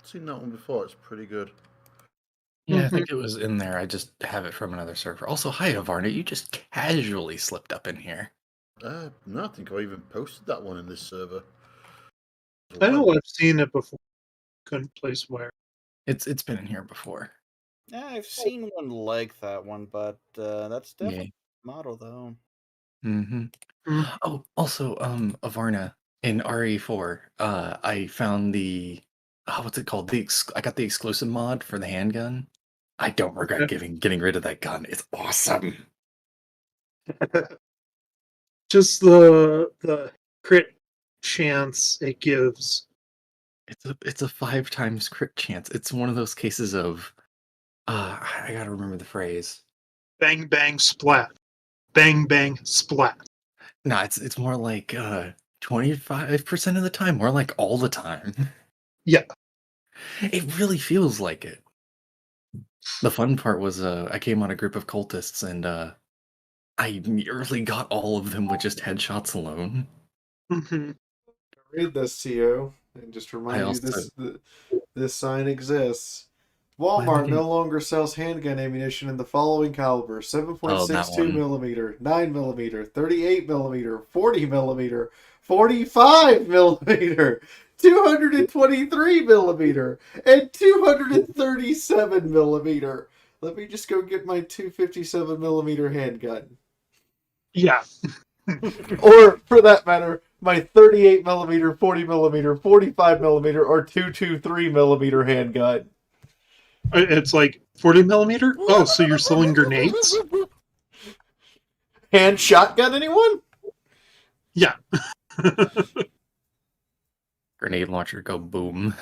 Seen that one before. It's pretty good. Yeah, I think it was in there. I just have it from another server. Also, hi, Avarna. You just casually slipped up in here. No, I think I even posted that one in this server. I know I've seen it before. Couldn't place where. It's been in here before. Yeah, I've seen one like that one, but that's definitely model though. Mm-hmm. Oh, also, Avarna in RE4, I found the what's it called? I got the exclusive mod for the handgun. I don't regret getting rid of that gun. It's awesome. Just the crit chance it gives. It's a 5 times crit chance. It's one of those cases of I gotta remember the phrase. Bang bang splat. Bang bang splat. No, it's more like 25% of the time, more like all the time. Yeah. It really feels like it. The fun part was I came on a group of cultists and I nearly got all of them with just headshots alone. Read this to you and just remind you this sign exists. Walmart no longer sells handgun ammunition in the following caliber: 7.62 millimeter, 9 millimeter, 38 millimeter, 40 millimeter, 45 millimeter, 223 millimeter, and 237 millimeter. Let me just go get my 257 millimeter handgun. Yeah. Or, for that matter, my 38 millimeter, 40 millimeter, 45 millimeter, or 223 millimeter handgun. It's like 40 millimeter? Oh, so you're selling grenades? Hand shotgun, anyone? Yeah. Grenade launcher go boom.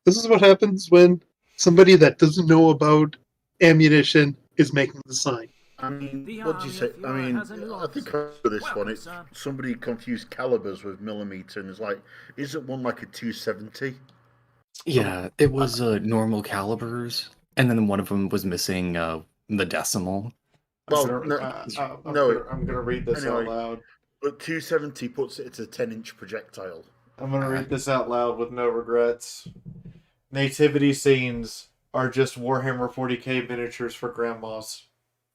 This is what happens when somebody that doesn't know about ammunition is making the sign. I mean, what do you say? I mean, I think for this one, it's somebody confused calibers with millimeter and is like, isn't one like a 270? Yeah, it was normal calibers, and then one of them was missing the decimal. Well, I'm gonna read this out loud. But 270 puts it at a 10-inch projectile. I'm gonna read this out loud with no regrets. Nativity scenes are just Warhammer 40k miniatures for grandmas.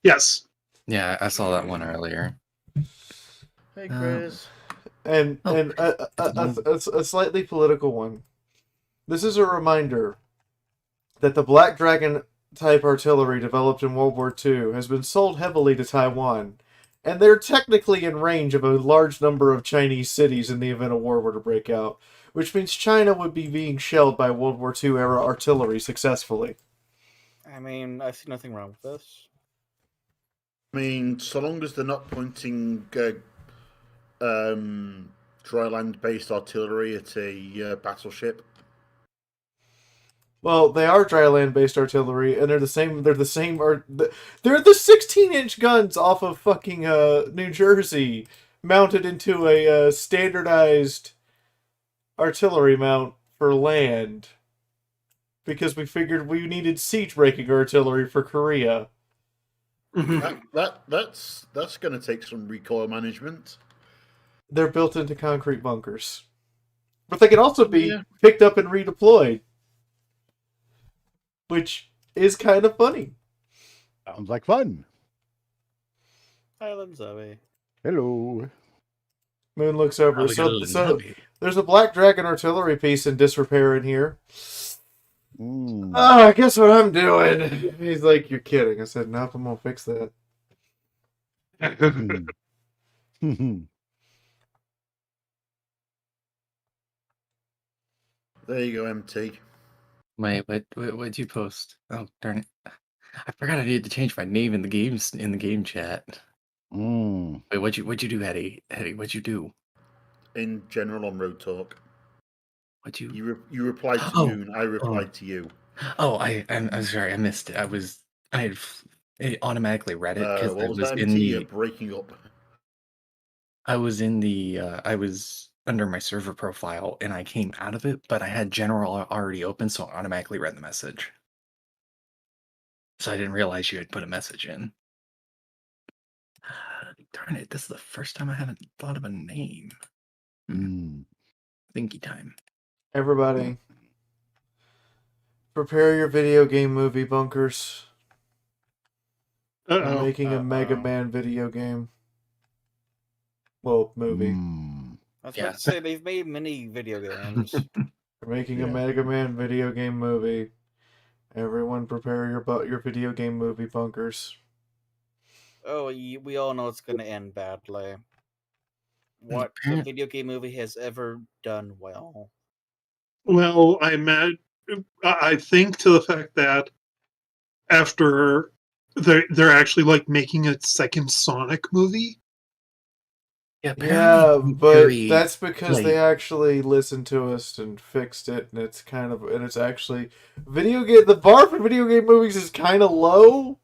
Yes. Yeah, I saw that one earlier. Hey, Chris. And a slightly political one. This is a reminder that the Black Dragon type artillery developed in World War II has been sold heavily to Taiwan, and they're technically in range of a large number of Chinese cities in the event a war were to break out, which means China would be being shelled by World War II era artillery successfully. I mean, I see nothing wrong with this. I mean, so long as they're not pointing dry land-based artillery at a battleship. Well, they are dry land-based artillery, and they're the same. They're the 16-inch guns off of fucking New Jersey, mounted into a standardized artillery mount for land, because we figured we needed siege-breaking artillery for Korea. That's going to take some recoil management. They're built into concrete bunkers, but they can also be picked up and redeployed, which is kind of funny. Sounds like fun. Island Zoe. Hello. Moon looks over. So there's a Black Dragon artillery piece in disrepair in here. Oh, guess what I'm doing? He's like, you're kidding. I said, nope, I'm gonna fix that. There you go, MT. Wait, what'd you post? Oh, darn it. I forgot I needed to change my name in the game chat. Wait, what'd you do, Eddie? What'd you do? In general on Road Talk. What'd you... You replied to Moon, I replied to you. Oh, I'm sorry, I missed it. It automatically read it because what was that, MT? You're breaking up. I was under my server profile and I came out of it, but I had general already open, so it automatically read the message. So I didn't realize you had put a message in. Darn it, this is the first time I haven't thought of a name. Thinky time. Everybody, Prepare your video game movie bunkers. Uh-oh. We're making a Mega Man video game. Well, movie. I was about to say, they've made many video games. We're making a Mega Man video game movie. Everyone prepare your video game movie bunkers. Oh, we all know it's going to end badly. What the video game movie has ever done well? Well, I think to the fact that after they're actually like making a second Sonic movie. Yeah, but that's because they actually listened to us and fixed it, and it's actually the bar for video game movies is kind of low.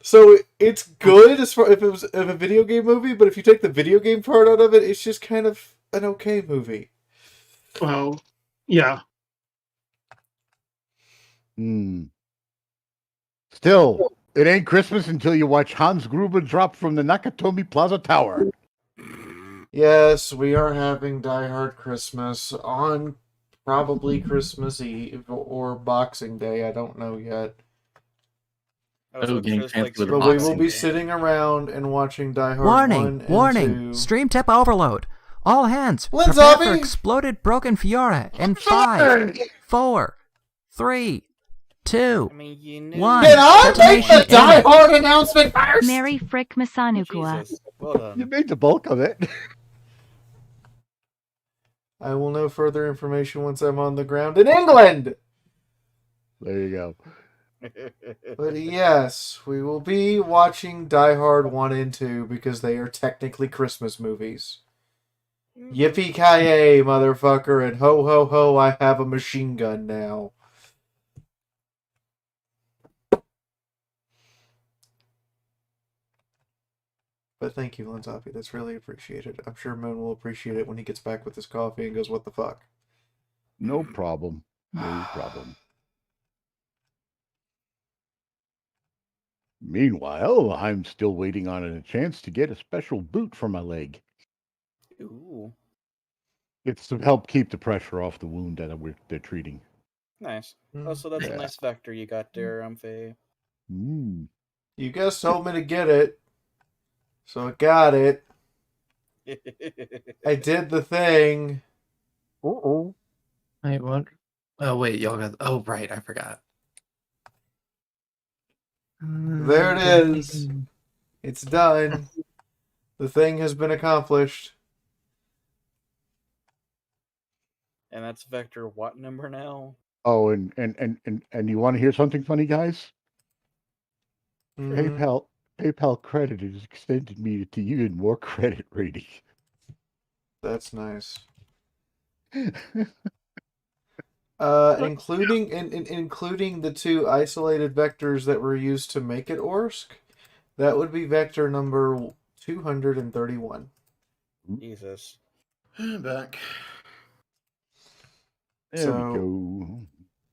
So it's good as far if it was a video game movie, but if you take the video game part out of it, it's just kind of an okay movie. Well, yeah. Still, it ain't Christmas until you watch Hans Gruber drop from the Nakatomi Plaza Tower. Yes, we are having Die Hard Christmas on probably Christmas Eve or Boxing Day. I don't know yet. But we will be sitting around and watching Die Hard 1 and Warning! 2. Stream tip overload. All hands, Lynn prepare Zombie! for exploded broken Fiaura in 5, 4, 3, 2, 1. Can I make the Die Hard announcement first? Mary Frick Masanukua. Well done. You made the bulk of it. I will know further information once I'm on the ground in England. There you go. But yes, we will be watching Die Hard 1 and 2 because they are technically Christmas movies. Yippee-ki-yay, motherfucker, and ho ho ho, I have a machine gun now. But thank you, Lanzapi. That's really appreciated. I'm sure Moon will appreciate it when he gets back with his coffee and goes, what the fuck? No problem. No problem. Meanwhile, I'm still waiting on a chance to get a special boot for my leg. Ooh. It's to help keep the pressure off the wound that they're treating. Nice. Oh, so that's a nice vector you got there, Faye. You guys told me to get it. So I got it. I did the thing. Wait, what? Oh, wait, y'all got... Oh, right, I forgot. There it is. It's done. The thing has been accomplished. And that's vector what number now? Oh, and you want to hear something funny, guys? PayPal credit has extended me to even more credit rating. That's nice. Including the 2 isolated vectors that were used to make it Orsk, that would be vector number 231. Jesus. Back. There we go.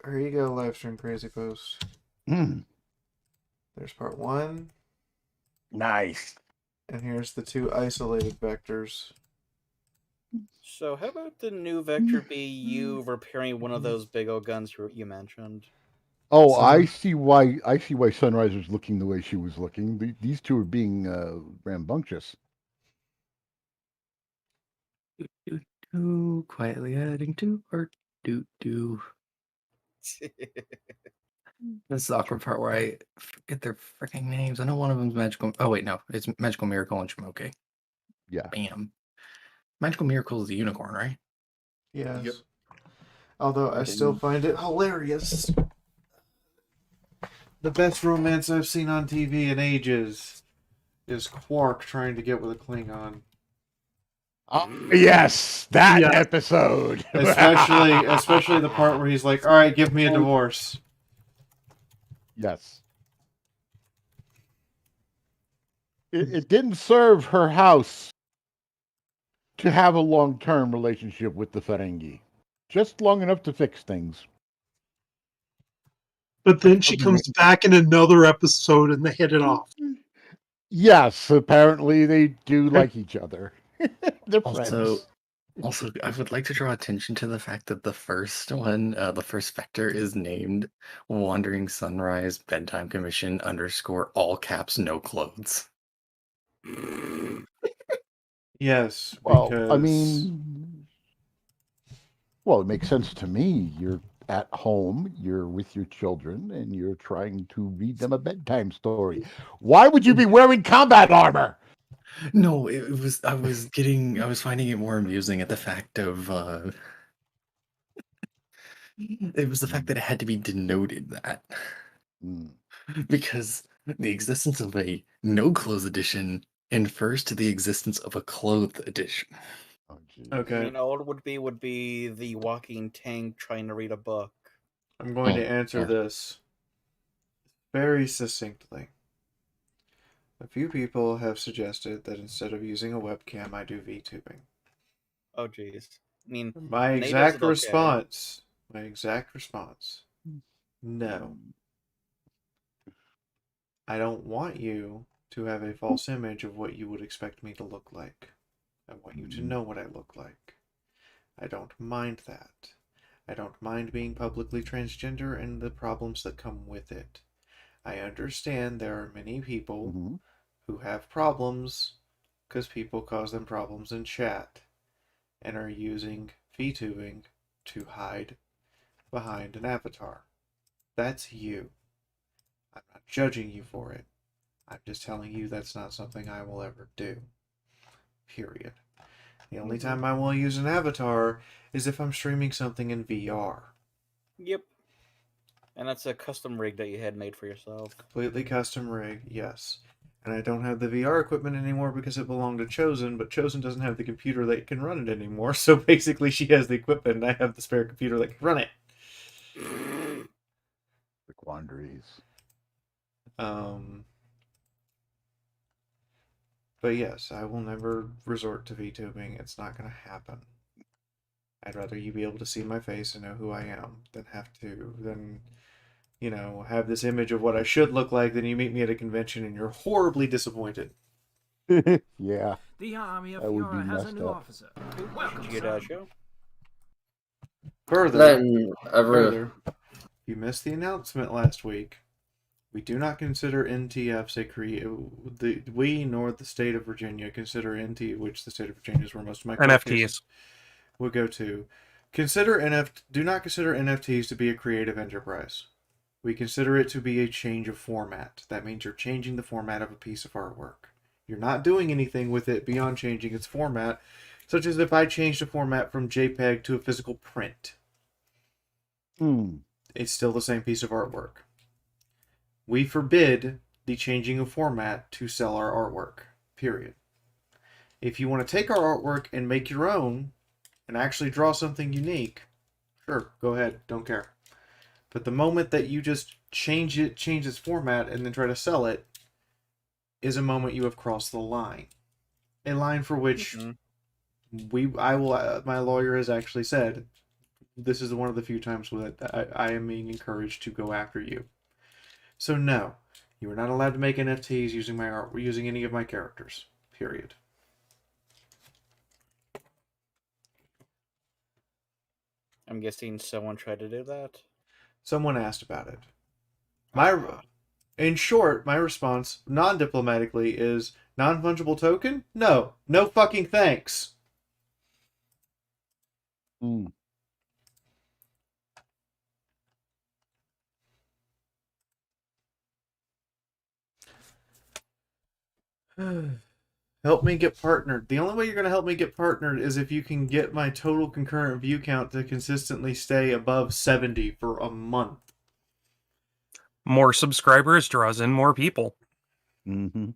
Here you go, Livestream Crazy Post. There's part 1. Nice. And here's the 2 isolated vectors. So how about the new vector be you repairing one of those big old guns you mentioned? Oh, I see why Sunrise was looking the way she was looking. These 2 are being rambunctious. Quietly adding to our do. This is the awkward part where I forget their freaking names. I know one of them's Magical... Oh, wait, no. It's Magical Miracle and Shimoke. Yeah. Bam. Magical Miracle is the unicorn, right? Yes. Yep. Although I still find it hilarious. The best romance I've seen on TV in ages is Quark trying to get with a Klingon. Yes, that episode. especially the part where he's like, "All right, give me a divorce." Yes. It didn't serve her house to have a long-term relationship with the Ferengi. Just long enough to fix things. But then she comes back in another episode and they hit it off. Yes, apparently they do like each other. They're friends. Also, Also, I would like to draw attention to the fact that the first one, the first vector is named Wandering Sunrise Bedtime Commission _ all caps no clothes. Yes, Well, because I mean, well, it makes sense to me. You're at home, you're with your children, and you're trying to read them a bedtime story. Why would you be wearing combat armor? No, I was finding it more amusing at the fact of, it was the fact that it had to be denoted that. Mm. Because the existence of a no clothes edition infers to the existence of a clothed edition. Oh, geez. I okay, mean, all it would be the walking tank trying to read a book. I'm going to answer Yeah. this very succinctly. A few people have suggested that instead of using a webcam, I do VTubing. Oh, jeez. I mean, My Nate does exact it okay. response. My exact response. No. I don't want you to have a false image of what you would expect me to look like. I want you to know what I look like. I don't mind that. I don't mind being publicly transgender and the problems that come with it. I understand there are many people Mm-hmm. who have problems because people cause them problems in chat and are using VTubing to hide behind an avatar. That's you. I'm not judging you for it. I'm just telling you that's not something I will ever do. Period. The only time I will use an avatar is if I'm streaming something in VR. Yep. And that's a custom rig that you had made for yourself. Completely custom rig, yes. And I don't have the VR equipment anymore because it belonged to Chosen, but Chosen doesn't have the computer that can run it anymore. So basically, she has the equipment, and I have the spare computer that can run it. The quandaries. But yes, I will never resort to VTubing. It's not going to happen. I'd rather you be able to see my face and know who I am than have this image of what I should look like. Then you meet me at a convention and you're horribly disappointed. Yeah. The army of That would be Fiaura has a messed new up. officer. Welcome, Did you sir. show? Further, you missed the announcement last week. We do not consider NTFs we nor the state of Virginia consider which the state of Virginia is where most of my NFTs would go to. Do not consider NFTs to be a creative enterprise. We consider it to be a change of format. That means you're changing the format of a piece of artwork. You're not doing anything with it beyond changing its format, such as if I changed the format from JPEG to a physical print. It's still the same piece of artwork. We forbid the changing of format to sell our artwork. Period. If you want to take our artwork and make your own and actually draw something unique, sure, go ahead. Don't care. But the moment that you just change its format and then try to sell it is a moment you have crossed the line. A line for which my lawyer has actually said, this is one of the few times that I am being encouraged to go after you. So no, you are not allowed to make NFTs using my art, using any of my characters. Period. I'm guessing someone tried to do that. Someone asked about it. In short, my response, non-diplomatically, is non-fungible token? No fucking thanks. Help me get partnered. The only way you're going to help me get partnered is if you can get my total concurrent view count to consistently stay above 70 for a month. More subscribers draws in more people. Mm-hmm.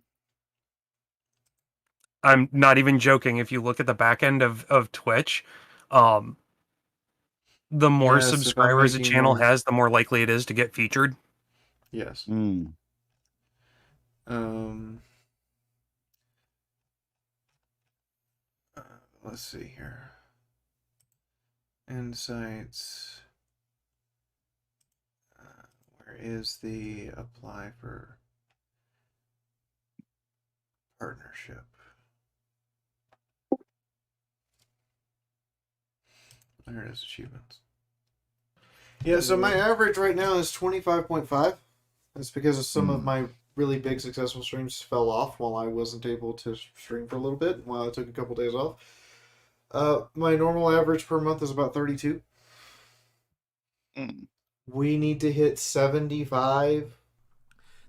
I'm not even joking. If you look at the back end of Twitch, the more subscribers a channel has, the more likely it is to get featured. Yes. Let's see here. Insights. Where is the apply for partnership? There it is, achievements. Yeah, so my average right now is 25.5. That's because of some of my really big successful streams fell off while I wasn't able to stream for a little bit, while I took a couple days off. My normal average per month is about 32. We need to hit 75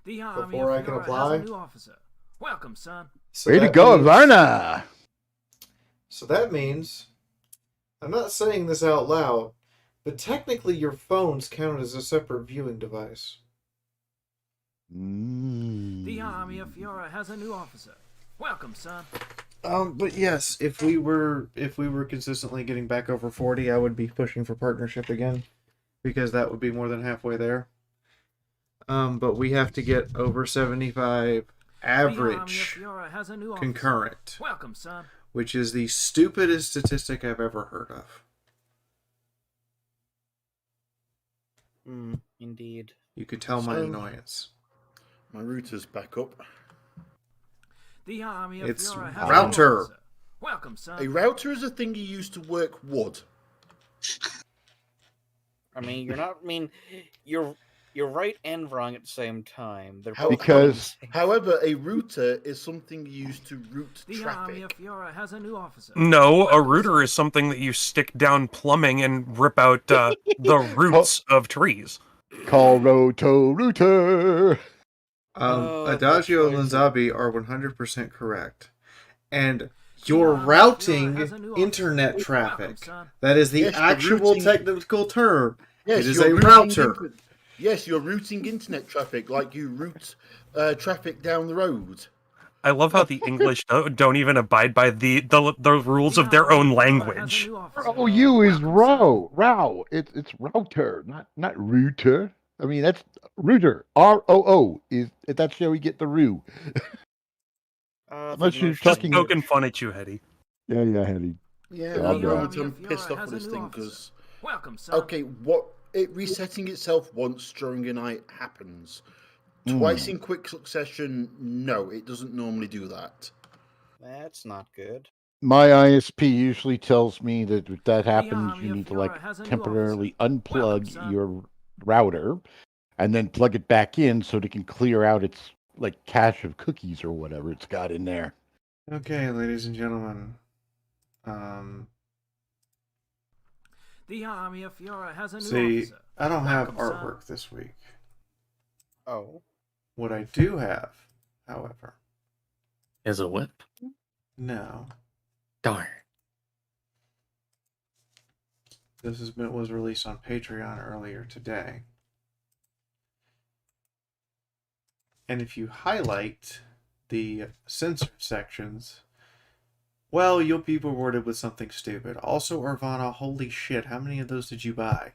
before I can apply. Welcome, son. So way to go, Varna! So that means, I'm not saying this out loud, but technically your phones count as a separate viewing device. The army of Fiaura has a new officer. Welcome, son. But yes, if we were consistently getting back over 40, I would be pushing for partnership again, because that would be more than halfway there. But we have to get over 75 average concurrent. Welcome, son. Which is the stupidest statistic I've ever heard of. Indeed. You could tell my annoyance. My router's back up. The army of it's Fiaura has router. Welcome, son. A router is a thing you use to work wood. I mean, you're not. I mean, you're right and wrong at the same time. They're because, however, a router is something you use to route the traffic. Army of Fiaura has a new officer. No, a router is something that you stick down plumbing and rip out the roots of trees. Call Roto-Router. Adagio and Lanzabi are 100% correct. And you're routing internet traffic. That is the actual technical term. Yes, it is a router. Yes, you're routing internet traffic like you route traffic down the road. I love how the English don't even abide by the rules of their own language. ROU is row. It's router, not router. I mean, that's router. ROO is that's how we get the roo. Unless you're talking. Just poking fun at you, Hetty. Yeah, Hetty. Yeah, I'm pissed off with this thing because. Okay, it resetting itself once during a night happens. Twice in quick succession, no, it doesn't normally do that. That's not good. My ISP usually tells me that if that happens, you need to temporarily unplug your router and then plug it back in so it can clear out its cache of cookies or whatever it's got in there. Okay, ladies and gentlemen. The army of Fiaura has a new officer. I don't have artwork this week. Oh. What I do have, however, is a whip. No. Darn. This was released on Patreon earlier today. And if you highlight the censored sections, well, you'll be rewarded with something stupid. Also, Irvana, holy shit, how many of those did you buy?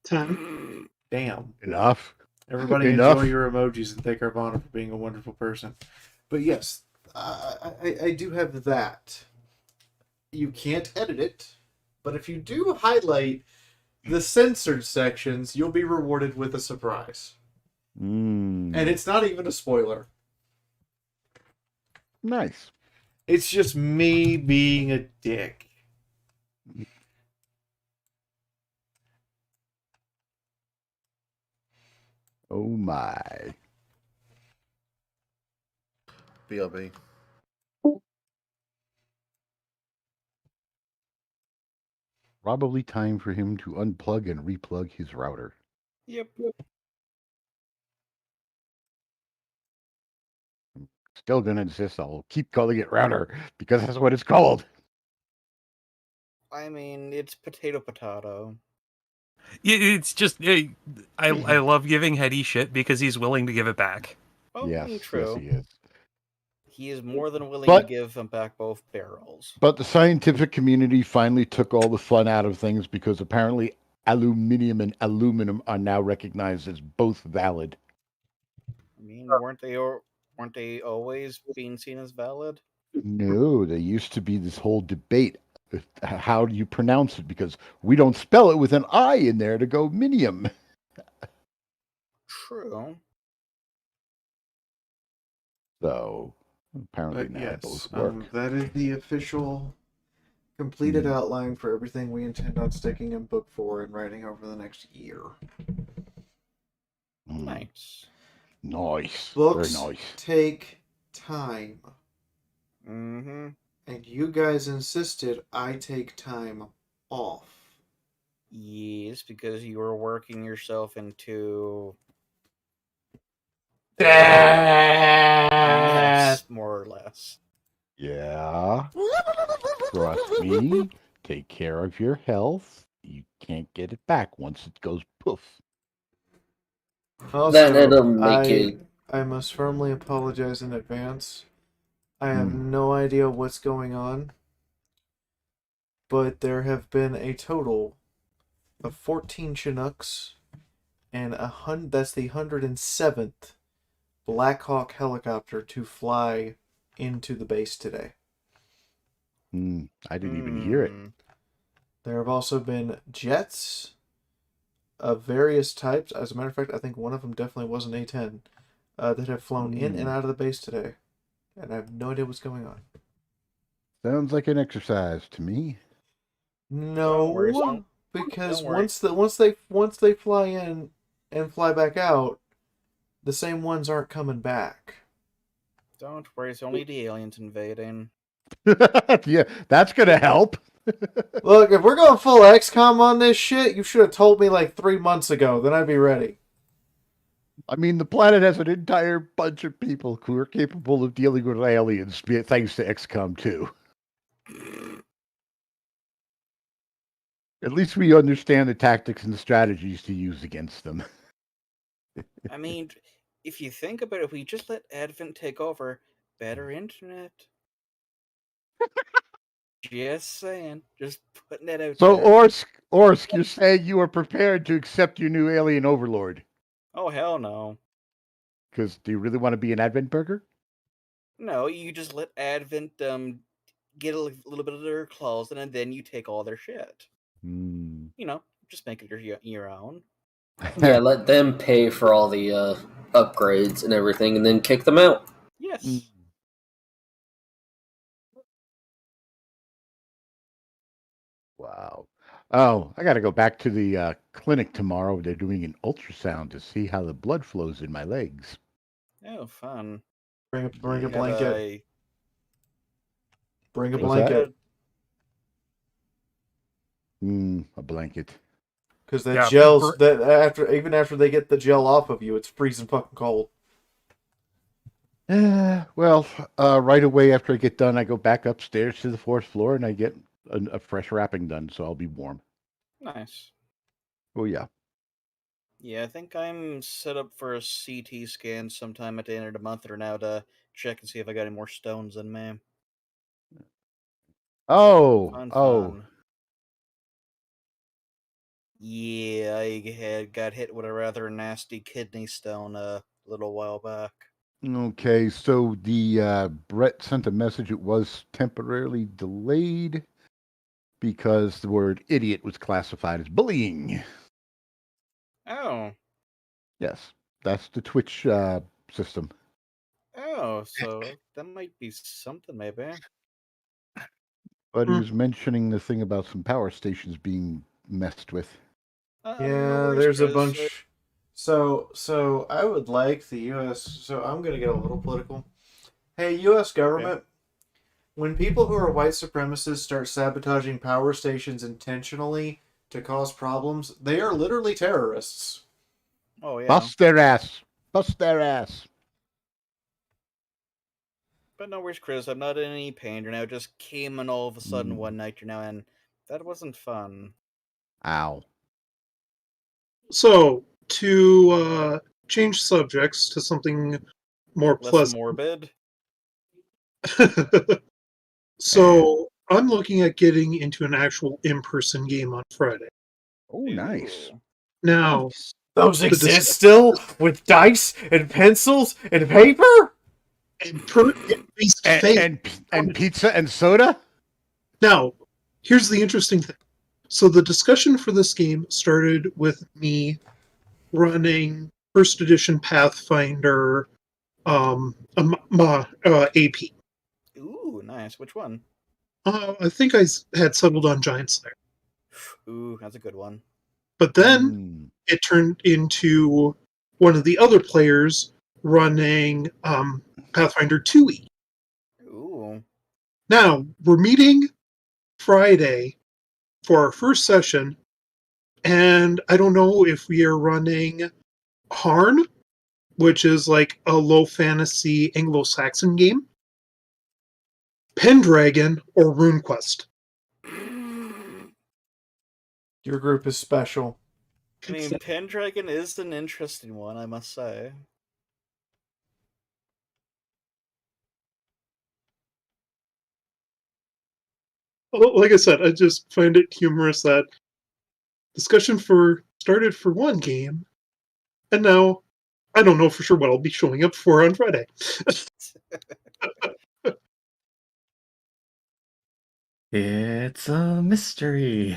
10. Damn. Enough. Everybody enjoy your emojis and thank Irvana for being a wonderful person. But yes, I do have that. You can't edit it, but if you do highlight the censored sections, you'll be rewarded with a surprise. And it's not even a spoiler. Nice. It's just me being a dick. Oh my. BRB. Probably time for him to unplug and replug his router. Yep. I'm still going to insist I'll keep calling it router because that's what it's called. I mean, it's potato. It's just I love giving Hetty shit because he's willing to give it back. Oh, yes, true. Yes, he is. He is more than willing to give them back both barrels. But the scientific community finally took all the fun out of things because apparently aluminium and aluminum are now recognized as both valid. I mean, weren't they always being seen as valid? No, there used to be this whole debate. How do you pronounce it? Because we don't spell it with an I in there to go minium. True. So apparently now both work. That is the official completed outline for everything we intend on sticking in book 4 and writing over the next year. Nice. Nice. Books Very nice. take time. Mm-hmm. And you guys insisted I take time off. Yes, because you were working yourself into Yes, more or less. Yeah. Trust me. Take care of your health. You can't get it back once it goes poof. Also, Then it'll make it. I must firmly apologize in advance. I have no idea what's going on, but there have been a total of 14 Chinooks, and that's the 107th Black Hawk helicopter to fly into the base today. I didn't even hear it. There have also been jets of various types. As a matter of fact, I think one of them definitely was an A-10 that have flown in and out of the base today, and I have no idea what's going on. Sounds like an exercise to me. No, because once they fly in and fly back out, the same ones aren't coming back. Don't worry, it's only the aliens invading. Yeah, that's gonna help. Look, if we're going full XCOM on this shit, you should have told me like 3 months ago. Then I'd be ready. I mean, the planet has an entire bunch of people who are capable of dealing with aliens, thanks to XCOM 2. At least we understand the tactics and the strategies to use against them. I mean, if you think about it, if we just let Advent take over, better internet. Just saying. Just putting that out So, there. Orsk, you're saying you are prepared to accept your new alien overlord? Oh, hell no. Because do you really want to be an Advent burger? No, you just let Advent get a little bit of their claws, and then you take all their shit. You know, just make it your own. Yeah, let them pay for all the upgrades and everything, and then kick them out. Yes. Wow. Oh, I got to go back to the clinic tomorrow. They're doing an ultrasound to see how the blood flows in my legs. Oh, fun. Bring a blanket. Bring a What's blanket. A blanket. Because that gel's even after they get the gel off of you, it's freezing fucking cold. Well, right away after I get done, I go back upstairs to the 4th floor and I get a fresh wrapping done, so I'll be warm. Nice. Oh, yeah. Yeah, I think I'm set up for a CT scan sometime at the end of the month or now to check and see if I got any more stones in me. Fun. Yeah, I got hit with a rather nasty kidney stone a little while back. Okay, so the Brett sent a message. It was temporarily delayed because the word idiot was classified as bullying. Oh. Yes, that's the Twitch system. Oh, so that might be something, maybe. But he was mentioning the thing about some power stations being messed with. Yeah, there's a bunch. So I would like the U.S. So I'm going to get a little political. Hey, U.S. government, when people who are white supremacists start sabotaging power stations intentionally to cause problems, they are literally terrorists. Oh, yeah. Bust their ass. Bust their ass. But no worries, Chris. I'm not in any pain. Now just came in all of a sudden one night. And that wasn't fun. Ow. So, to change subjects to something more less pleasant. morbid. So, I'm looking at getting into an actual in-person game on Friday. Oh, nice. Now, those exist still with dice and pencils and paper and pizza and soda. Now, here's the interesting thing. So the discussion for this game started with me running first edition Pathfinder AP. Ooh, nice. Which one? I think I had settled on Giant Slayer. Ooh, that's a good one. But then it turned into one of the other players running Pathfinder 2e. Ooh. Now, we're meeting Friday for our first session, and I don't know if we are running Harn, which is like a low fantasy Anglo-Saxon game, Pendragon, or RuneQuest. Your group is special. I mean, Pendragon is an interesting one, I must say. Well, like I said, I just find it humorous that discussion started for one game, and now I don't know for sure what I'll be showing up for on Friday. It's a mystery.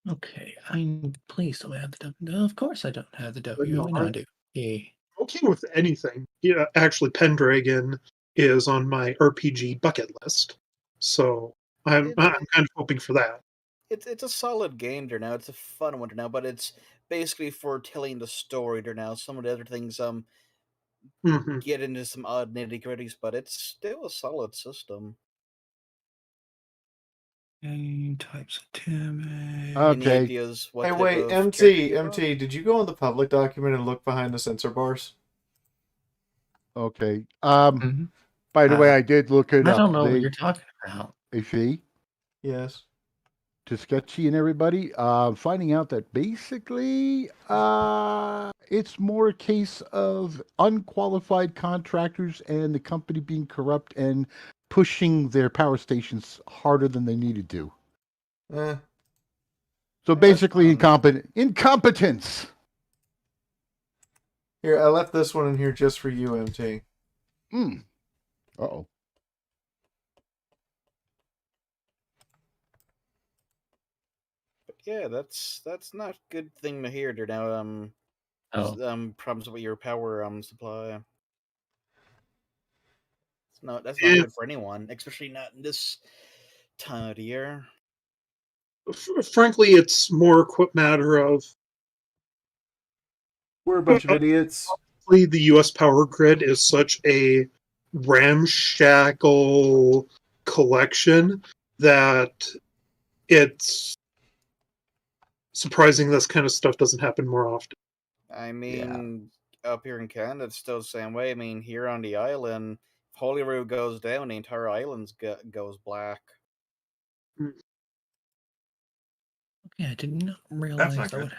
Okay, I'm pleased to have the W. Of course, I don't have the W. No, I do. Yeah. Okay with anything. Yeah, actually, Pendragon is on my RPG bucket list, so I'm kind of hoping for that. It's a solid game there now. It's a fun one there now, but it's basically for telling the story there now. Some of the other things get into some odd nitty gritties, but it's still a solid system. Types of damage. Okay. Any ideas what hey, type wait, of MT, did you go on the public document and look behind the sensor bars? Okay. By the way, I did look it up. I don't know what you're talking about. See? Yes. To Sketchy and everybody, finding out that basically it's more a case of unqualified contractors and the company being corrupt and pushing their power stations harder than they needed to. So basically incompetence. Here, I left this one in here just for you, MT. Uh-oh. But yeah, that's not a good thing to hear there now. Problems with your power supply. That's not good for anyone, especially not in this time of the year. Frankly, it's more a matter of we're a bunch of idiots. The U.S. power grid is such a ramshackle collection that it's surprising this kind of stuff doesn't happen more often. I mean, up here in Canada, it's still the same way. I mean, here on the island, if Holyrood goes down, the entire island goes black. Okay, I did not realize that would happen.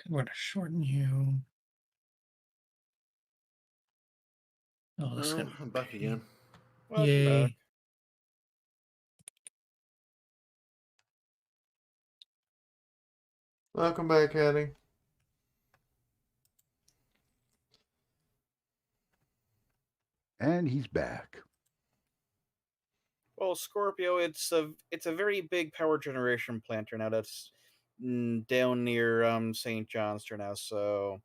I'm going to shorten you. Oh, this is I'm back again. Yay. Back. Welcome back, Hattie. And he's back. Well, Scorpio, it's a very big power generation plant now that's down near St. John's now. So,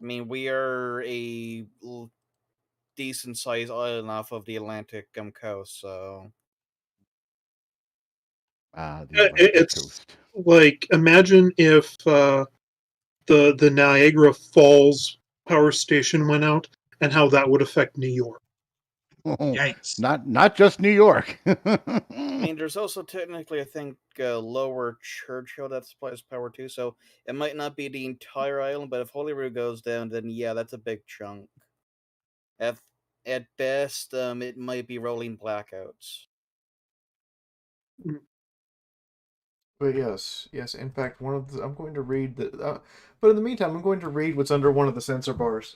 I mean, we are a decent sized island off of the Atlantic coast. So, It's coast. Like, imagine if the Niagara Falls power station went out, and how that would affect New York. Yikes! Not just New York. I mean, there's also technically, I think, Lower Churchill that supplies power too. So it might not be the entire island, but if Holyrood goes down, then yeah, that's a big chunk. At best, it might be rolling blackouts. But yes. In fact, I'm going to read the. But in the meantime, I'm going to read what's under one of the sensor bars.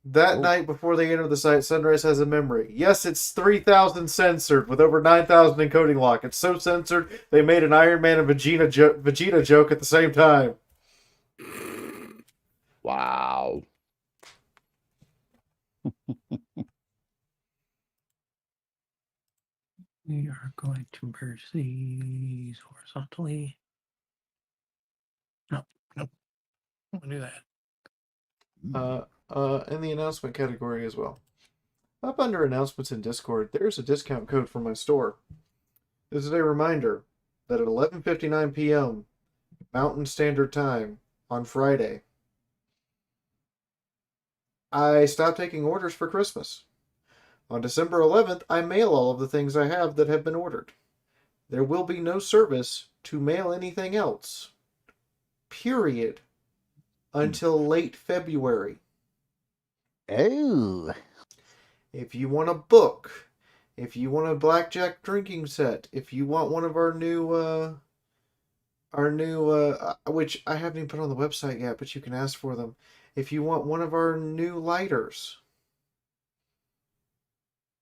That night before they enter the site, Sunrise has a memory. Yes, it's 3,000 censored with over 9,000 encoding lock. It's so censored they made an Iron Man and Vegeta joke at the same time. Wow. We are going to merge these horizontally. Nope. I don't want to do that. In the announcement category as well. Up under announcements in Discord, there's a discount code for my store. This is a reminder that at 11:59 p.m. Mountain Standard Time on Friday, I stopped taking orders for Christmas. On December 11th, I mail all of the things I have that have been ordered. There will be no service to mail anything else. Period. Until late February. Oh. If you want a book, if you want a blackjack drinking set, if you want one of our new, which I haven't even put on the website yet, but you can ask for them. If you want one of our new lighters,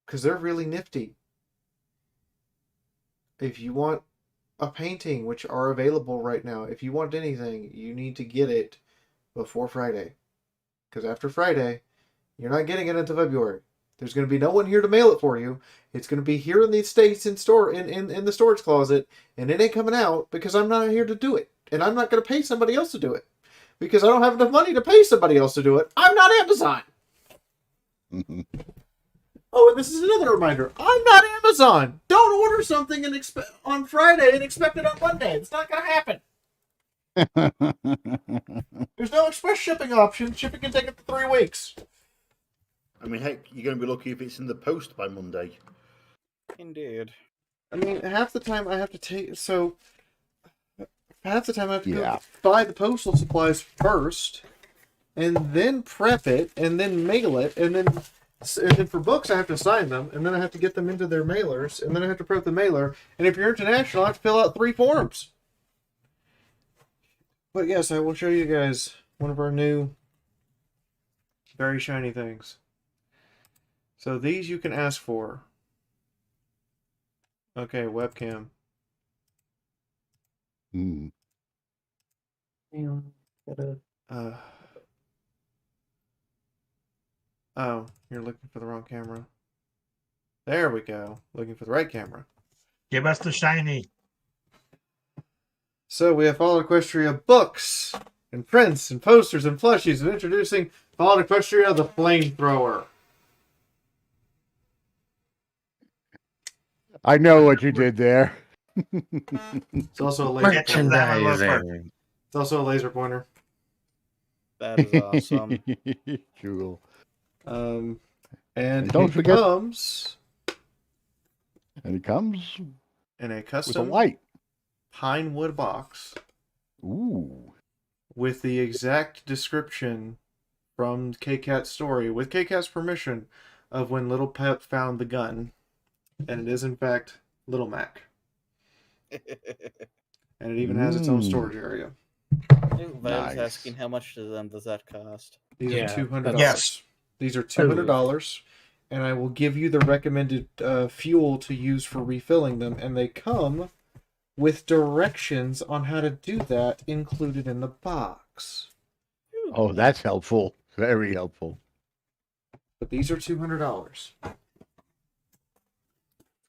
because they're really nifty. If you want a painting, which are available right now, if you want anything, you need to get it before Friday. Because after Friday, you're not getting it until February. There's going to be no one here to mail it for you. It's going to be here in the States in the storage closet, and it ain't coming out because I'm not here to do it. And I'm not going to pay somebody else to do it. Because I don't have enough money to pay somebody else to do it. I'm not Amazon. Oh, and this is another reminder. I'm not Amazon. Don't order something on Friday and expect it on Monday. It's not going to happen. There's no express shipping option. Shipping can take up to 3 weeks. I mean, heck, you're going to be lucky if it's in the post by Monday. Indeed. I mean, half the time I have to go buy the postal supplies first, and then prep it, and then mail it, and then for books I have to sign them, and then I have to get them into their mailers, and then I have to prep the mailer, and if you're international, I have to fill out 3 forms. But yes, I will show you guys one of our new very shiny things. So these you can ask for. Okay, webcam. Oh, you're looking for the wrong camera. There we go. Looking for the right camera. Give us the shiny. So we have Fallen Equestria books and prints and posters and plushies, and introducing Fallen Equestria the Flamethrower. I know what you did there. It's also a laser merchandising. It's also a laser pointer. That is awesome. Cool. And don't forget, comes. And it comes in a custom with a light pine wood box. Ooh. With the exact description from K-Cat's story, with K-Cat's permission, of when Little Pep found the gun. And it is, in fact, Little Mac. And it even has its own storage area. Nice. Asking how much to them does that cost? These are $200. Yes. These are $200. And I will give you the recommended fuel to use for refilling them. And they come with directions on how to do that included in the box. Oh, that's helpful. Very helpful. But these are $200.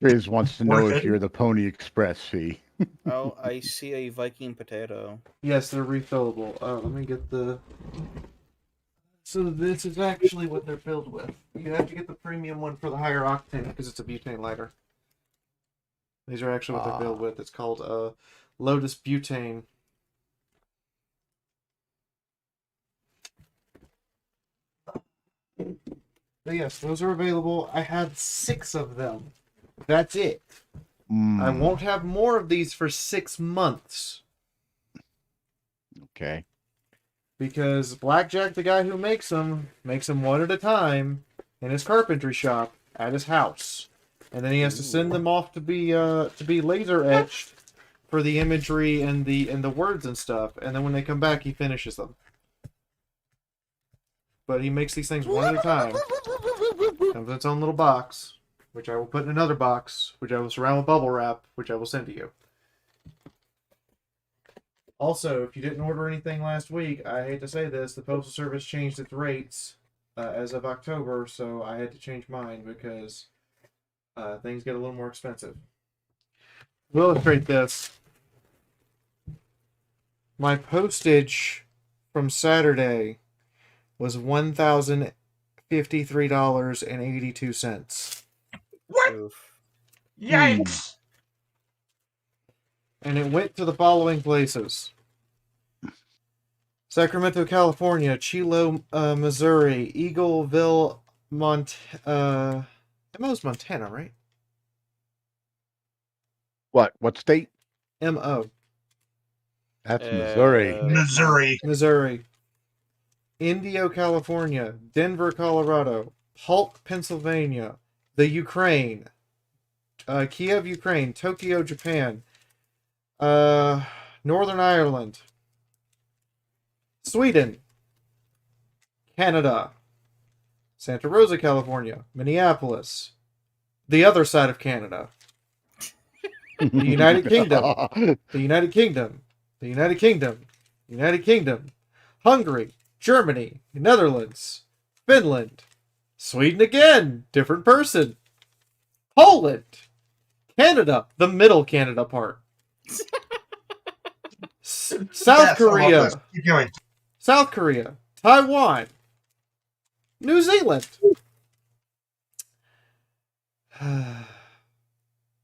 Riz wants to know if you're the Pony Express fee. Oh, I see a Viking potato. Yes, they're refillable. Let me get the... So this is actually what they're filled with. You have to get the premium one for the higher octane because it's a butane lighter. These are actually what they're filled with. It's called Lotus Butane. But yes, those are available. I had 6 of them. That's it. I won't have more of these for 6 months. Okay. Because Blackjack, the guy who makes them one at a time in his carpentry shop at his house. And then he has to send them off to be laser etched for the imagery and the words and stuff. And then when they come back, he finishes them. But he makes these things one at a time. Comes in its own little box, which I will put in another box, which I will surround with bubble wrap, which I will send to you. Also, if you didn't order anything last week, I hate to say this, the Postal Service changed its rates as of October, so I had to change mine because things get a little more expensive. To illustrate this, my postage from Saturday was $1,053.82. What? Yikes! And it went to the following places: Sacramento, California; Chilo, Missouri; Eagleville, Montana. MO's Montana, right? What state? MO. That's Missouri. Missouri. Indio, California; Denver, Colorado; Polk, Pennsylvania; the Ukraine; Kiev, Ukraine; Tokyo, Japan; Northern Ireland; Sweden; Canada; Santa Rosa, California; Minneapolis; the other side of Canada; the United Kingdom; the United Kingdom; the United Kingdom; United Kingdom; Hungary; Germany; Netherlands; Finland; Sweden again, different person; Poland; Canada, the middle Canada part; South Korea; South Korea; Taiwan; New Zealand;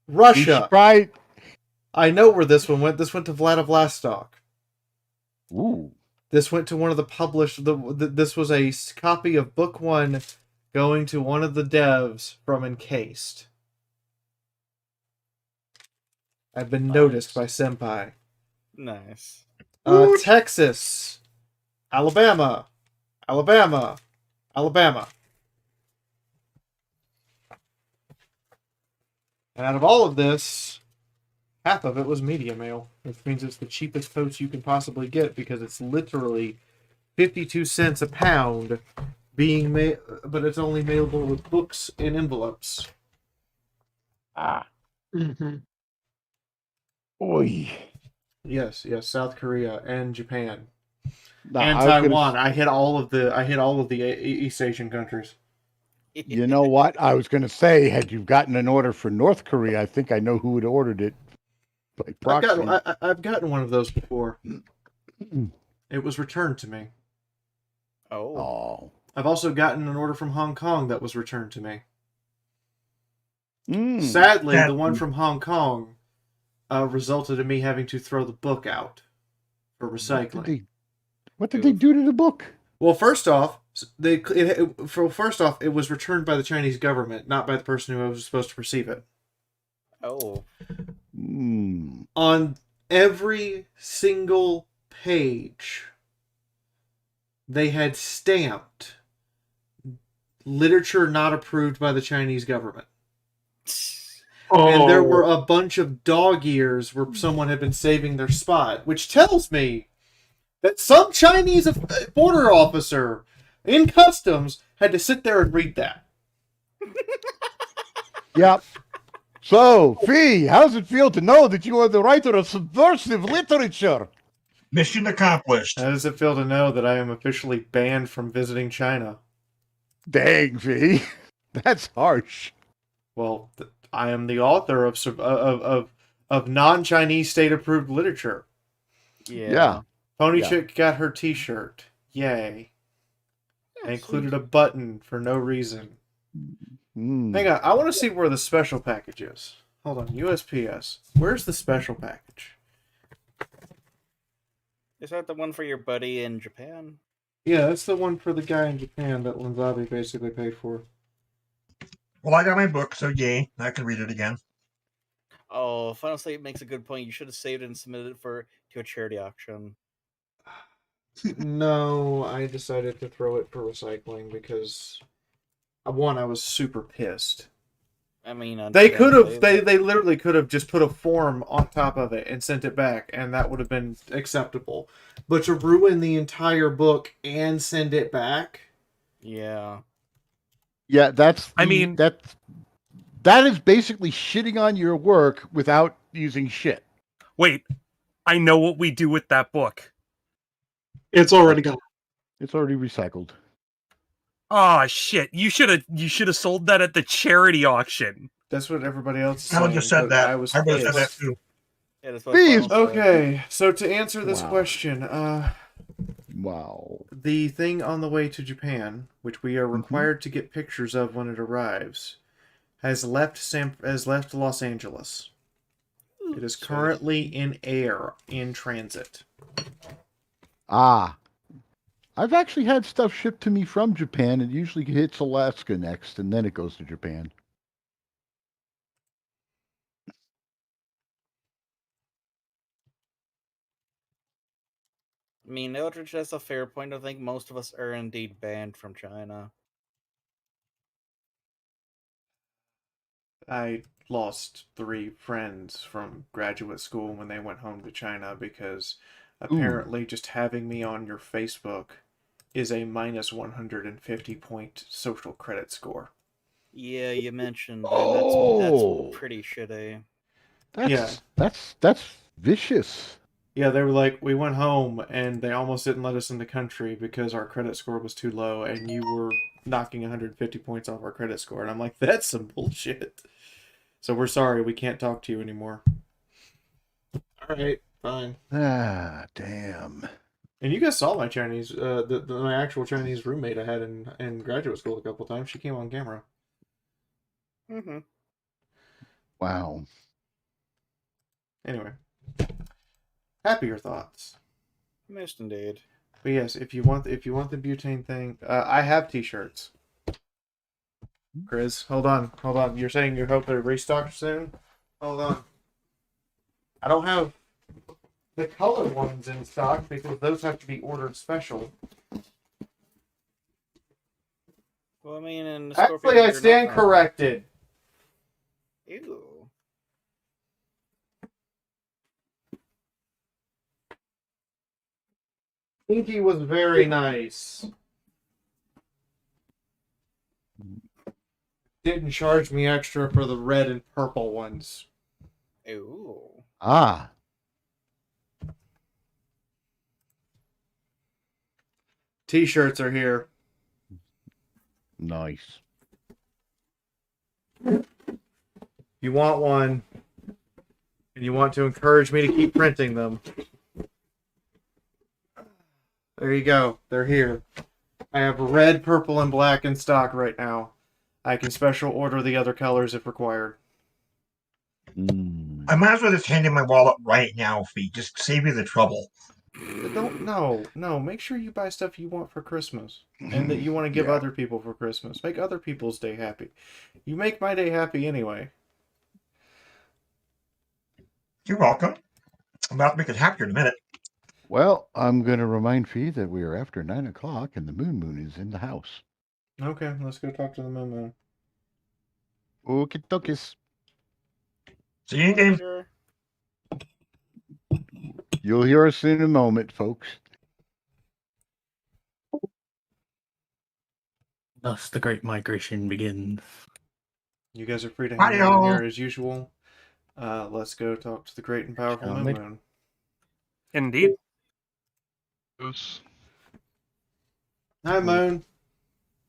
Russia. Right. I know where this one went. This went to Vladivostok. Ooh. This went to one of the published. This was a copy of Book 1 going to one of the devs from Encased. I've been noticed by Senpai. Nice. Texas, Alabama, Alabama, Alabama. And out of all of this, half of it was media mail, which means it's the cheapest post you can possibly get because it's literally 52 cents a pound being mailed, but it's only mailable with books in envelopes. Mm-hmm. Oy. Yes, South Korea and Japan. No, and Taiwan. I hit all of the East Asian countries. You know what? I was going to say, had you gotten an order for North Korea, I think I know who had ordered it by proxy. I've gotten one of those before. It was returned to me. Oh. I've also gotten an order from Hong Kong that was returned to me. Mm. Sadly, the one from Hong Kong resulted in me having to throw the book out for recycling. What did they do to the book? Well, first off, it was returned by the Chinese government, not by the person who was supposed to receive it. Oh. On every single page, they had stamped literature not approved by the Chinese government. And there were a bunch of dog ears where someone had been saving their spot, which tells me that some Chinese border officer in customs had to sit there and read that. Yep. So, Fee, how does it feel to know that you are the writer of subversive literature? Mission accomplished. How does it feel to know that I am officially banned from visiting China? Dang, Fee. That's harsh. Well, I am the author of non-Chinese state-approved literature. Yeah. Pony Chick got her T-shirt. Yay. I included a button for no reason. Hang on, I want to see where the special package is. Hold on, USPS. Where's the special package? Is that the one for your buddy in Japan? Yeah, that's the one for the guy in Japan that Linzabi basically paid for. Well, I got my book, so yay, I can read it again. Oh, Final State makes a good point. You should have saved it and submitted it to a charity auction. No, I decided to throw it for recycling because, one, I was super pissed. I mean, they literally could have just put a form on top of it and sent it back, and that would have been acceptable. But to ruin the entire book and send it back, yeah, that is basically shitting on your work without using shit. Wait, I know what we do with that book. It's already gone. It's already recycled. Oh shit! You should have sold that at the charity auction. That's what everybody else is saying. I just said that. I would have said that too. Okay, so to answer this question, Wow. The thing on the way to Japan, which we are required to get pictures of when it arrives, has left Los Angeles. It is currently in air, in transit. Ah. I've actually had stuff shipped to me from Japan. It usually hits Alaska next, and then it goes to Japan. I mean, Eldridge has a fair point. I think most of us are indeed banned from China. I lost 3 friends from graduate school when they went home to China because apparently just having me on your Facebook is a minus 150 point social credit score. Yeah, you mentioned that. That's pretty shitty. That's vicious. Yeah, they were like, we went home and they almost didn't let us in the country because our credit score was too low and you were knocking 150 points off our credit score. And I'm like, that's some bullshit. So we're sorry, we can't talk to you anymore. All right, fine. Ah, damn. And you guys saw my Chinese, my actual Chinese roommate I had in graduate school a couple times. She came on camera. Mm-hmm. Wow. Anyway. Happier thoughts. Most indeed. But yes, if you want the butane thing, I have t-shirts. Chris, hold on. You're saying you hope they're restocked soon? Hold on. I don't have the color ones in stock because those have to be ordered special. Well, I mean, in actually, I stand corrected. Ew. Pinky was very nice. Didn't charge me extra for the red and purple ones. Ew. Ah. T-shirts are here. Nice. You want one, and you want to encourage me to keep printing them. There you go. They're here. I have red, purple, and black in stock right now. I can special order the other colors if required. I might as well just hand in my wallet right now, Fee. Just save me the trouble. No. Make sure you buy stuff you want for Christmas and that you want to give other people for Christmas. Make other people's day happy. You make my day happy anyway. You're welcome. I'm about to make it happier in a minute. Well, I'm going to remind Fee that we are after 9 o'clock and the moon is in the house. Okay, let's go talk to the moon. Okie dokies. See you in game. Sure. You'll hear us in a moment, folks. Thus the great migration begins. You guys are free to hang out in here as usual. Let's go talk to the great and powerful moon. Indeed. Hi, Moon.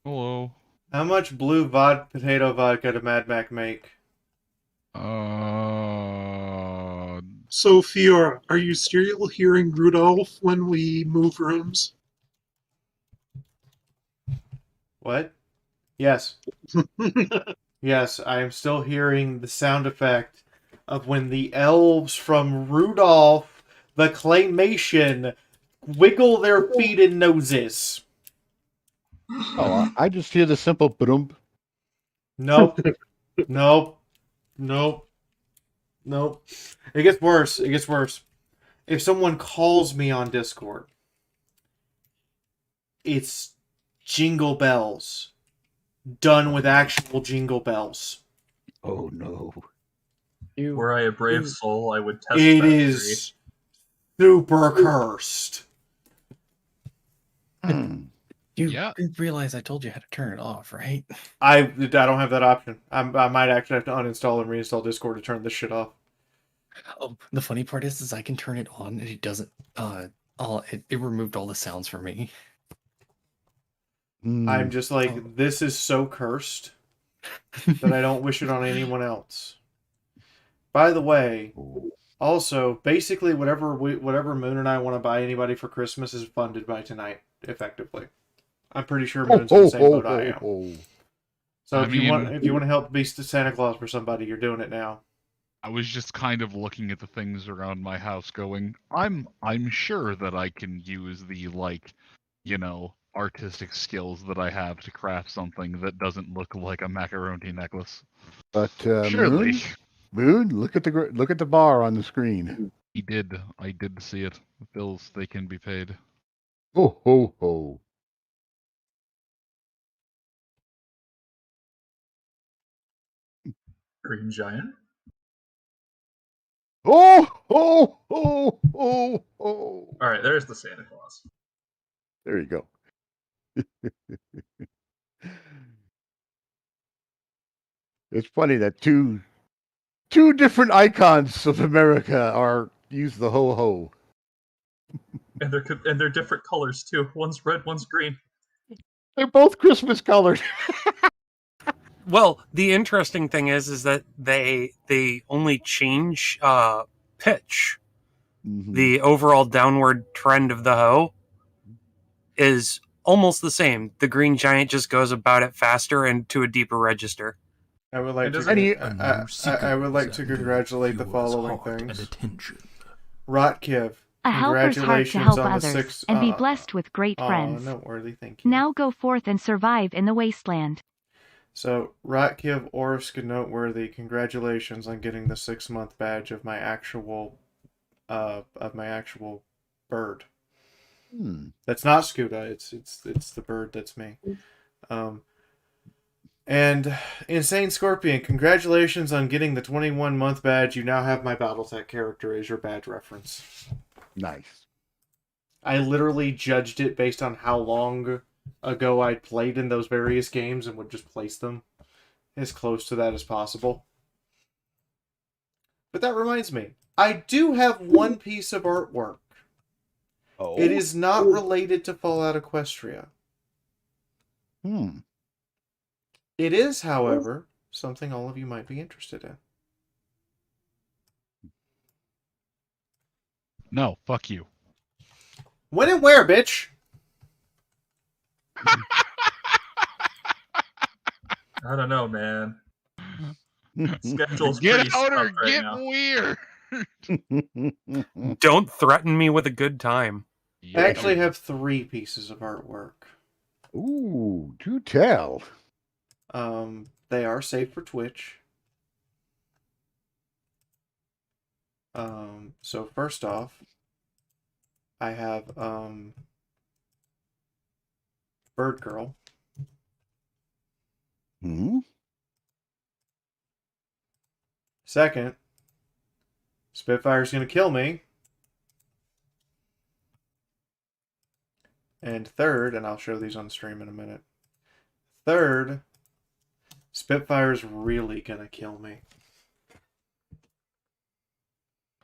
Hello. How much blue potato vodka did Mad Mac make? So, Fiaura, are you still hearing Rudolph when we move rooms? What? Yes. Yes, I am still hearing the sound effect of when the elves from Rudolph the Claymation wiggle their feet and noses. Oh, I just hear the simple boom. Nope. Nope. It gets worse. If someone calls me on Discord, it's jingle bells done with actual jingle bells. Oh no. Were I a brave soul, I would test it that is super cursed. You realize I told you how to turn it off, right? I don't have that option. I might actually have to uninstall and reinstall Discord to turn this shit off. Oh, the funny part is I can turn it on and it doesn't. It removed all the sounds for me. I'm just like, this is so cursed that I don't wish it on anyone else. By the way, Also, basically, whatever Moon and I want to buy anybody for Christmas is funded by tonight, effectively. I'm pretty sure Moon's in the same boat I am. So if you want to help be Santa Claus for somebody, you're doing it now. I was just kind of looking at the things around my house going, I'm sure that I can use the, like, you know, artistic skills that I have to craft something that doesn't look like a macaroni necklace. But surely. Moon, look at the bar on the screen. I did see it. Bills, they can be paid. Ho ho ho. Green Giant. Oh ho ho ho ho. All right, there's the Santa Claus. There you go. It's funny that two different icons of America use the ho ho. And they're different colors too. One's red, one's green. They're both Christmas colored. Well, the interesting thing is that they only change pitch. Mm-hmm. The overall downward trend of the hoe is almost the same. The Green Giant just goes about it faster and to a deeper register. I would like to congratulate the following things. Rotkiv, a helper's heart to help others and be blessed with great friends. Noteworthy, thank you. Now go forth and survive in the wasteland. So, Rotkiv, Orsk, Noteworthy, congratulations on getting the 6-month badge of my actual bird. That's not Scuda. It's the bird that's me. And Insane Scorpion, congratulations on getting the 21-month badge. You now have my BattleTech character as your badge reference. Nice. I literally judged it based on how long ago I'd played in those various games and would just place them as close to that as possible. But that reminds me, I do have one piece of artwork. Oh. It is not related to Fallout Equestria. It is, however, something all of you might be interested in. No, fuck you. When and where, bitch? I don't know, man. Schedule's get pretty out or right get now. weird. Don't threaten me with a good time. I actually have 3 pieces of artwork. Ooh, do tell. They are saved for Twitch. So first off, I have Bird Girl. Second, Spitfire's gonna kill me. And third, and I'll show these on stream in a minute. Third, Spitfire's really gonna kill me.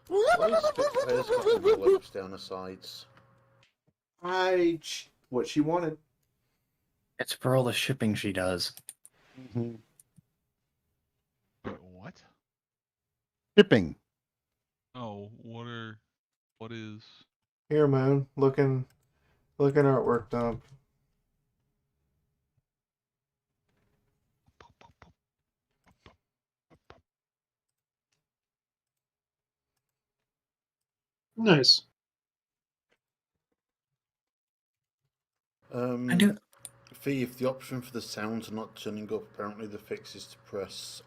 Why is Spitfire's got the lips down the sides? What she wanted. It's for all the shipping she does. What? Shipping. Oh, what is? Here, Moon, looking artwork dump. Nice. I do. Fee, if the option for the sounds are not turning up, apparently the fix is to press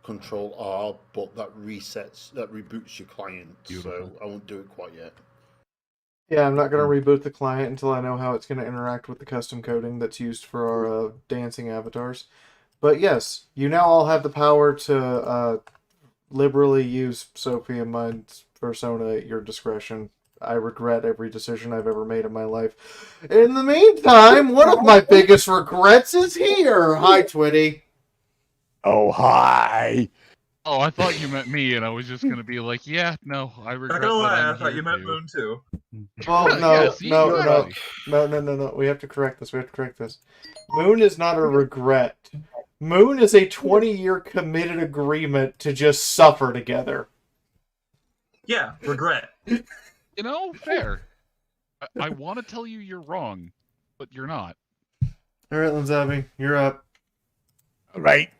Control R, but that reboots your client. Beautiful. So I won't do it quite yet. Yeah, I'm not going to reboot the client until I know how it's going to interact with the custom coding that's used for our dancing avatars. But yes, you now all have the power to liberally use Sophie and mine's persona at your discretion. I regret every decision I've ever made in my life. In the meantime, one of my biggest regrets is here. Hi, Twitty. Oh, hi. Oh, I thought you meant me, and I was just gonna be like, "Yeah, no, I regret." Not gonna lie, that I thought you meant Moon too. Oh no! We have to correct this. Moon is not a regret. Moon is a 20-year committed agreement to just suffer together. Yeah, regret. You know, fair. I want to tell you you're wrong, but you're not. All right, Linzabi, you're up. All right.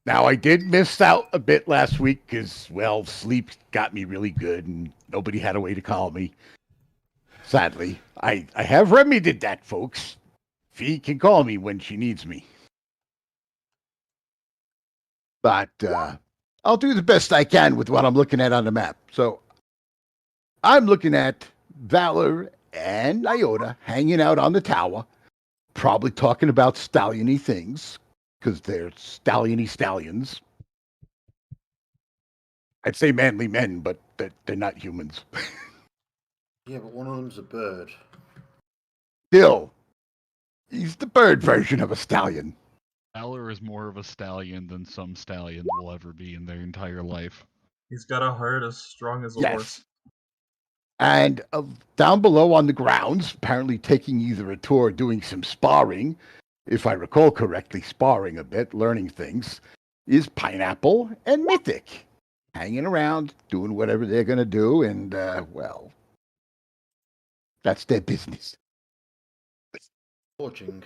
Now, I did miss out a bit last week because, well, sleep got me really good and nobody had a way to call me. Sadly, I have remedied that, folks. Fee can call me when she needs me. But I'll do the best I can with what I'm looking at on the map. So I'm looking at Valor and Iota hanging out on the tower, probably talking about stallion-y things, because they're stallion-y stallions. I'd say manly men, but they're not humans. Yeah, but one of them's a bird. Still, he's the bird version of a stallion. Valor is more of a stallion than some stallions will ever be in their entire life. He's got a heart as strong as a horse. And down below on the grounds, apparently taking either a tour or doing some sparring, if I recall correctly, sparring a bit, learning things, is Pineapple and Mythic. Hanging around, doing whatever they're going to do, and, well, that's their business. Forging.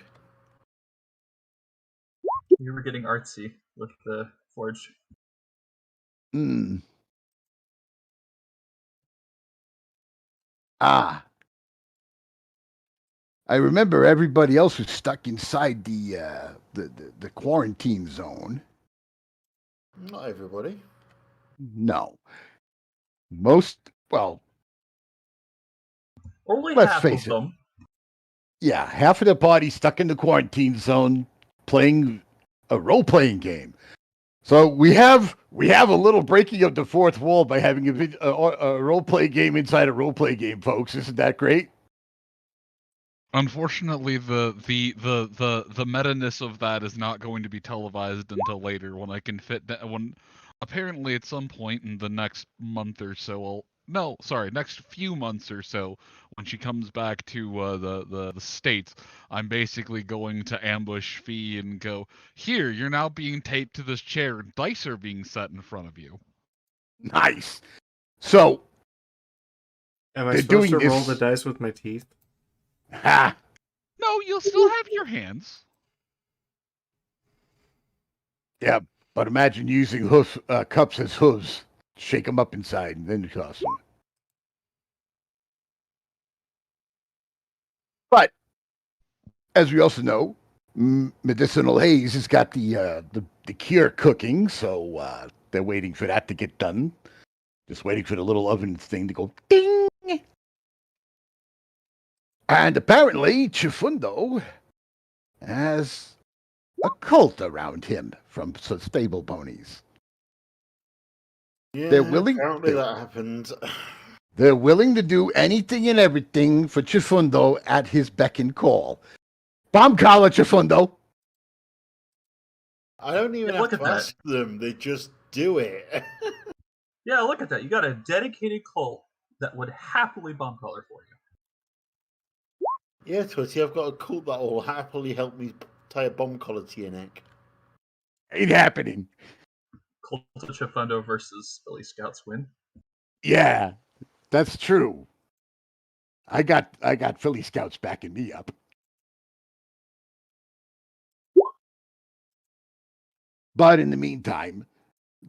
You were getting artsy with the forge. I remember everybody else was stuck inside the quarantine zone. Not everybody. No. Most, well, only let's half face of them. Yeah, half of the party stuck in the quarantine zone playing a role-playing game. So we have a little breaking of the fourth wall by having a role-play game inside a role-play game, folks. Isn't that great? Unfortunately, the meta-ness of that is not going to be televised until later, when I can fit that. When apparently at some point in the next month or so, next few months or so, when she comes back to the States, I'm basically going to ambush Fee and go, here, you're now being taped to this chair, and dice are being set in front of you. Nice. So, am I supposed to roll the dice with my teeth? Ha! No, you'll still have your hands. Yeah, but imagine using cups as hooves. Shake them up inside and then toss them. But, as we also know, Medicinal Haze has got the cure cooking, so they're waiting for that to get done. Just waiting for the little oven thing to go ding. And apparently, Chifundo has a cult around him from stable ponies. Yeah, they're willing. Apparently that happened. They're willing to do anything and everything for Chifundo at his beck and call. Bomb collar, Chifundo. I don't even have to ask them. They just do it. Yeah, look at that. You got a dedicated cult that would happily bomb collar for you. Yeah, Twitty, I've got a cult that will happily help me tie a bomb collar to your neck. Ain't happening. Cult of Chifundo versus Billy Scouts win. Yeah, that's true. I got Philly Scouts backing me up. But in the meantime,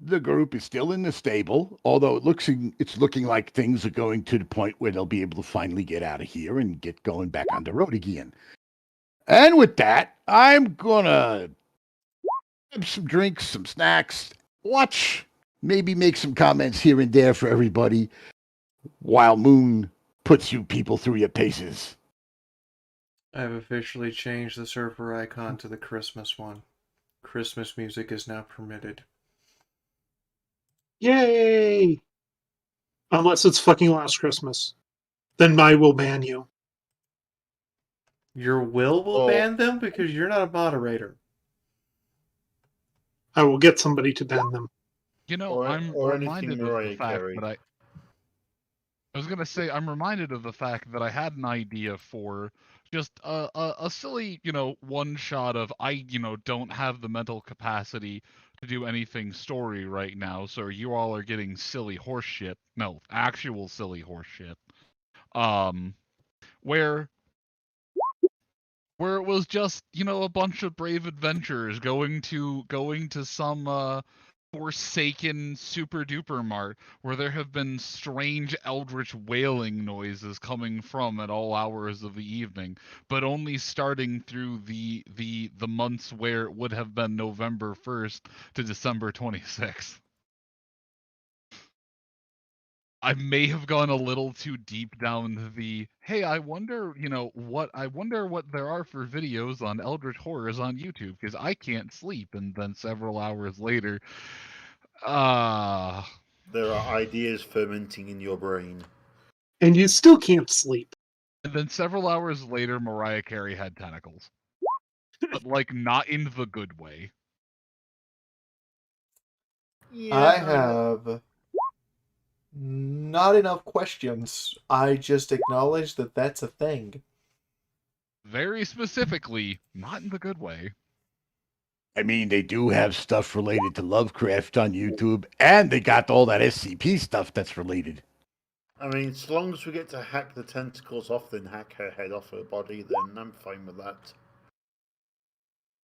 the group is still in the stable, although it's looking like things are going to the point where they'll be able to finally get out of here and get going back on the road again. And with that, I'm gonna have some drinks, some snacks, watch, maybe make some comments here and there for everybody, while Moon puts you people through your paces. I've officially changed the server icon to the Christmas one. Christmas music is now permitted. Yay! Unless it's fucking last Christmas. Then I will ban you. Your will ban them because you're not a moderator. I will get somebody to ban them. You know, I'm reminded of the fact that I was gonna say, I'm reminded of the fact that I had an idea for just a silly, one shot of I don't have the mental capacity to do anything story right now, so you all are getting silly horse shit. No, actual silly horse shit. Where it was just, a bunch of brave adventurers going to some forsaken super duper mart where there have been strange eldritch wailing noises coming from at all hours of the evening, but only starting through the months where it would have been November 1st to December 26th. I may have gone a little too deep down the, hey, I wonder what there are for videos on eldritch horrors on YouTube, because I can't sleep. And then several hours later, there are ideas fermenting in your brain. And you still can't sleep. And then several hours later, Mariah Carey had tentacles. But, not in the good way. Yeah. I have not enough questions. I just acknowledge that that's a thing. Very specifically, not in the good way. I mean, they do have stuff related to Lovecraft on YouTube, and they got all that SCP stuff that's related. I mean, as long as we get to hack the tentacles off, then hack her head off her body, then I'm fine with that.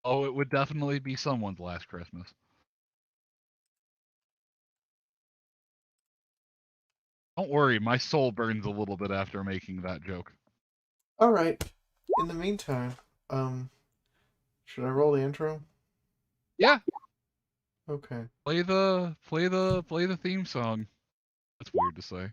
Oh, it would definitely be someone's last Christmas. Don't worry, my soul burns a little bit after making that joke. Alright. In the meantime, should I roll the intro? Yeah. Okay. Play the theme song. That's weird to say.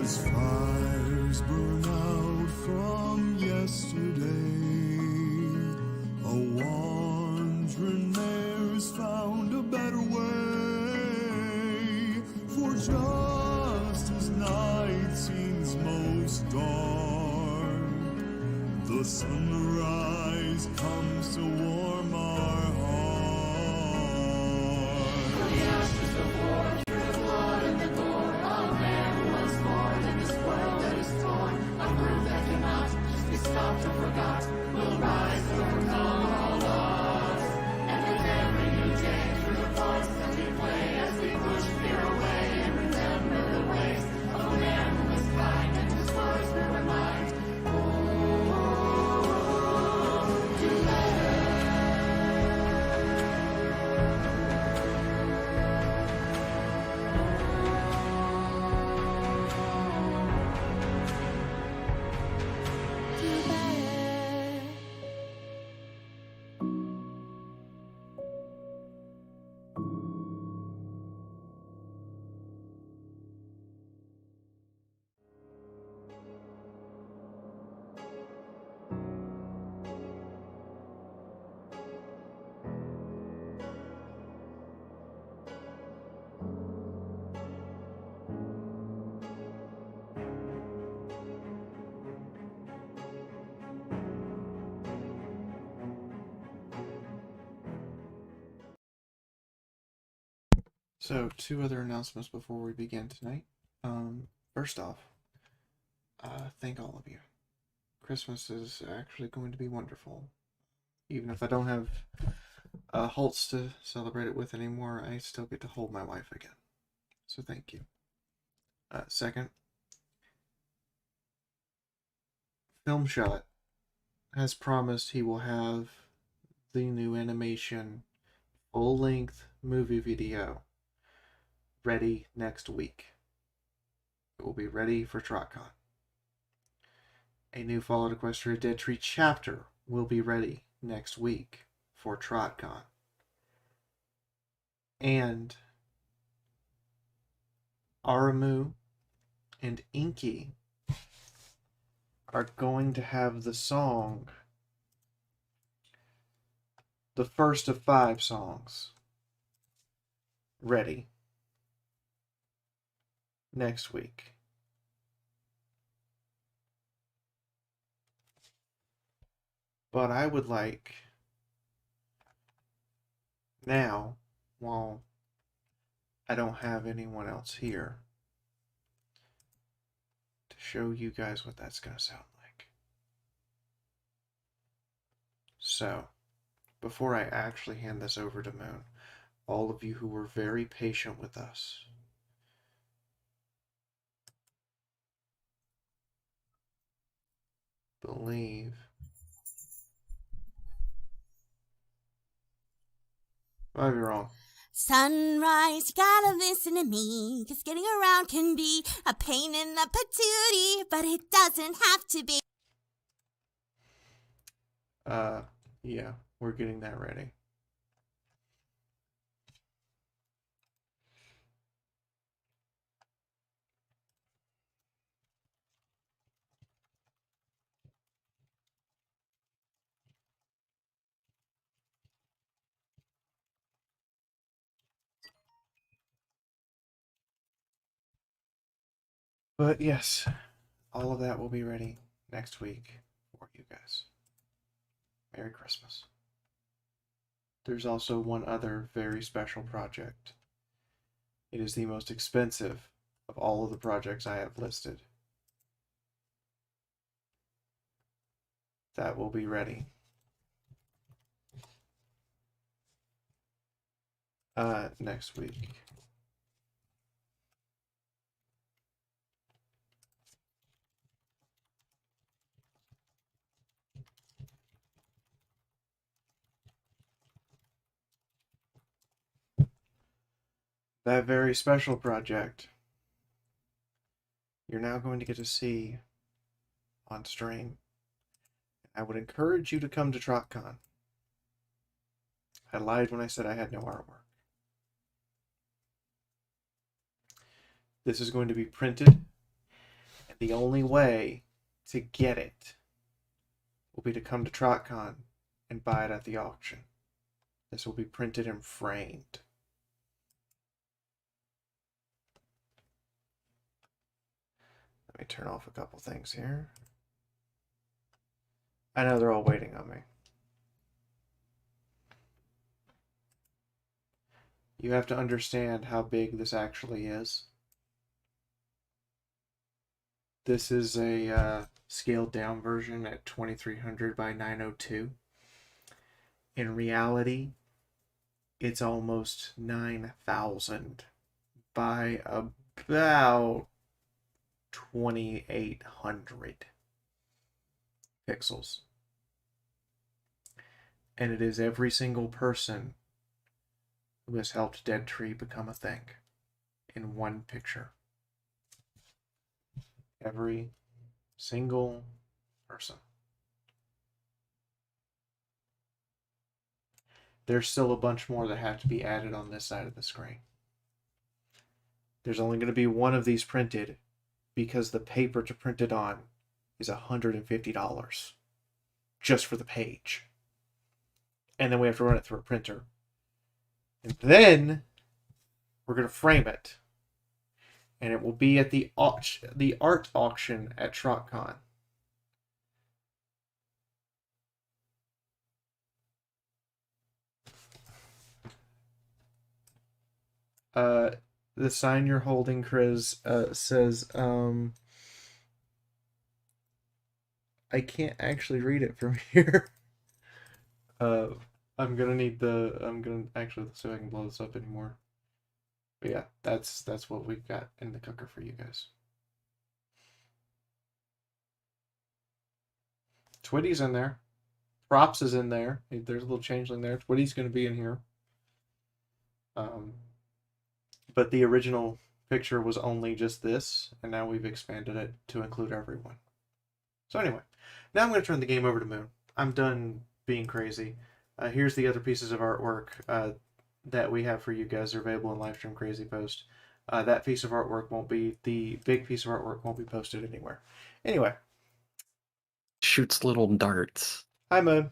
As fires burn out from yesterday, a wandering mare's found a better way. For just as night seems most dark, the sunrise comes to warm our hearts. The ashes of war, through the blood and the gore of man once born in this world that is torn. A group that cannot just be stopped or forgot will rise to overcome all odds. And with every new day, through the parts that we play, as we push fear away and remember the ways of a man who was kind and whose words will remind. Do better. So, 2 other announcements before we begin tonight. First off, thank all of you. Christmas is actually going to be wonderful. Even if I don't have Holtz to celebrate it with anymore, I still get to hold my wife again. So thank you. Second, Film Shot has promised he will have the new animation full-length movie video ready next week. It will be ready for TrotCon. A new Fallout Equestria Dead Tree chapter will be ready next week for TrotCon. And Aramu and Inky are going to have the song, the first of 5 songs, ready next week. But I would like now, while I don't have anyone else here to show you guys what that's going to sound like. So, before I actually hand this over to Moon, all of you who were very patient with us, believe. I might be wrong. Sunrise, you gotta listen to me, 'cause getting around can be a pain in the patootie, but it doesn't have to be. Yeah, we're getting that ready. But yes, all of that will be ready next week for you guys. Merry Christmas. There's also one other very special project. It is the most expensive of all of the projects I have listed. That will be ready. Next week. That very special project you're now going to get to see on stream. I would encourage you to come to TrotCon. I lied when I said I had no artwork. This is going to be printed, and the only way to get it will be to come to TrotCon and buy it at the auction. This will be printed and framed. Let me turn off a couple things here. I know they're all waiting on me. You have to understand how big this actually is. This is a scaled down version at 2300 by 902. In reality, it's almost 9,000 by about 2,800 pixels. And it is every single person who has helped Dead Tree become a thing in one picture. Every single person. There's still a bunch more that have to be added on this side of the screen. There's only going to be one of these printed because the paper to print it on is $150 just for the page. And then we have to run it through a printer. And then we're going to frame it. And it will be at the art auction at TrotCon. The sign you're holding, Chris, says, I can't actually read it from here. I'm gonna actually see if I can blow this up anymore. But yeah, that's what we've got in the cooker for you guys. Twitty's in there. Props is in there. There's a little changeling there. Twitty's gonna be in here. But the original picture was only just this, and now we've expanded it to include everyone. So anyway, now I'm going to turn the game over to Moon. I'm done being crazy. Here's the other pieces of artwork that we have for you guys. They're available in Livestream Crazy Post. That piece of artwork won't be, the big piece of artwork won't be posted anywhere. Anyway. Shoots little darts. Hi, Moon.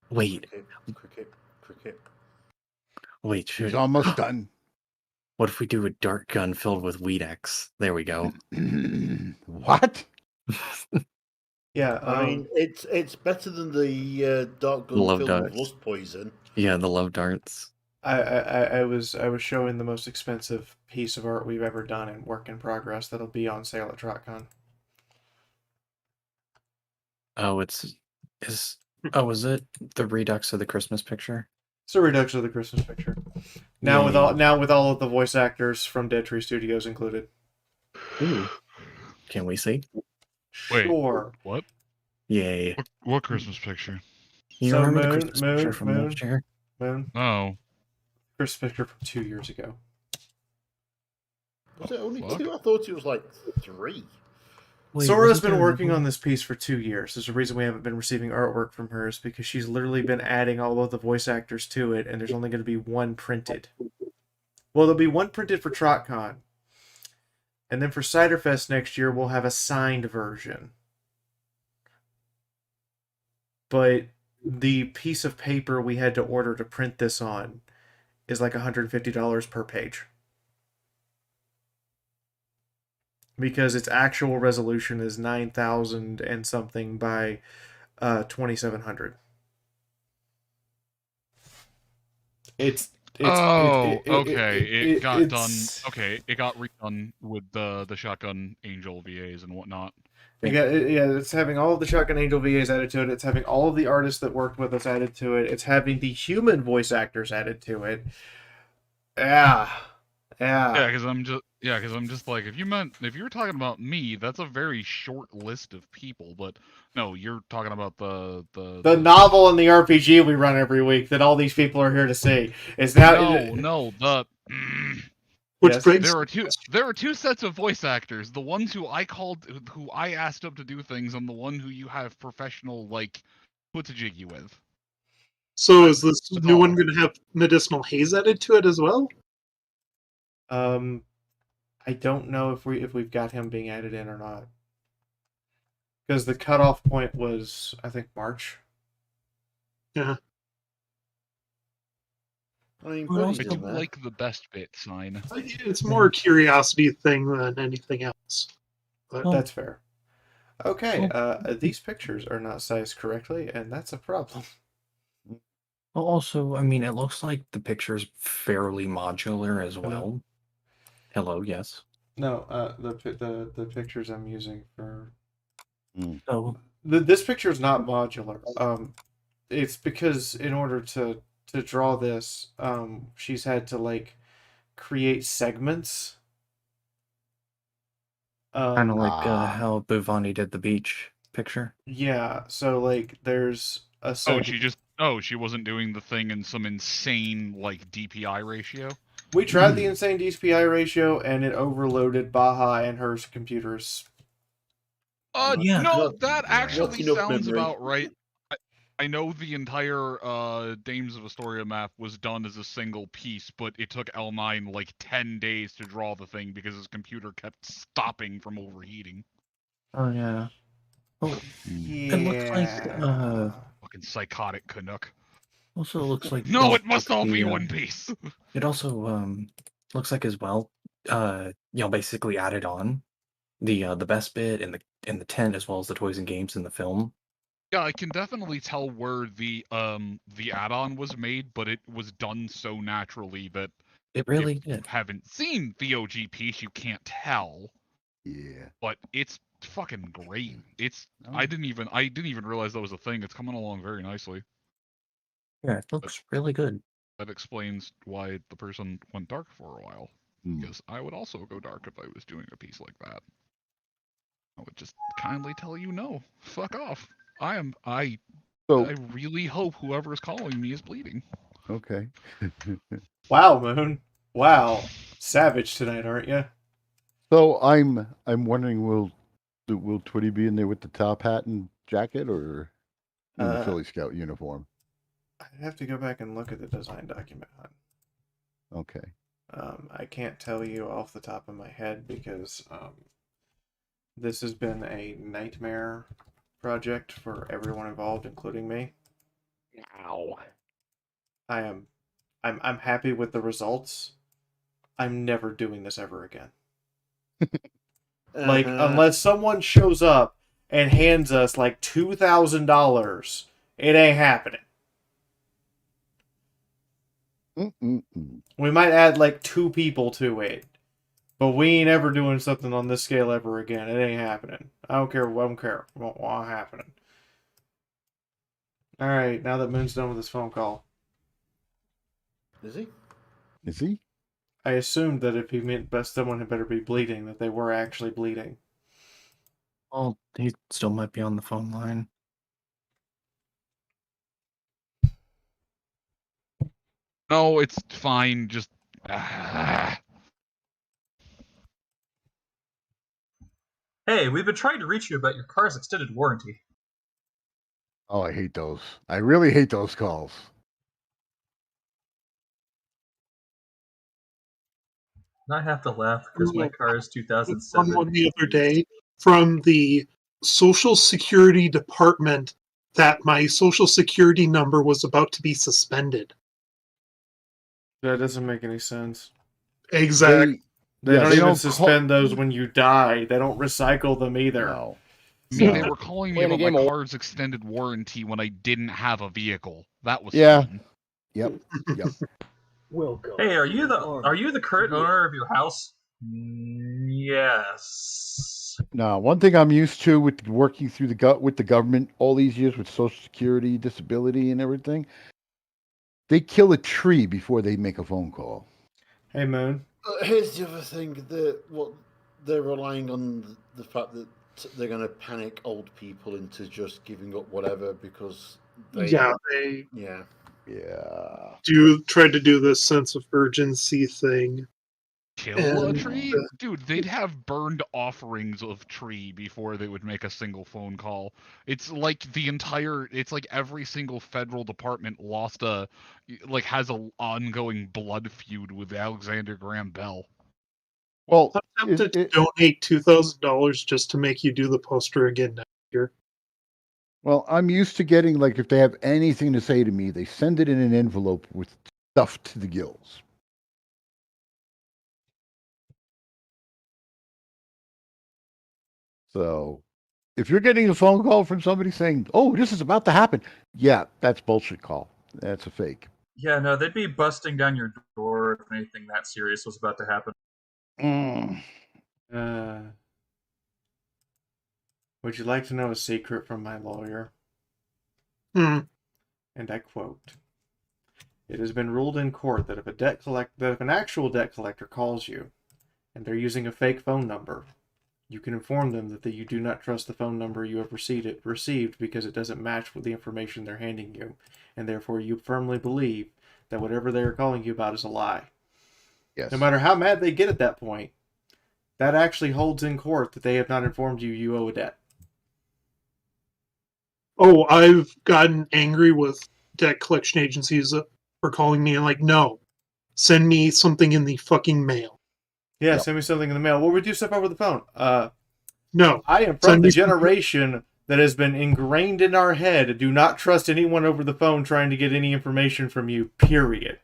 Wait. Cricket. Wait, She's almost done. What if we do a dart gun filled with Weedex? There we go. What? Yeah, I mean, it's better than the dart gun Love filled darts. with lust poison. Yeah, the love darts. I was showing the most expensive piece of art we've ever done in work in progress that'll be on sale at TrotCon. Oh, is it the redux of the Christmas picture? It's a redux of the Christmas picture. Now with all of the voice actors from Dead Tree Studios included. Ooh. Can we see? Sure. Wait, what? Yay. What Christmas picture? You remember the Christmas picture from last year? Moon. Oh. Christmas picture from 2 years ago. Was it only 2? I thought it was like 3. Sora's been working on this piece for 2 years. There's a reason we haven't been receiving artwork from her, is because she's literally been adding all of the voice actors to it, and there's only going to be one printed. Well, there'll be one printed for TrotCon. And then for Ciderfest next year, we'll have a signed version. But the piece of paper we had to order to print this on is like $150 per page. Because its actual resolution is 9,000 and something by 2,700. It got redone with the Shotgun Angel VAs and whatnot. It's having all of the Shotgun Angel VAs added to it. It's having all of the artists that worked with us added to it. It's having the human voice actors added to it. Yeah, because I'm just like, if you were talking about me, that's a very short list of people. But no, you're talking about the novel and the RPG we run every week that all these people are here to see. Is that there are two sets of voice actors. The ones who I asked up to do things, and the one who you have professional put-a-jiggy with. So is this new one going to have medicinal haze added to it as well? I don't know if we've got him being added in or not, because the cutoff point was, I think, March. Yeah. I mean, it's like the best bit sign. It's more a curiosity thing than anything else. But that's fair. Okay, these pictures are not sized correctly, and that's a problem. Well, also, I mean, it looks like the picture's fairly modular as well. Hello, yes. No, the pictures I'm using for. Oh. This picture is not modular. It's because in order to draw this, she's had to create segments. Kind of like how Buvani did the beach picture. Yeah, so there's a. She wasn't doing the thing in some insane DPI ratio. We tried the insane DPI ratio, and it overloaded Baja and her computers. No, that actually sounds about right. I know the entire Dames of Astoria map was done as a single piece, but it took L9 10 days to draw the thing because his computer kept stopping from overheating. Oh, yeah. Oh, yeah. It looks like... Fucking psychotic Canuck. Also looks like... No, it must all be one piece! It also looks like as well, basically added on the best bit in the tent as well as the toys and games in the film. Yeah, I can definitely tell where the add-on was made, but it was done so naturally that it really did. If you haven't seen the OG piece, you can't tell. Yeah. But it's fucking great. I didn't even realize that was a thing. It's coming along very nicely. Yeah, it looks really good. That explains why the person went dark for a while. Because I would also go dark if I was doing a piece like that. I would just kindly tell you no. Fuck off. I really hope whoever is calling me is bleeding. Okay. Wow, Moon. Wow. Savage tonight, aren't you? So I'm wondering, will Twitty be in there with the top hat and jacket, or in the Philly Scout uniform? I'd have to go back and look at the design document. Okay. I can't tell you off the top of my head because this has been a nightmare project for everyone involved, including me. Ow. I'm happy with the results. I'm never doing this ever again. Unless someone shows up and hands us like $2,000, it ain't happening. We might add like 2 people to it, but we ain't ever doing something on this scale ever again. It ain't happening. I don't care. It won't happening. All right, now that Moon's done with his phone call. Is he? Is he? I assumed that if he meant best someone had better be bleeding, that they were actually bleeding. Well, he still might be on the phone line. No, it's fine. Just. Hey, we've been trying to reach you about your car's extended warranty. Oh, I hate those. I really hate those calls. I have to laugh because my car is 2007. Someone the other day from the Social Security Department that my Social Security number was about to be suspended. That doesn't make any sense. Exactly. They don't even suspend those when you die. They don't recycle them either. No. I mean, they were calling me about my car's extended warranty when I didn't have a vehicle. That was fun. Yep. Welcome. Hey, are you the current owner of your house? Yes. Now, one thing I'm used to with working through with the government all these years with Social Security, disability, and everything, they kill a tree before they make a phone call. Hey, Moon. Here's the other thing: they're relying on the fact that they're going to panic old people into just giving up whatever because they try to do this sense of urgency thing. Kill a tree? Dude, they'd have burned offerings of tree before they would make a single phone call. It's like every single federal department has an ongoing blood feud with Alexander Graham Bell. Well, I'm tempted to donate $2,000 just to make you do the poster again next year. Well, I'm used to getting, like, if they have anything to say to me, they send it in an envelope with stuff to the gills. So, if you're getting a phone call from somebody saying, "Oh, this is about to happen," yeah, that's bullshit call. That's a fake. Yeah, no, they'd be busting down your door if anything that serious was about to happen. Would you like to know a secret from my lawyer? And I quote: "It has been ruled in court that if an actual debt collector calls you, and they're using a fake phone number, you can inform them that you do not trust the phone number you have received because it doesn't match with the information they're handing you, and therefore you firmly believe that whatever they are calling you about is a lie." Yes. No matter how mad they get at that point, that actually holds in court that they have not informed you owe a debt. Oh, I've gotten angry with debt collection agencies for calling me and like, no, send me something in the fucking mail. Yeah, Send me something in the mail. We'll reduce stuff over the phone. No. I am from the generation that has been ingrained in our head. Do not trust anyone over the phone trying to get any information from you, period.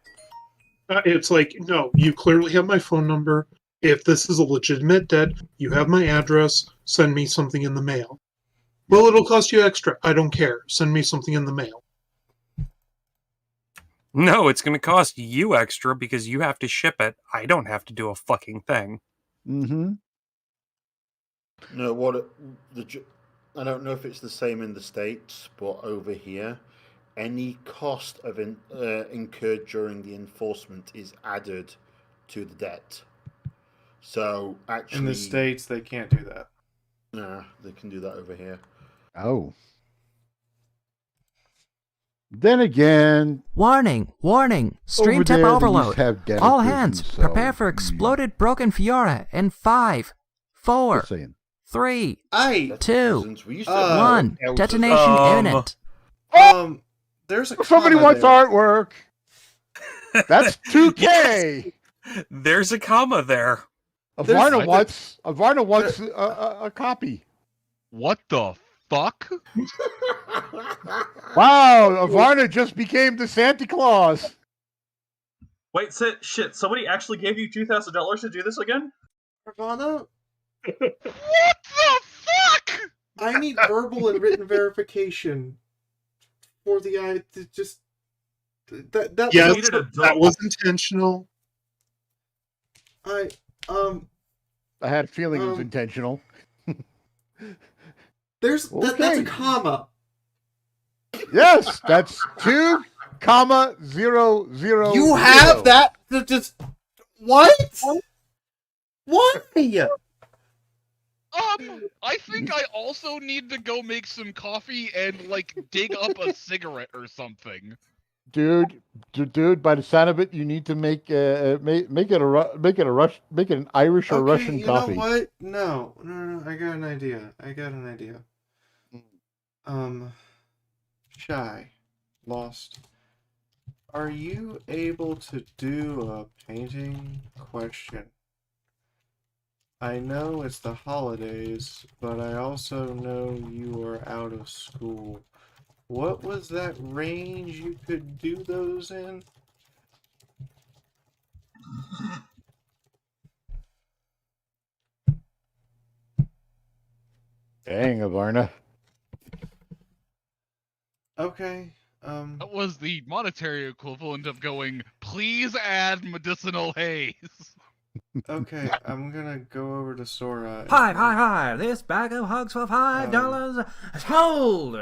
It's like, no, you clearly have my phone number. If this is a legitimate debt, you have my address. Send me something in the mail. Well, it'll cost you extra. I don't care. Send me something in the mail. No, it's going to cost you extra because you have to ship it. I don't have to do a fucking thing. Mm-hmm. No, I don't know if it's the same in the States, but over here, any cost of incurred during the enforcement is added to the debt. So actually, in the States, they can't do that. Nah, they can do that over here. Oh. Then again... Warning! Stream tip overload. All hands, prepare for exploded broken Fiaura in 5, 4, 3, 2, 1. Detonation imminent. There's a somebody wants artwork. That's 2K. There's a comma there. Avarna wants a copy. What the fuck? Wow, Avarna just became the Santa Claus. Wait, shit, somebody actually gave you $2,000 to do this again? Avarna? What the fuck? I need verbal and written verification for the just that yes, was that was intentional. I had a feeling it was intentional. That's a comma. Yes, that's 2,000. You have that? Just what? Why? I think I also need to go make some coffee and like dig up a cigarette or something. Dude, by the sound of it, you need to make it an Irish or Russian coffee. You know what? No. I got an idea. Shy, Lost. Are you able to do a painting question? I know it's the holidays, but I also know you are out of school. What was that range you could do those in? Dang, Avarna. Okay. That was the monetary equivalent of going, please add medicinal haze. Okay, I'm gonna go over to Sora. Hi. This bag of hugs for $5. Hold!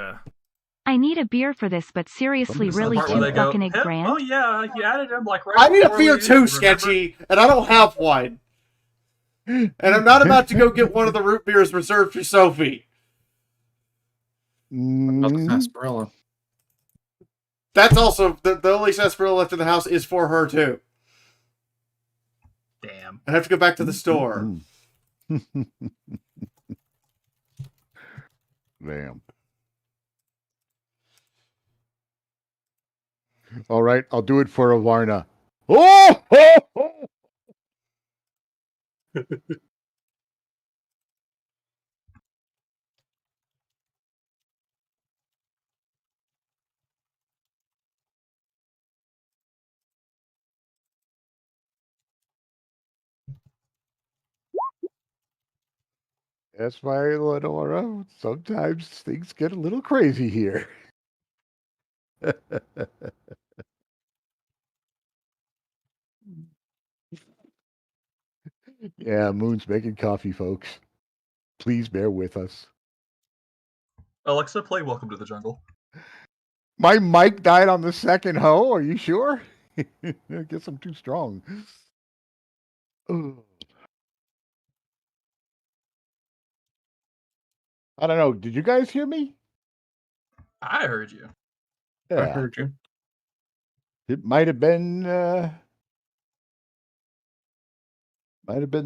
I need a beer for this, but seriously, really $2 grand? Oh yeah, you added him like right. I need a beer too, Sketchy, and I don't have one. And I'm not about to go get one of the root beers reserved for Sophie. Sarsaparilla. That's also the only sarsaparilla left in the house is for her too. Damn. I have to go back to the store. Damn. All right, I'll do it for Avarna. Oh! That's why, Lenora, sometimes things get a little crazy here. Yeah, Moon's making coffee, folks. Please bear with us. Alexa, play Welcome to the Jungle. My mic died on the second hoe. Are you sure? I guess I'm too strong. Ugh. I don't know. Did you guys hear me? I heard you. Yeah. I heard you. It might have been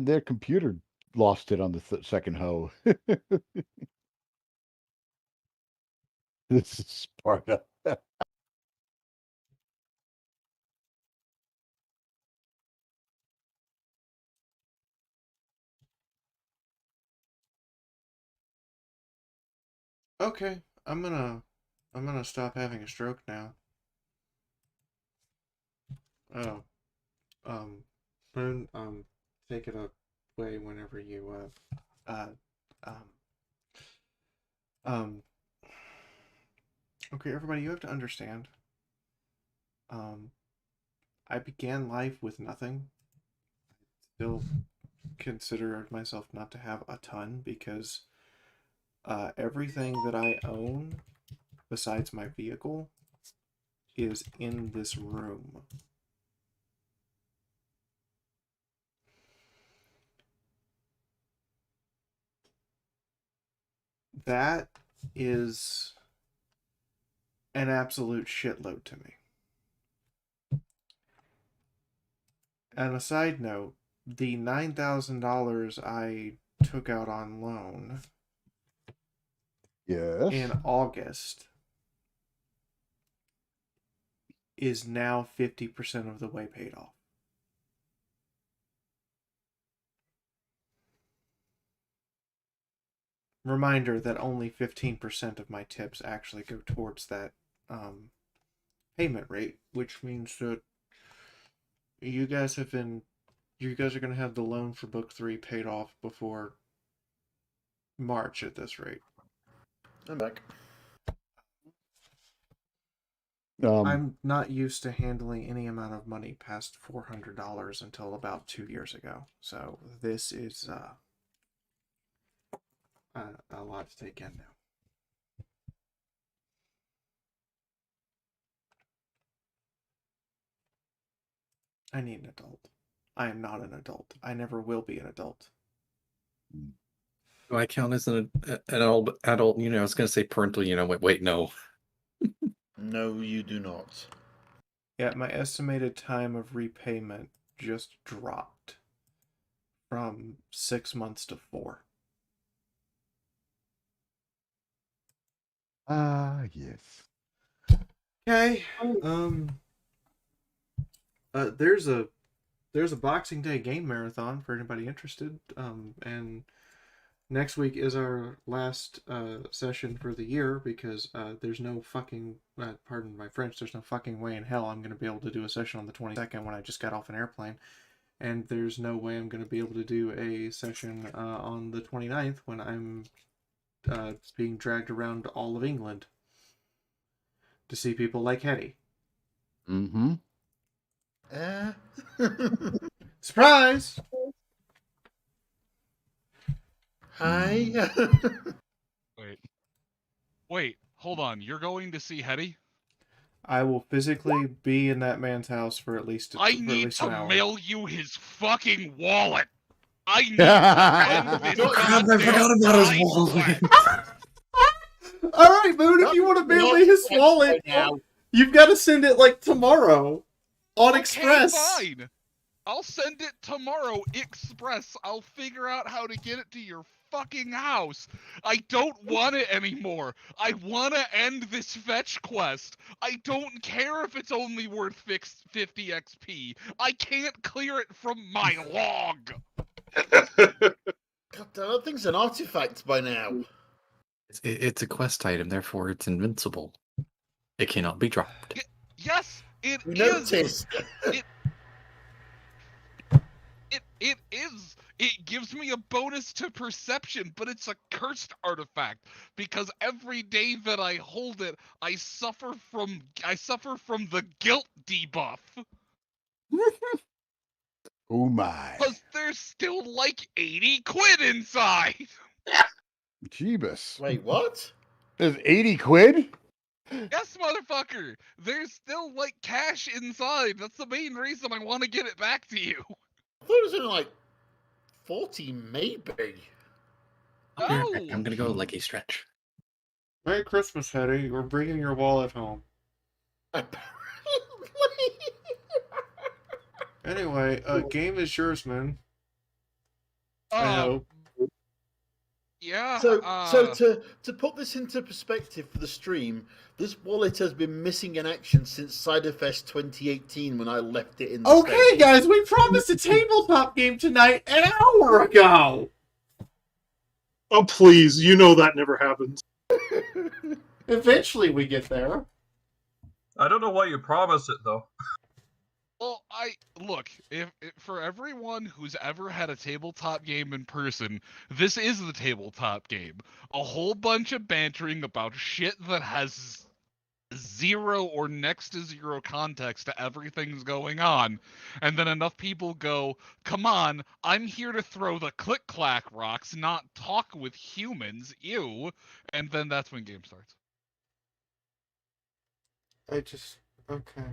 their computer lost it on the second hoe. This is Sparta. Okay, I'm gonna stop having a stroke now. Oh, Moon, take it away whenever you Okay, everybody, you have to understand. I began life with nothing. Still consider myself not to have a ton because everything that I own besides my vehicle is in this room. That is an absolute shitload to me. And a side note, the $9,000 I took out on loan in August is now 50% of the way paid off. Reminder that only 15% of my tips actually go towards that payment rate, which means that you guys are going to have the loan for book 3 paid off before March at this rate. I'm back. I'm not used to handling any amount of money past $400 until about 2 years ago. So this is a lot to take in now. I need an adult. I am not an adult. I never will be an adult. Do I count as an adult? You know, I was going to say parental. You know, wait, no. No, you do not. Yeah, my estimated time of repayment just dropped from 6 months to 4. Yes. Okay. There's a Boxing Day game marathon for anybody interested. And next week is our last session for the year because there's no fucking pardon my French, there's no fucking way in hell I'm going to be able to do a session on the 22nd when I just got off an airplane. And there's no way I'm going to be able to do a session on the 29th when I'm being dragged around all of England to see people like Hetty. Mm-hmm. Surprise! Hi. Wait, hold on. You're going to see Hetty? I will physically be in that man's house for at least I need to an hour. mail you his fucking wallet. I need to end this I forgot about his wallet. Alright, Moon, if you want to mail me his wallet, you've got to send it like tomorrow on Express. Fine. I'll send it tomorrow, Express. I'll figure out how to get it to your fucking house. I don't want it anymore. I want to end this fetch quest. I don't care if it's only worth 50 XP. I can't clear it from my log. God, that thing's an artifact by now. It's a quest item, therefore it's invincible. It cannot be dropped. Yes, it is. It is. It gives me a bonus to perception, but it's a cursed artifact because every day that I hold it, I suffer from the guilt debuff. Oh my. Because there's still like 80 quid inside. Jeebus. Wait, what? There's 80 quid? Yes, motherfucker. There's still like cash inside. That's the main reason I want to get it back to you. I thought it was only like 40, maybe. No. I'm gonna go like a stretch. Merry Christmas, Hetty. We're bringing your wallet home. Anyway, game is yours, man. I hope. Yeah. So to put this into perspective for the stream, this wallet has been missing in action since Ciderfest 2018 when I left it in the Okay, States. guys, we promised a tabletop game tonight an hour ago. Oh, please. You know that never happens. Eventually we get there. I don't know why you promised it, though. Well, look, if for everyone who's ever had a tabletop game in person, this is the tabletop game. A whole bunch of bantering about shit that has zero or next to zero context to everything's going on, and then enough people go, come on, I'm here to throw the click-clack rocks, not talk with humans, ew, and then that's when game starts. Okay.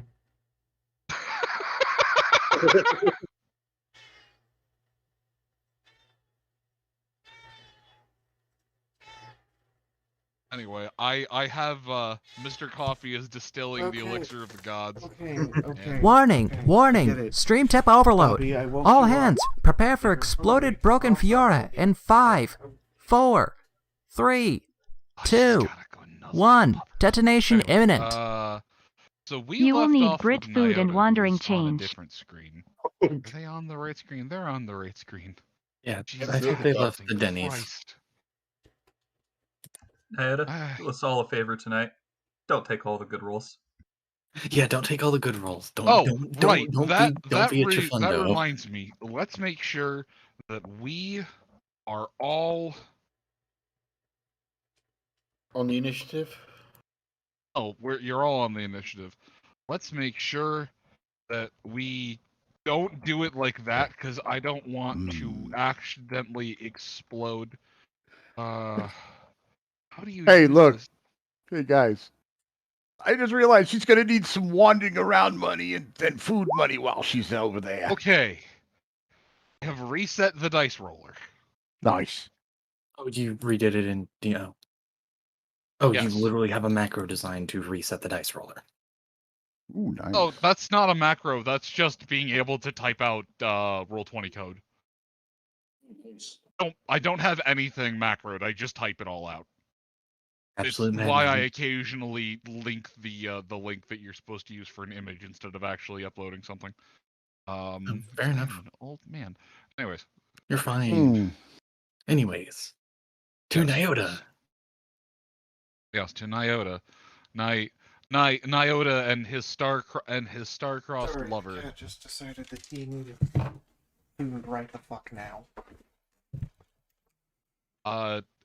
Anyway, I have Mr. Coffee is distilling the elixir of the gods. Okay. Warning! Stream tip overload. All hands, prepare for exploded broken Fiaura in 5, 4, 3, 2, 1. Detonation imminent. So you will need Brit food and wandering change. Different screen. Are they on the right screen? They're on the right screen. Yeah, Jesus, I think they left the Denny's. Christ. Nayada, do us all a favor tonight. Don't take all the good rolls. Yeah, don't take all the good rolls. Don't be at your fun that though. reminds me. Let's make sure that we are all On the initiative? Oh, you're all on the initiative. Let's make sure that we don't do it like that, because I don't want to accidentally explode. How do you Hey, do look. this? Hey, guys. I just realized she's going to need some wandering around money and food money while she's over there. Okay. I have reset the dice roller. Nice. Oh, you redid it in, Oh, yes. You literally have a macro designed to reset the dice roller. Ooh, nice. Oh, that's not a macro. That's just being able to type out Roll20 code. I don't have anything macroed. I just type it all out. Absolutely. It's why I occasionally link the link that you're supposed to use for an image instead of actually uploading something. Fair enough. Old man. Anyways. You're fine. Anyways. To Nyota. Yes, to Nyota. Nyota and his star-crossed lover. Yeah, just decided that he needed food right the fuck now.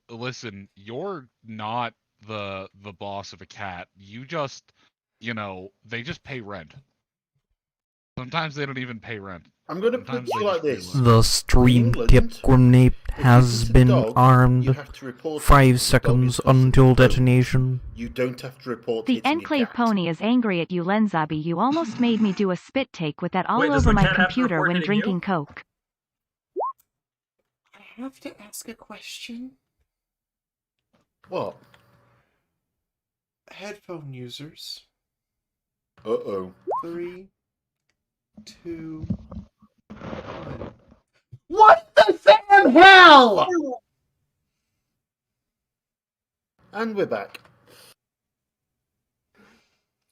Listen, you're not the boss of a cat. You just, they just pay rent. Sometimes they don't even pay rent. I'm going to put it like this. The stream tip grenade has been armed. 5 seconds until detonation. You don't have to report The Enclave Pony is angry at you, Lenzabi. You almost made me do a spit take with that all over my computer when drinking Coke. I have to ask a question. What? Headphone users. Uh-oh. 3, 2, 1. What the damn hell? And we're back.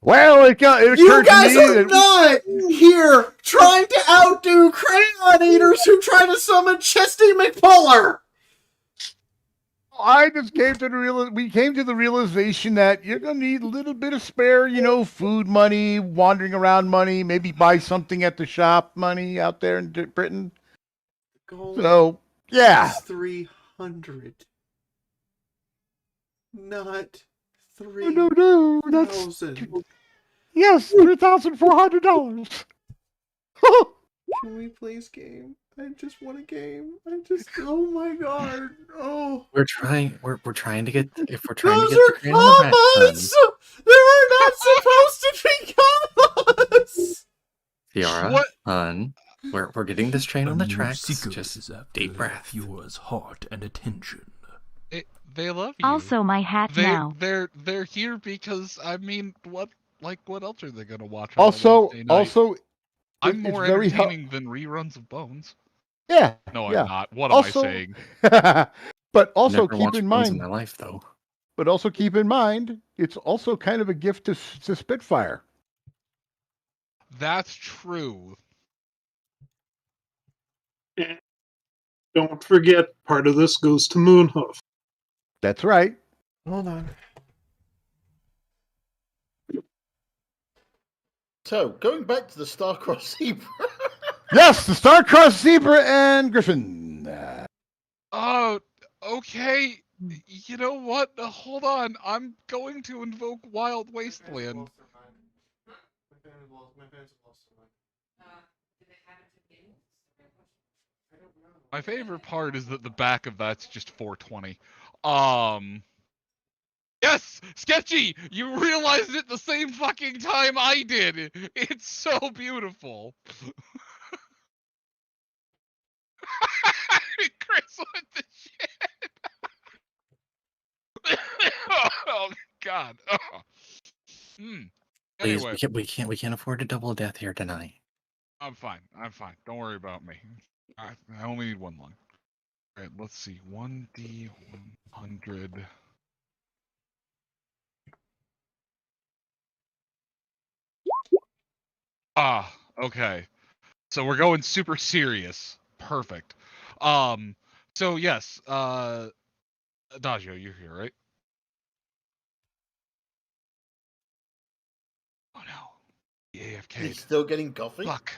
Well, it occurred You guys to me are not here trying to outdo crayon eaters who try to summon Chesty McPuller. I just came to we came to the realization that you're gonna need a little bit of spare, food money, wandering around money, maybe buy something at the shop money out there in Britain. So, yeah. 300. Not 3. No, that's yes, $3,400. Can we please game? I just want a game. Oh my god. Oh. We're trying to get Those the are commas! There are not supposed to be commas! Fiaura, hun, we're getting this train on the tracks. Just deep breath. Fiora's heart and attention. They love you. Also, my hat now. They're here because, what else are they gonna watch? Also, I'm more entertaining than reruns of Bones. Yeah. No, yeah. I'm not. What am I saying? But also Never keep in mind, in my life, though. But also keep in mind, it's also kind of a gift to Spitfire. That's true. Don't forget, part of this goes to Moonhoof. That's right. Hold on. So, going back to the Star-Crossed Zebra. Yes, the Star-Crossed Zebra and Griffin. Oh, okay. You know what? Hold on. I'm going to invoke Wild Wasteland. My favorite part is that the back of that's just 420. Yes! Sketchy! You realized it the same fucking time I did! It's so beautiful! Chris, what the shit? Oh, God. Oh. Please, Anyway. we can't afford a double death here tonight. I'm fine. Don't worry about me. I only need one line. Alright, let's see. 1D100. Okay. So we're going super serious. Perfect. So yes, Adagio, you're here, right? Oh no. AFK. He's still getting coffee? Fuck.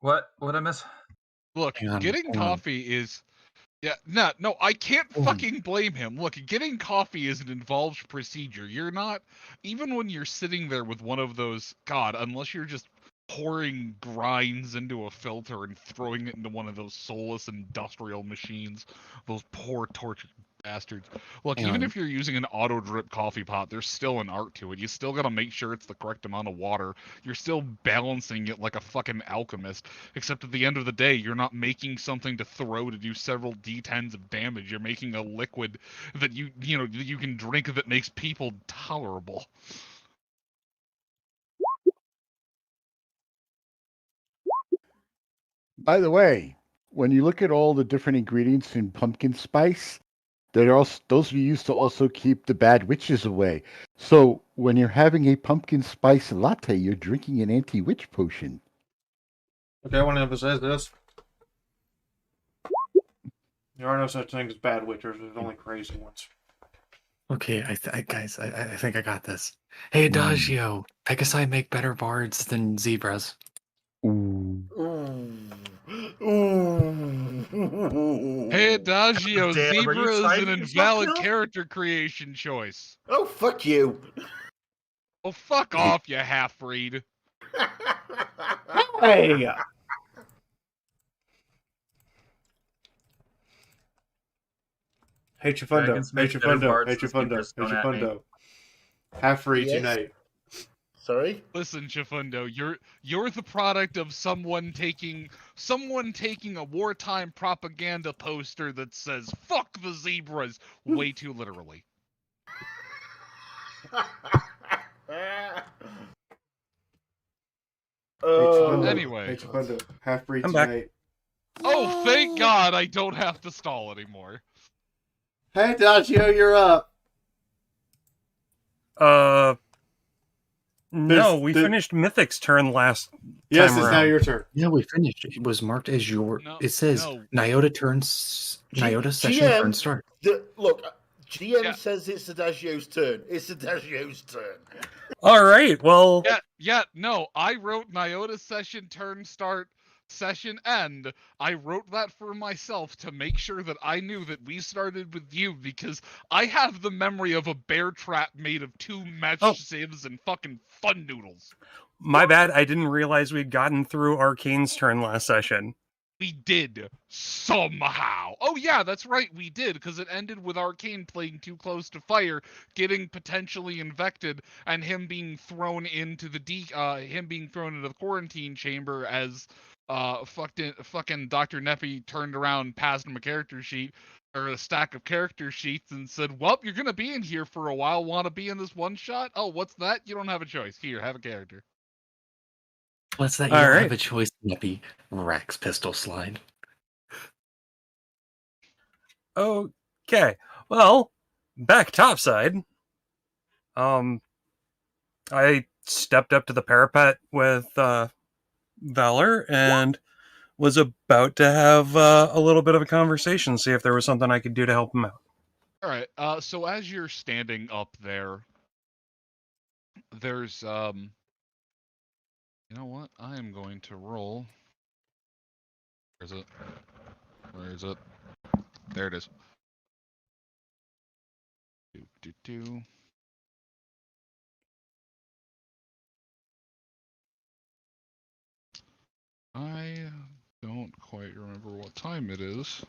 What? What I miss? Look, getting coffee is Yeah, no, I can't fucking blame him. Look, getting coffee is an involved procedure. You're not, even when you're sitting there with one of those, God, unless you're just pouring grinds into a filter and throwing it into one of those soulless industrial machines, those poor tortured bastards. Look, even if you're using an auto drip coffee pot, there's still an art to it. You still gotta make sure it's the correct amount of water. You're still balancing it like a fucking alchemist. Except at the end of the day, you're not making something to throw to do several D10s of damage. You're making a liquid that you can drink that makes people tolerable. By the way, when you look at all the different ingredients in pumpkin spice, those are used to also keep the bad witches away. So when you're having a pumpkin spice latte, you're drinking an anti-witch potion. Okay, I want to emphasize this. There are no such things as bad witches. There's only crazy ones. Okay, guys, I think I got this. Hey, Adagio, Pegasi make better bards than zebras. Ooh. Hey, Adagio, Damn, zebra is an invalid character creation choice. Oh, fuck you. Oh, fuck off, you half-breed. Hey! Hey, Chifundo. Half-breeds unite. Sorry? Listen, Chifundo, you're the product of someone taking a wartime propaganda poster that says "fuck the zebras" way too literally. Anyway, hey, Chifundo, half-breeds unite. Oh, thank God I don't have to stall anymore. Hey, Dachio, you're up. No, we finished Mythic's turn last time Yes, it's around. now your turn. Yeah, we finished. It was marked as your. It says Nyota session GM, turn start. Look, GM says it's Adagio's turn. It's Adagio's turn. All right, well. No, I wrote Nyota session turn start session end. I wrote that for myself to make sure that I knew that we started with you because I have the memory of a bear trap made of 2 matched sieves and fucking fun noodles. My bad, I didn't realize we'd gotten through Arcane's turn last session. We did, somehow. Oh yeah, that's right, we did, because it ended with Arcane playing too close to fire, getting potentially infected, and him being thrown into the quarantine chamber as fucking Dr. Neppy turned around, passed him a character sheet, or a stack of character sheets, and said, well, you're gonna be in here for a while, want to be in this one shot? Oh, what's that? You don't have a choice. Here, have a character. What's that? You don't have a choice, Neppy. Rax pistol slide. Okay, well, back topside. I stepped up to the parapet with Valor and was about to have a little bit of a conversation, see if there was something I could do to help him out. All right. So as you're standing up there, there's you know what? I am going to roll. Where is it? There it is. I don't quite remember what time it is.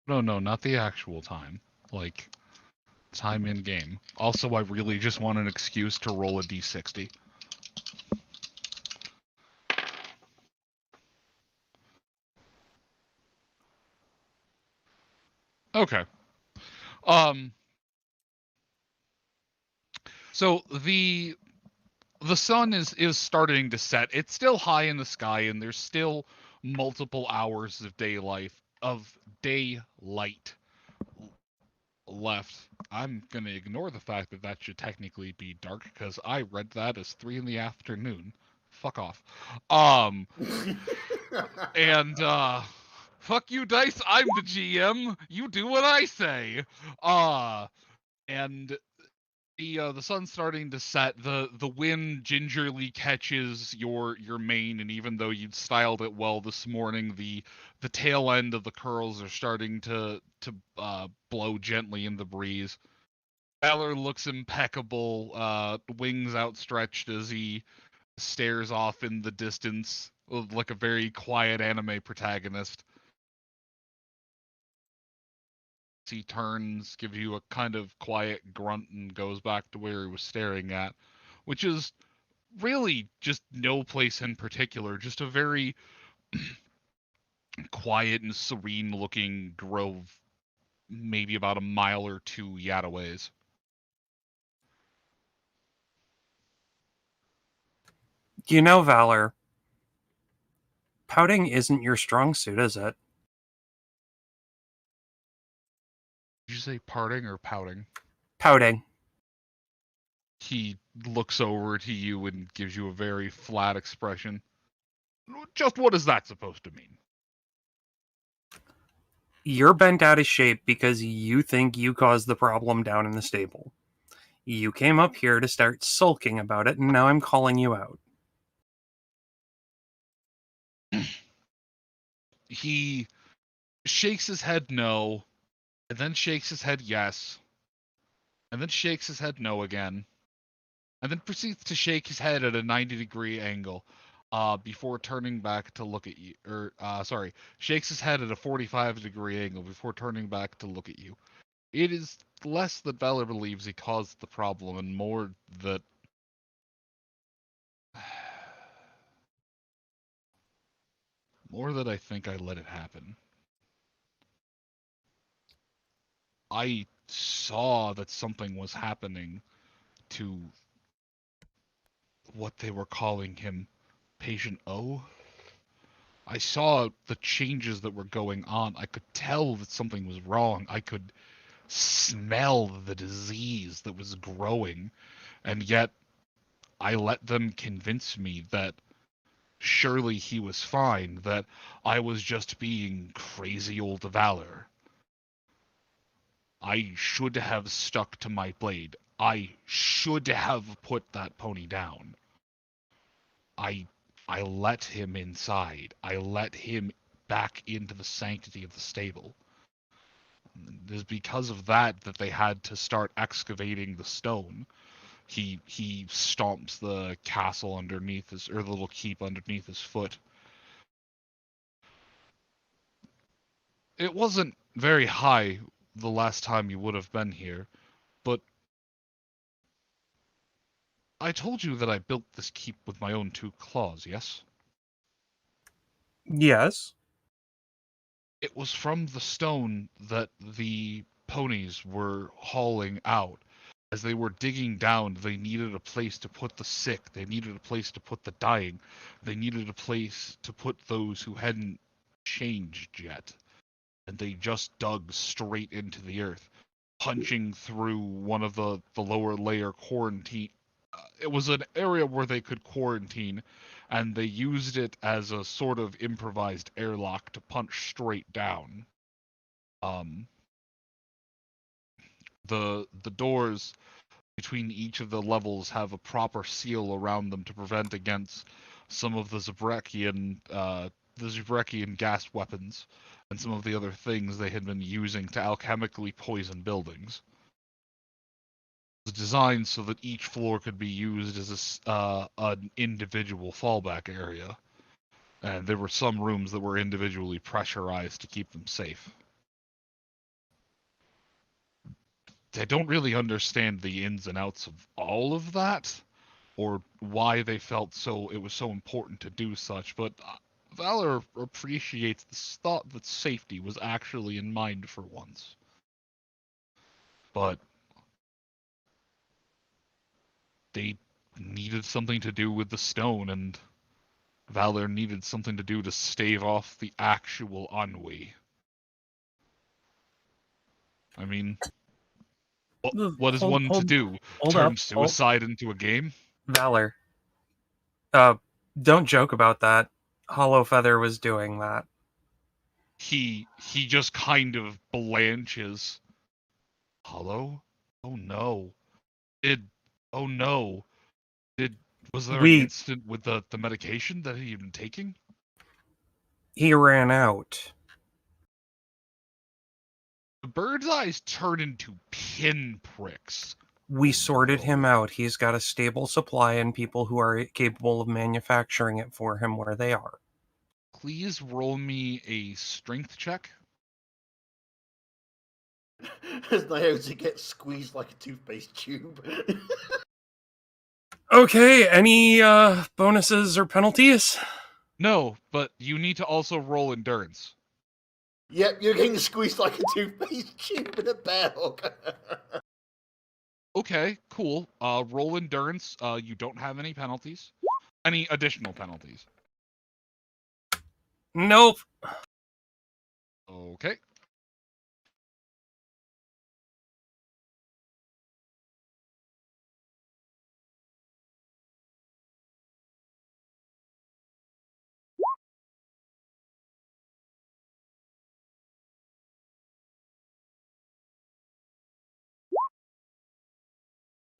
No, not the actual time. Like, time in game. Also, I really just want an excuse to roll a d60. Okay. So the sun is starting to set. It's still high in the sky, and there's still multiple hours of daylight left. I'm gonna ignore the fact that should technically be dark because I read that as 3 in the afternoon. Fuck off. And fuck you, Dice. I'm the GM. You do what I say. And The sun's starting to set. The wind gingerly catches your mane, and even though you'd styled it well this morning, the tail end of the curls are starting to blow gently in the breeze. Valor looks impeccable, wings outstretched as he stares off in the distance like a very quiet anime protagonist. He turns, gives you a kind of quiet grunt, and goes back to where he was staring at, which is really just no place in particular, just a very quiet and serene looking grove, maybe about a mile or two Yadaways. You know, Valor, pouting isn't your strong suit, is it? Did you say parting or pouting? Pouting. He looks over to you and gives you a very flat expression. Just what is that supposed to mean? You're bent out of shape because you think you caused the problem down in the stable. You came up here to start sulking about it, and now I'm calling you out. He shakes his head no, and then shakes his head yes, and then shakes his head no again, and then proceeds to shake his head at a 90-degree angle, before turning back to look at you. Shakes his head at a 45-degree angle before turning back to look at you. It is less that Valor believes he caused the problem, and more that I think I let it happen. I saw that something was happening to what they were calling him, Patient O. I saw the changes that were going on. I could tell that something was wrong. I could smell the disease that was growing, and yet I let them convince me that surely he was fine, that I was just being crazy old Valor. I should have stuck to my blade. I should have put that pony down. I let him inside. I let him back into the sanctity of the stable. It is because of that they had to start excavating the stone. He stomps the castle underneath his, or the little keep underneath his foot. It wasn't very high the last time you would have been here, but I told you that I built this keep with my own 2 claws, yes? Yes. It was from the stone that the ponies were hauling out. As they were digging down, they needed a place to put the sick. They needed a place to put the dying. They needed a place to put those who hadn't changed yet. And they just dug straight into the earth, punching through one of the lower layer quarantine. It was an area where they could quarantine, and they used it as a sort of improvised airlock to punch straight down. The doors between each of the levels have a proper seal around them to prevent against some of the Zabrekian gas weapons and some of the other things they had been using to alchemically poison buildings. It was designed so that each floor could be used as an individual fallback area, and there were some rooms that were individually pressurized to keep them safe. I don't really understand the ins and outs of all of that, or why they felt it was so important to do such, but Valor appreciates the thought that safety was actually in mind for once. But they needed something to do with the stone, and Valor needed something to do to stave off the actual ennui. I mean, what is one to do? Turn suicide into a game? Valor. Don't joke about that. Hollow Feather was doing that. He just kind of blanches. Hollow? Oh no. Oh no. Was there an incident with the medication that he had been taking? He ran out. The bird's eyes turn into pinpricks. We sorted him out. He's got a stable supply and people who are capable of manufacturing it for him where they are. Please roll me a strength check. As Naoto gets squeezed like a toothpaste tube. Okay, any bonuses or penalties? No, but you need to also roll endurance. Yep, you're getting squeezed like a toothpaste tube in a bear hug. Okay, cool. Roll endurance. You don't have any penalties. Any additional penalties? Nope. Okay.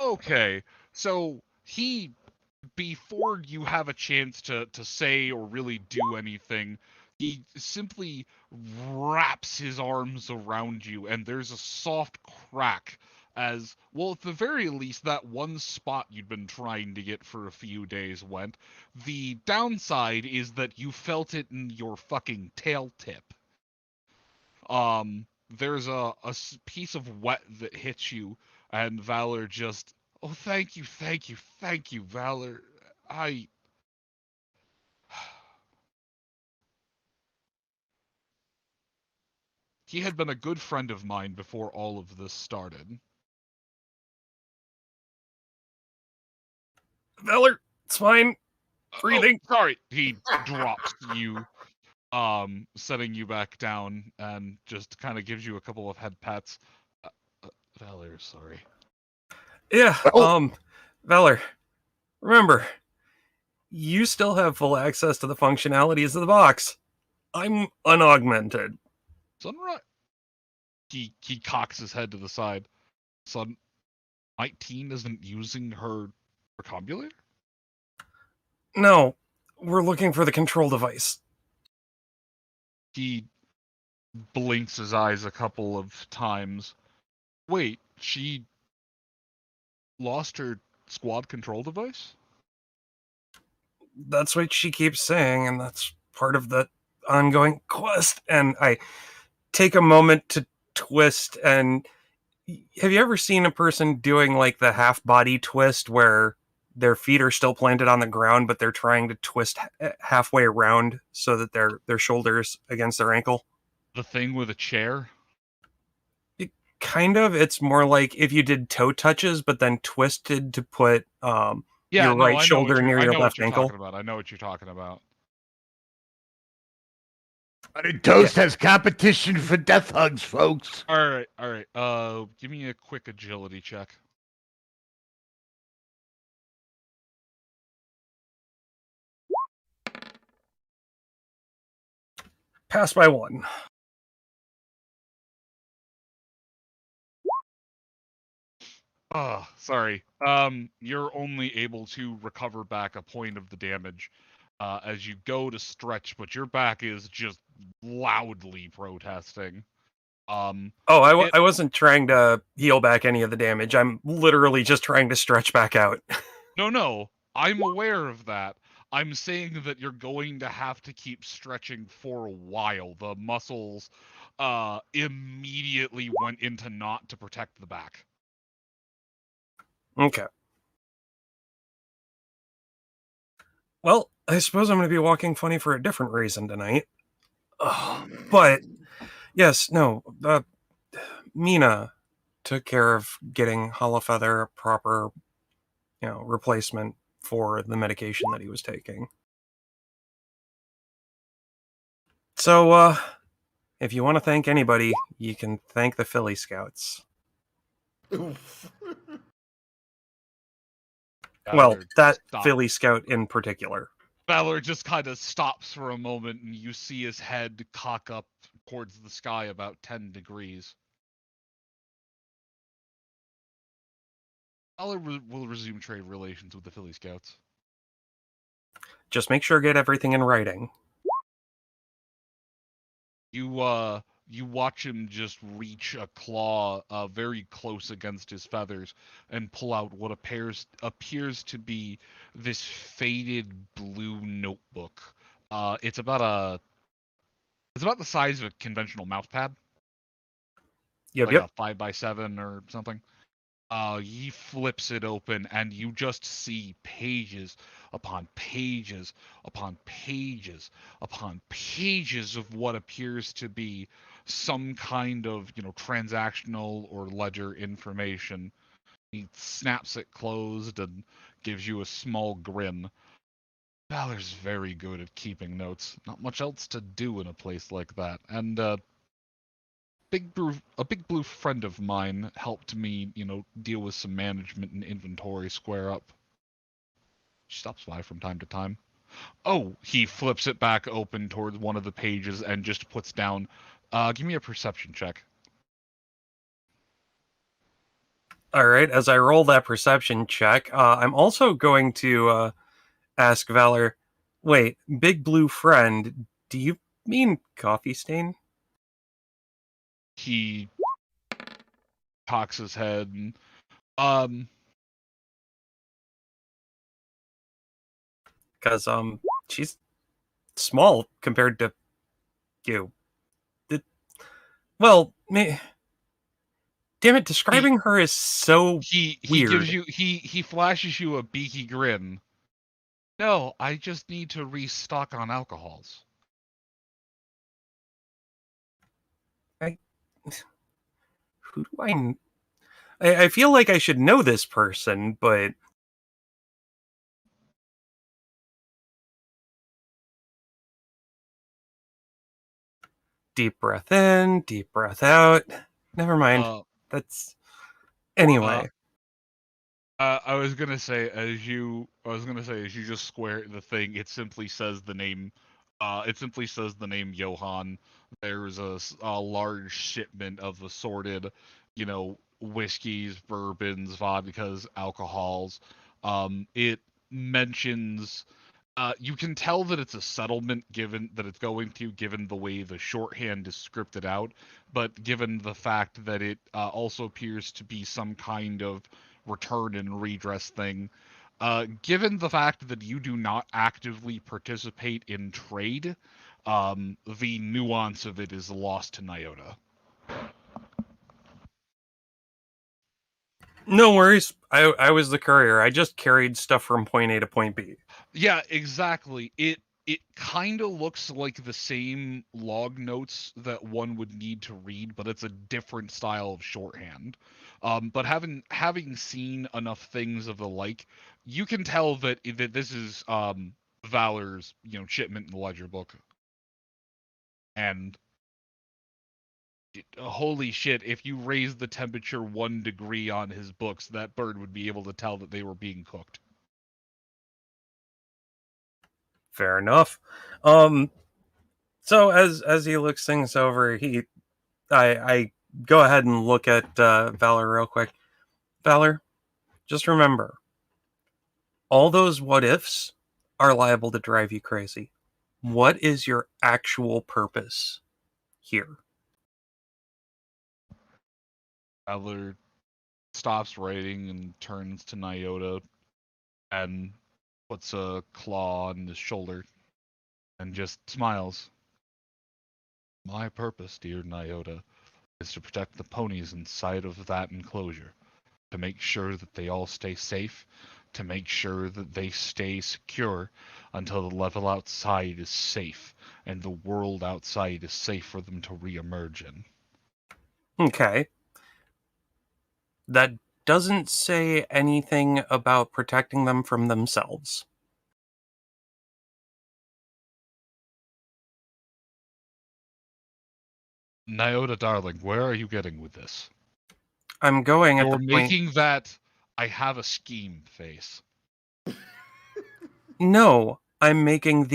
Okay, so before you have a chance to say or really do anything, he simply wraps his arms around you, and there's a soft crack as, well, at the very least, that one spot you'd been trying to get for a few days went. The downside is that you felt it in your fucking tail tip. There's a piece of wet that hits you, and Valor just, oh, thank you, Valor. He had been a good friend of mine before all of this started. Valor, it's fine. Breathing. Oh, sorry. He drops you, setting you back down, and just kind of gives you a couple of head pats. Valor, sorry. Yeah, Valor, remember, you still have full access to the functionalities of the box. I'm unaugmented. Sunrise. He cocks his head to the side. 19 isn't using her recombulator? No, we're looking for the control device. He blinks his eyes a couple of times. Wait, she lost her squad control device? That's what she keeps saying, and that's part of the ongoing quest. And I take a moment to twist. And have you ever seen a person doing like the half body twist where their feet are still planted on the ground, but they're trying to twist halfway around so that their shoulders against their ankle? The thing with a chair? Kind of. It's more like if you did toe touches, but then twisted to put your right shoulder near your left ankle. I know what you're talking about. Toast has competition for death hugs, folks. All right. Give me a quick agility check. Pass by 1. Sorry. You're only able to recover back a point of the damage as you go to stretch, but your back is just loudly protesting. I wasn't trying to heal back any of the damage. I'm literally just trying to stretch back out. No. I'm aware of that. I'm saying that you're going to have to keep stretching for a while. The muscles immediately went into knot to protect the back. Okay. Well, I suppose I'm going to be walking funny for a different reason tonight. But, yes, no, Mina took care of getting Hollowfeather a proper, replacement for the medication that he was taking. So, if you want to thank anybody, you can thank the Philly Scouts. Well, that Philly Scout in particular. Valor just kind of stops for a moment, and you see his head cock up towards the sky about 10 degrees. Valor will resume trade relations with the Philly Scouts. Just make sure to get everything in writing. You watch him just reach a claw very close against his feathers and pull out what appears to be this faded blue notebook. It's about the size of a conventional mouse pad. Yep, like a 5x7 or something. He flips it open, and you just see pages upon pages upon pages upon pages of what appears to be some kind of, transactional or ledger information. He snaps it closed and gives you a small grin. Valor's very good at keeping notes. Not much else to do in a place like that. And a big blue friend of mine helped me, deal with some management and inventory square up. She stops by from time to time. Oh, he flips it back open towards one of the pages and just puts down, give me a perception check. All right, as I roll that perception check, I'm also going to ask Valor, wait, big blue friend, do you mean coffee stain? He cocks his head and, because, she's small compared to you. Well, damn it, describing her is so weird. Gives you he flashes you a beaky grin. No, I just need to restock on alcohols. Who do I feel like I should know this person, but deep breath in, deep breath out. Never mind. That's anyway. I was gonna say as you just square the thing, it simply says the name. Johann. There's a large shipment of assorted, whiskeys, bourbons, vodkas, alcohols. It mentions. You can tell that it's a settlement given the way the shorthand is scripted out, but given the fact that it also appears to be some kind of return and redress thing, given the fact that you do not actively participate in trade, the nuance of it is lost to Nyota. No worries. I was the courier. I just carried stuff from point A to point B. Yeah, exactly. It kind of looks like the same log notes that one would need to read, but it's a different style of shorthand. But having seen enough things of the like, you can tell that this is Valor's, shipment in the ledger book. And holy shit, if you raise the temperature 1 degree on his books, that bird would be able to tell that they were being cooked. Fair enough. So as he looks things over, I go ahead and look at Valor real quick. Valor, just remember, all those what ifs are liable to drive you crazy. What is your actual purpose here? Valor stops writing and turns to Nyota and puts a claw on his shoulder and just smiles. My purpose, dear Nyota, is to protect the ponies inside of that enclosure, to make sure that they all stay safe, to make sure that they stay secure until the level outside is safe and the world outside is safe for them to reemerge in. Okay. That doesn't say anything about protecting them from themselves. Nyota, darling, where are you getting with this? I'm going You're at the making point... that I have a scheme face. No, I'm making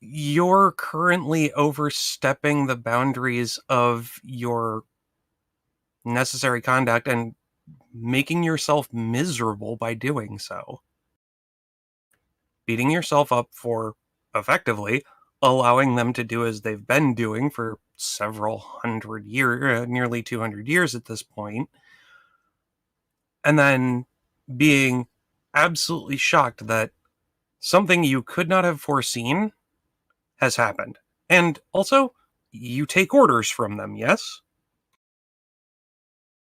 you're currently overstepping the boundaries of your necessary conduct and making yourself miserable by doing so. Beating yourself up for, effectively, allowing them to do as they've been doing for several hundred years, nearly 200 years at this point, and then being absolutely shocked that something you could not have foreseen has happened. And also, you take orders from them, yes?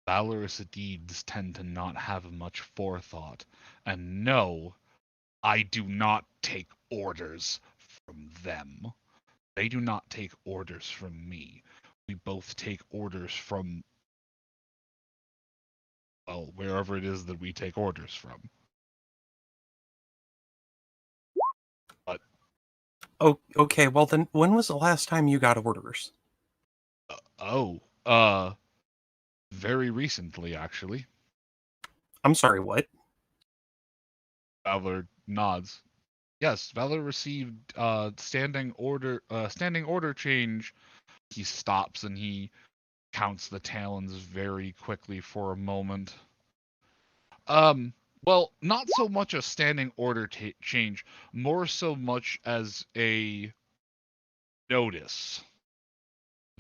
Valorous deeds tend to not have much forethought. And no, I do not take orders from them. They do not take orders from me. We both take orders from, well, wherever it is that we take orders from. But okay, well then, when was the last time you got orders? Very recently, actually. I'm sorry, what? Valor nods. Yes, Valor received standing order change. He stops and he counts the talons very quickly for a moment. Well, not so much a standing order change, more so much as a notice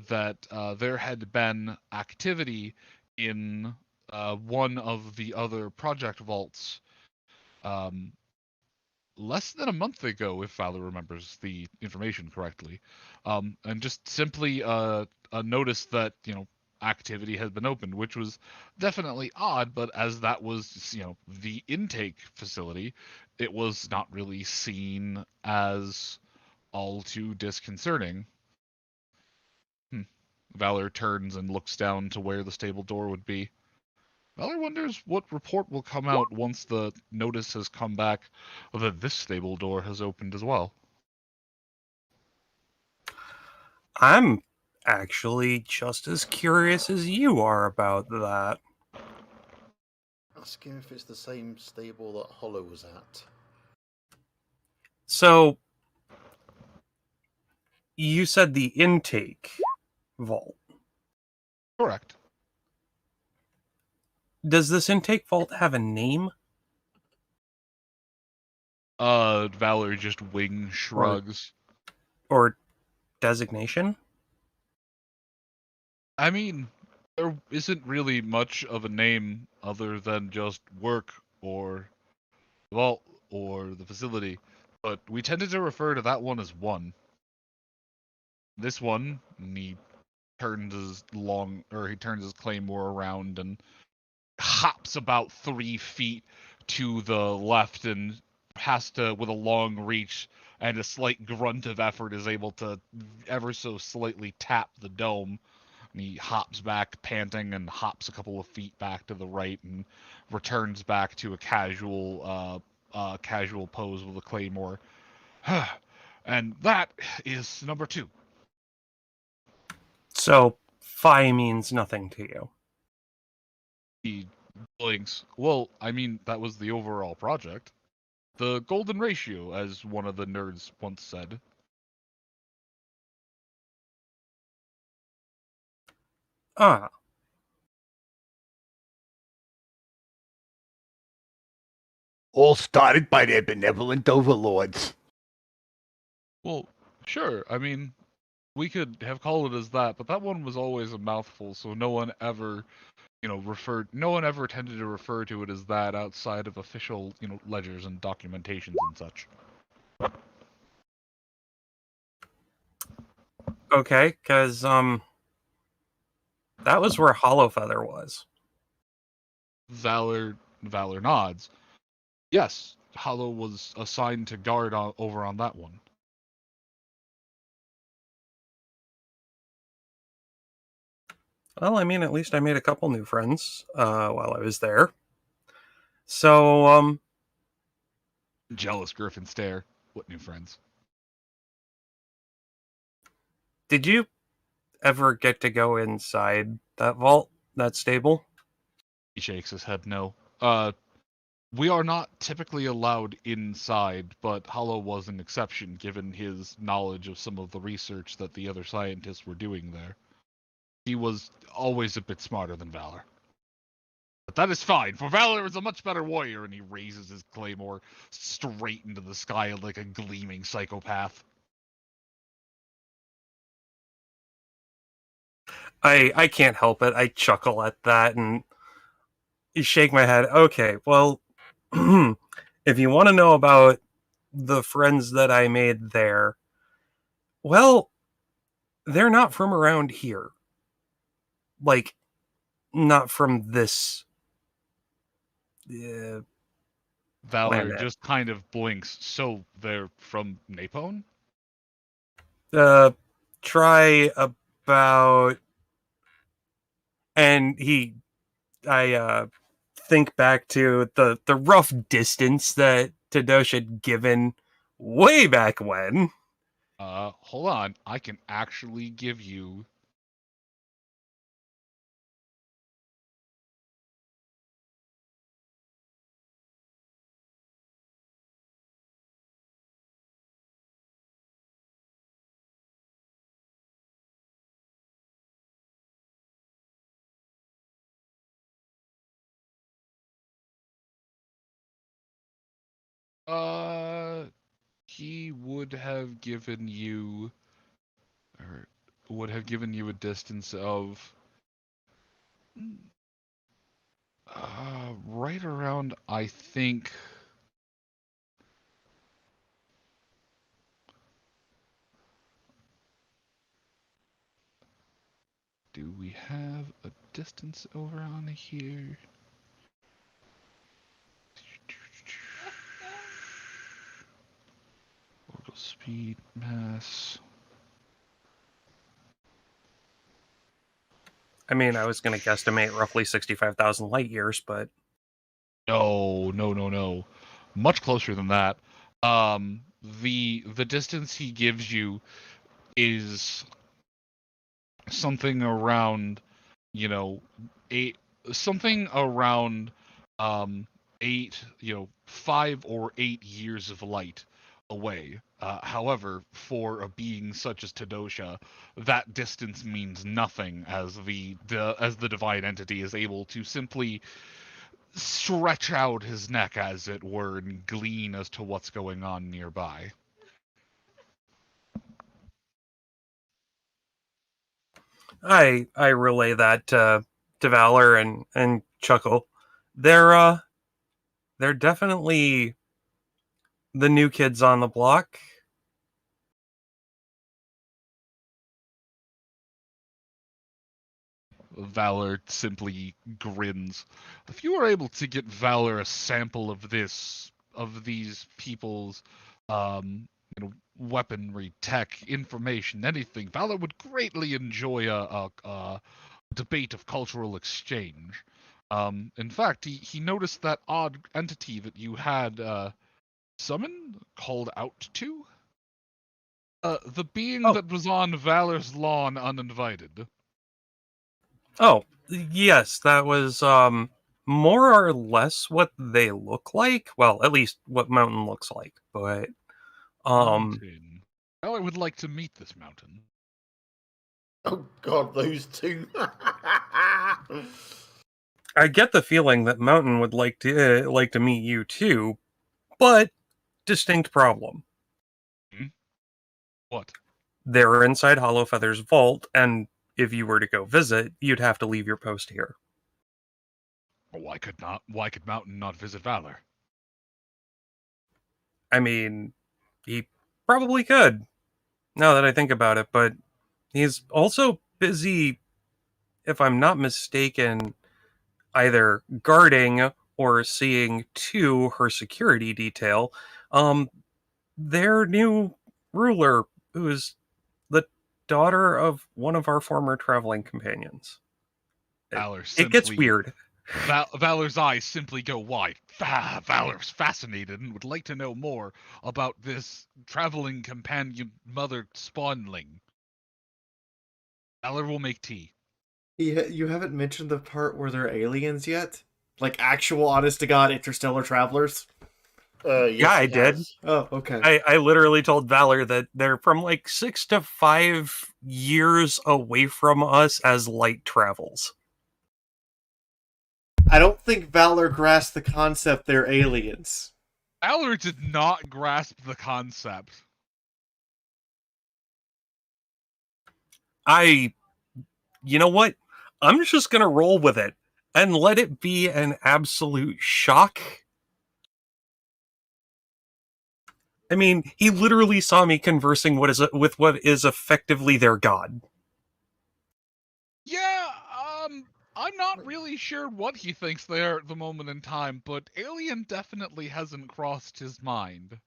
that there had been activity in one of the other project vaults less than a month ago, if Valor remembers the information correctly, and just simply a notice that, activity had been opened, which was definitely odd, but as that was, the intake facility, it was not really seen as all too disconcerting. Valor turns and looks down to where the stable door would be. Valor wonders what report will come out once the notice has come back that this stable door has opened as well. I'm actually just as curious as you are about that. Ask him if it's the same stable that Hollow was at. So, you said the intake vault. Correct. Does this intake vault have a name? Valor just wing shrugs. Or designation? I mean, there isn't really much of a name other than just work or vault or the facility, but we tended to refer to that one as one. This one, he turns his claymore around and hops about 3 feet to the left and has to, with a long reach and a slight grunt of effort, is able to ever so slightly tap the dome. And he hops back, panting, and hops a couple of feet back to the right and returns back to a casual pose with a claymore. And that is number 2. So, phi means nothing to you. He blinks. Well, I mean, that was the overall project. The golden ratio, as one of the nerds once said. Ah. All started by their benevolent overlords. Well, sure. I mean, we could have called it as that, but that one was always a mouthful, so no one ever, no one ever tended to refer to it as that outside of official, ledgers and documentations and such. Okay, because, that was where Hollowfeather was. Valor nods. Yes, Hollow was assigned to guard over on that one. Well, I mean, at least I made a couple new friends while I was there. So, Jealous Griffin stare. What new friends? Did you ever get to go inside that vault, that stable? He shakes his head no. We are not typically allowed inside, but Hollow was an exception given his knowledge of some of the research that the other scientists were doing there. He was always a bit smarter than Valor. But that is fine, for Valor is a much better warrior, and he raises his claymore straight into the sky like a gleaming psychopath. I can't help it. I chuckle at that and shake my head. Okay, well, if you want to know about the friends that I made there, well, they're not from around here. Like, not from this Valor planet. just kind of blinks. So they're from Napone? Try about... And I think back to the rough distance that Tadosh had given way back when. Hold on. I can actually give you... He would have given you... Or would have given you a distance of... right around, I think... Do we have a distance over on here? Orbital speed, mass... I mean, I was going to guesstimate roughly 65,000 light years, but... No. Much closer than that. The distance he gives you is something around, something around 5 or 8 years of light away. However, for a being such as Tadosha, that distance means nothing, as the divine entity is able to simply stretch out his neck, as it were, and glean as to what's going on nearby. I relay that to Valor and chuckle. They're definitely the new kids on the block. Valor simply grins. If you were able to get Valor a sample of these people's weaponry, tech, information, anything, Valor would greatly enjoy a debate of cultural exchange. In fact, he noticed that odd entity that you had summoned, called out to. The being that was on Valor's lawn uninvited. Oh, yes, that was more or less what they look like. Well, at least what Mountain looks like, but Mountain. Valor would like to meet this Mountain. Oh God, those two. I get the feeling that Mountain would like to meet you too, but distinct problem. What? They're inside Hollowfeather's vault, and if you were to go visit, you'd have to leave your post here. Why could Mountain not visit Valor? I mean, he probably could, now that I think about it, but he's also busy, if I'm not mistaken, either guarding or seeing to her security detail, their new ruler, who's the daughter of one of our former traveling companions. It gets weird. Valor's eyes simply go wide. Valor's fascinated and would like to know more about this traveling companion mother spawnling. Valor will make tea. You haven't mentioned the part where they're aliens yet? Like actual honest-to-God interstellar travelers? Yeah, I did. Oh, okay. I literally told Valor that they're from like 6 to 5 years away from us as light travels. I don't think Valor grasped the concept they're aliens. Valor did not grasp the concept. You know what? I'm just gonna roll with it and let it be an absolute shock. I mean, he literally saw me conversing with what is effectively their god. Yeah, I'm not really sure what he thinks they are at the moment in time, but alien definitely hasn't crossed his mind.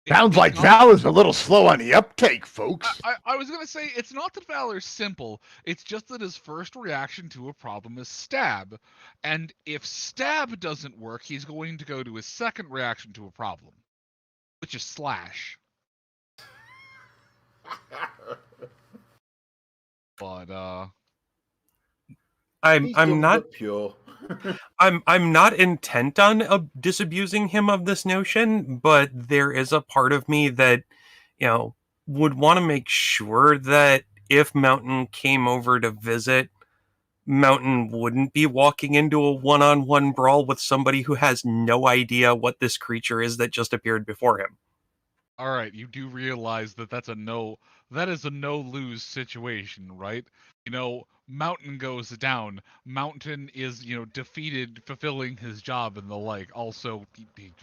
Sounds like Valor's a little slow on the uptake, folks. I was going to say, it's not that Valor's simple, it's just that his first reaction to a problem is stab. And if stab doesn't work, he's going to go to his second reaction to a problem, which is slash. But, I'm not pure. I'm not intent on disabusing him of this notion, but there is a part of me that, would want to make sure that if Mountain came over to visit, Mountain wouldn't be walking into a one-on-one brawl with somebody who has no idea what this creature is that just appeared before him. All right, you do realize that that is a no-lose situation, right? Mountain goes down. Mountain is, defeated, fulfilling his job and the like. Also,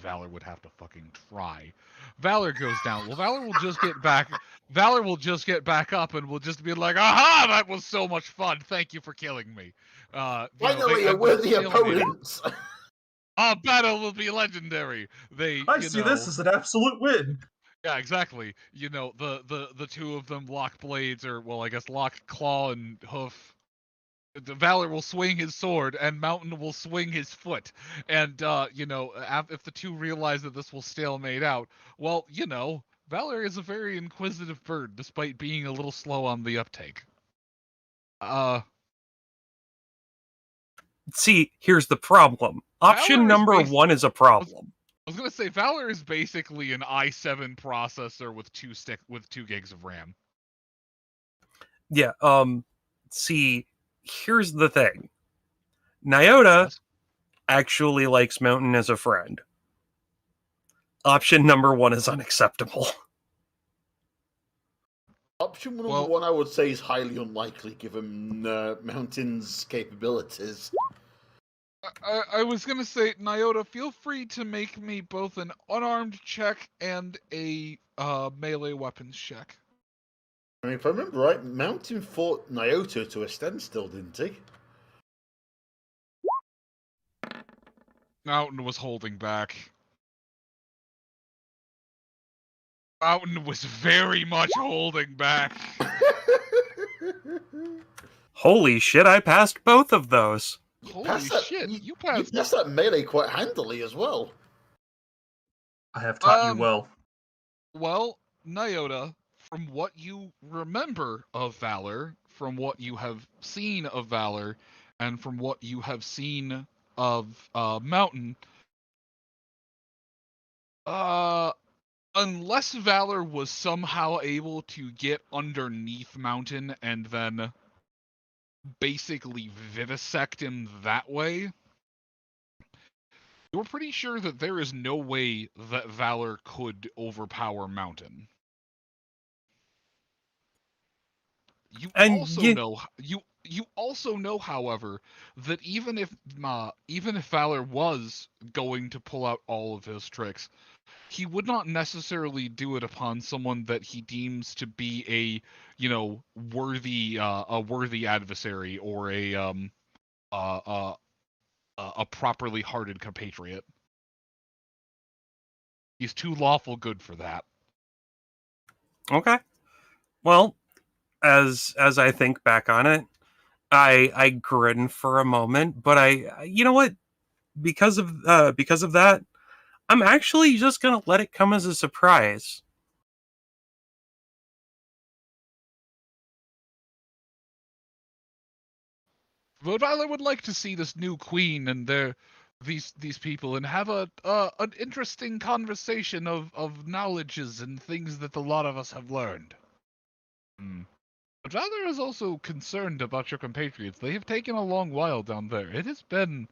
Valor would have to fucking try. Valor goes down. Well, Valor will just get back. Valor will just get back up and will just be like, "Aha! That was so much fun. Thank you for killing me." Finally, a worthy opponent. Our battle will be legendary. I see this as an absolute win. Yeah, exactly. The two of them lock blades, or well, I guess lock claw and hoof. Valor will swing his sword, and Mountain will swing his foot. And if the two realize that this will stalemate out, well, Valor is a very inquisitive bird, despite being a little slow on the uptake. See, here's the problem. Option number one is a problem. I was gonna say Valor is basically an i7 processor with 2 gigs of RAM. Yeah. See, here's the thing. Nyota actually likes Mountain as a friend. Option number one is unacceptable. Option number one, I would say, is highly unlikely given Mountain's capabilities. I was gonna say, Nyota, feel free to make me both an unarmed check and a melee weapons check. I mean, if I remember right, Mountain fought Nyota to a standstill, didn't he? Mountain was holding back. Mountain was very much holding back. Holy shit, I passed both of those. Holy shit, you passed that melee quite handily as well. I have taught you well. Well, Nyota, from what you remember of Valor, from what you have seen of Valor, and from what you have seen of Mountain, unless Valor was somehow able to get underneath Mountain and then basically vivisect him that way, you're pretty sure that there is no way that Valor could overpower Mountain. You also know, however, that even if Valor was going to pull out all of his tricks, he would not necessarily do it upon someone that he deems to be a worthy adversary or a properly hearted compatriot. He's too lawful good for that. Okay. Well, as I think back on it, I grin for a moment, but you know what? Because of that, I'm actually just gonna let it come as a surprise. But I would like to see this new queen and these people and have an interesting conversation of knowledges and things that a lot of us have learned. But Valor is also concerned about your compatriots. They have taken a long while down there. It has been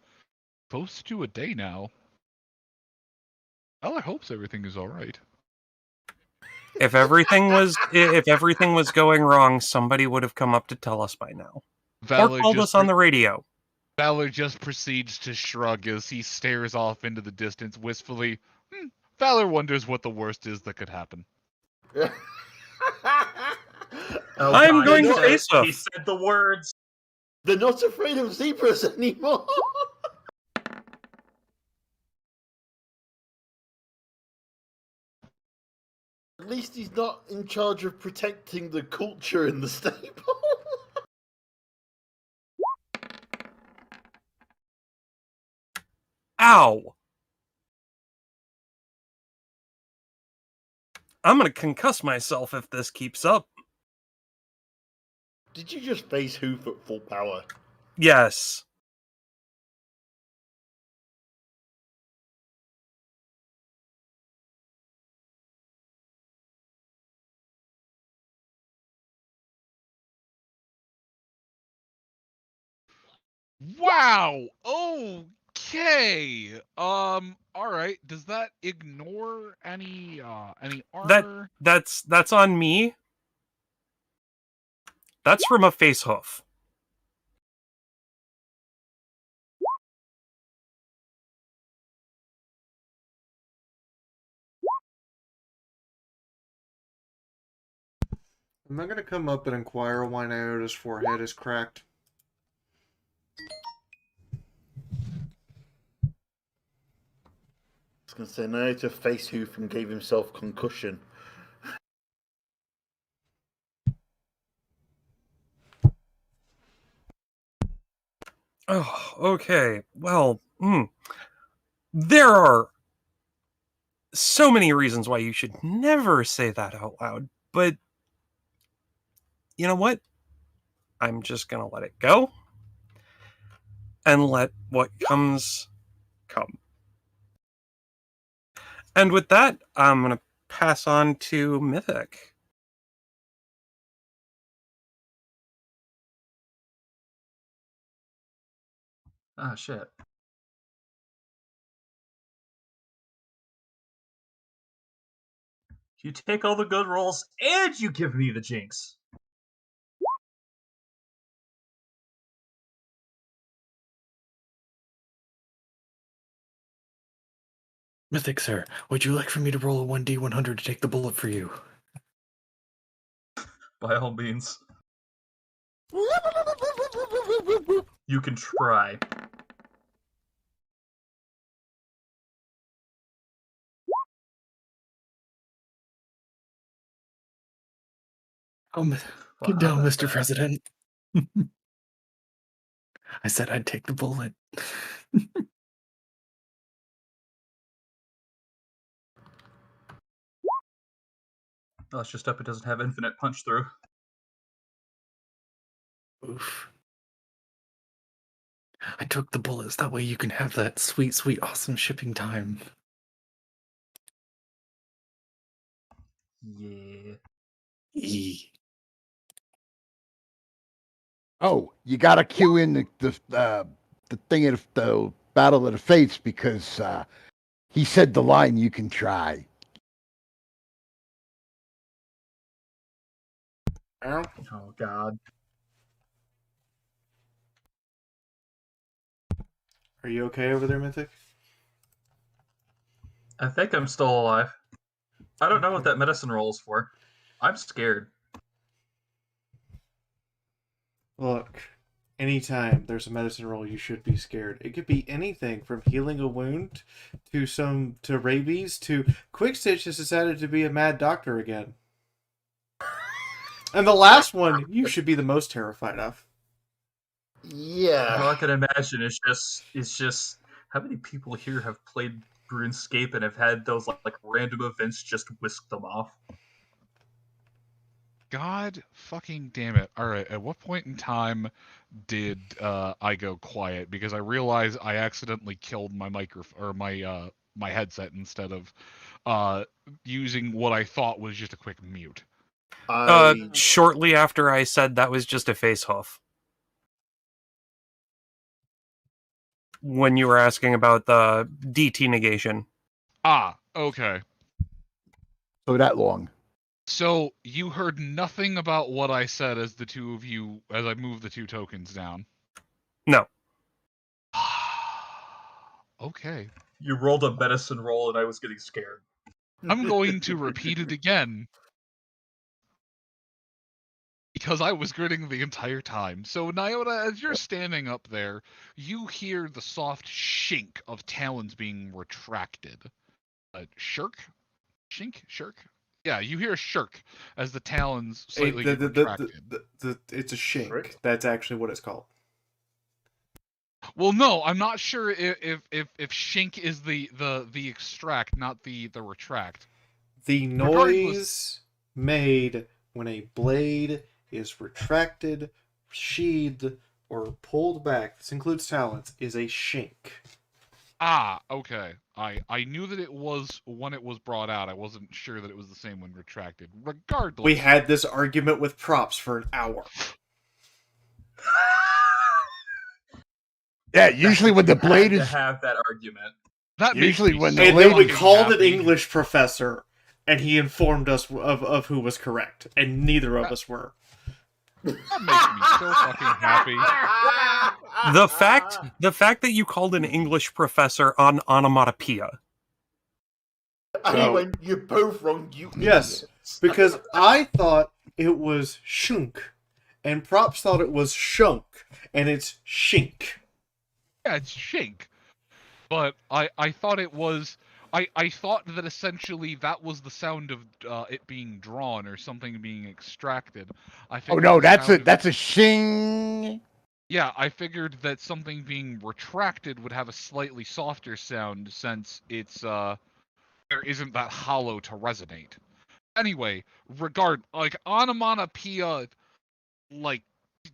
close to a day now. Valor hopes everything is all right. If everything was going wrong, somebody would have come up to tell us by now. Valor or called us on the radio. Valor just proceeds to shrug as he stares off into the distance wistfully. Valor wonders what the worst is that could happen. I'm going to face off. He said the words. They're not afraid of zebras anymore. At least he's not in charge of protecting the culture in the stable. Ow! I'm gonna concuss myself if this keeps up. Did you just face Hoof at full power? Yes. Wow! Okay! Alright, does that ignore any armor? That's on me. That's from a face hoof. Am I gonna come up and inquire why Nyota's forehead is cracked? I was going to say, Nyota face Hoof and gave himself concussion. Oh, okay. Well, there are so many reasons why you should never say that out loud, but you know what? I'm just gonna let it go and let what comes come. And with that, I'm gonna pass on to Mythic. Ah, shit. You take all the good rolls and you give me the jinx. Mythic, sir, would you like for me to roll a 1d100 to take the bullet for you? By all means. You can try. Get down, Mr. President. I said I'd take the bullet. Let's just hope it doesn't have infinite punch through. Oof. I took the bullets, that way you can have that sweet, sweet, awesome shipping time. Yeah. Oh, you got to cue in the thing of the Battle of the Fates because he said the line, "You can try." Oh God. Are you okay over there, Mythic? I think I'm still alive. I don't know what that medicine roll is for. I'm scared. Look, anytime there's a medicine roll, you should be scared. It could be anything from healing a wound to rabies to Quick Stitch has decided to be a mad doctor again. And the last one you should be the most terrified of. Yeah. All I can imagine is just how many people here have played RuneScape and have had those like random events just whisk them off. God fucking damn it. Alright, at what point in time did I go quiet? Because I realized I accidentally killed my my headset instead of using what I thought was just a quick mute. Shortly after I said that was just a face hoof. When you were asking about the DT negation. Ah, okay. So that long. So you heard nothing about what I said as I moved the 2 tokens down? No. Okay. You rolled a medicine roll and I was getting scared. I'm going to repeat it again. Because I was grinning the entire time. So, Nyota, as you're standing up there, you hear the soft shink of talons being retracted. Shirk? Shink? Shirk? Yeah, you hear a shirk as the talons slightly get retracted. It's a shink. That's actually what it's called. Well, no, I'm not sure if shink is the extract, not the retract. The noise made when a blade is retracted, sheathed, or pulled back, this includes talons, is a shink. Ah, okay. I knew that it was when it was brought out. I wasn't sure that it was the same when retracted. Regardless. We had this argument with props for an hour. Yeah, usually when the blade is... to have that argument. That usually when the and blade then we is called happy. an English professor, and he informed us of who was correct, and neither of us were. That makes me so fucking happy. The fact that you called an English professor on onomatopoeia. And he went, "You're both wrong, you Yes, idiots." because I thought it was shunk, and props thought it was shunk, and it's shink. Yeah, it's shink. But I thought it was... I thought that essentially that was the sound of it being drawn or something being extracted. Oh no, that's a shing. Yeah, I figured that something being retracted would have a slightly softer sound since it's there isn't that hollow to resonate. Anyway, onomatopoeia, like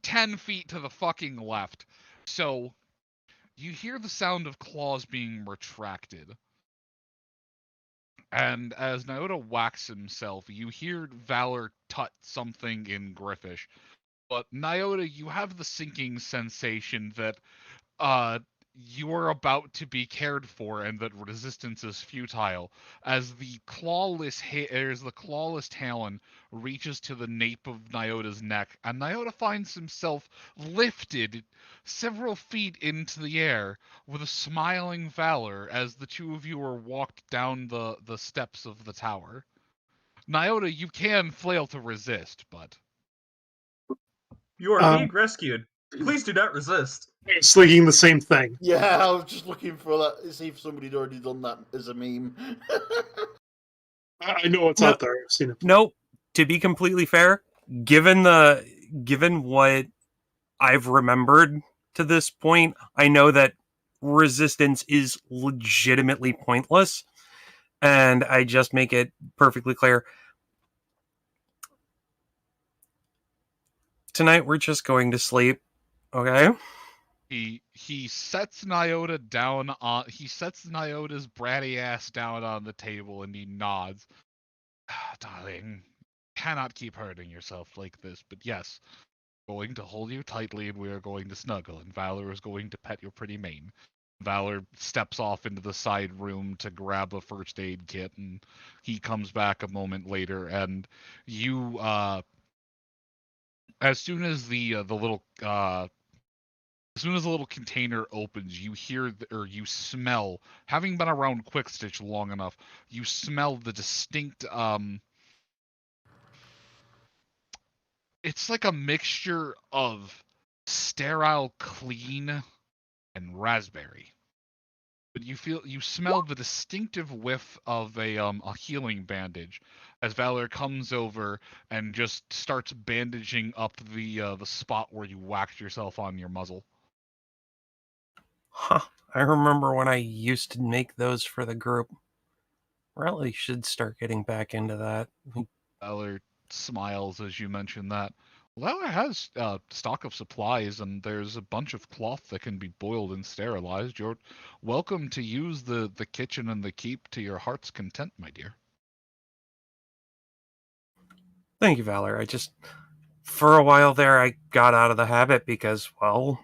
10 feet to the fucking left. So you hear the sound of claws being retracted. And as Nyota whacks himself, you hear Valor tut something in Griffish. But Nyota, you have the sinking sensation that you are about to be cared for and that resistance is futile as the clawless talon reaches to the nape of Nyota's neck, and Nyota finds himself lifted several feet into the air with a smiling Valor as the two of you are walked down the steps of the tower. Nyota, you can flail to resist, but... You are being rescued. Please do not resist. It's thinking the same thing. Yeah, I was just looking for that, see if somebody had already done that as a meme. I know it's out there. I've seen it. Nope. To be completely fair, given what I've remembered to this point, I know that resistance is legitimately pointless, and I just make it perfectly clear. Tonight we're just going to sleep, okay? He sets Nyota down on... He sets Nyota's bratty ass down on the table and he nods. Darling, cannot keep hurting yourself like this, but yes, I'm going to hold you tightly and we are going to snuggle, and Valor is going to pet your pretty mane. Valor steps off into the side room to grab a first aid kit, and he comes back a moment later, and you, as soon as the little container opens, you hear or you smell, having been around Quickstitch long enough, you smell the distinct it's like a mixture of sterile clean and raspberry. But you smell the distinctive whiff of a healing bandage as Valor comes over and just starts bandaging up the spot where you whacked yourself on your muzzle. Huh. I remember when I used to make those for the group. Really should start getting back into that. Valor smiles as you mention that. Valor has stock of supplies, and there's a bunch of cloth that can be boiled and sterilized. You're welcome to use the kitchen and the keep to your heart's content, my dear. Thank you, Valor. I just, for a while there, I got out of the habit because, well,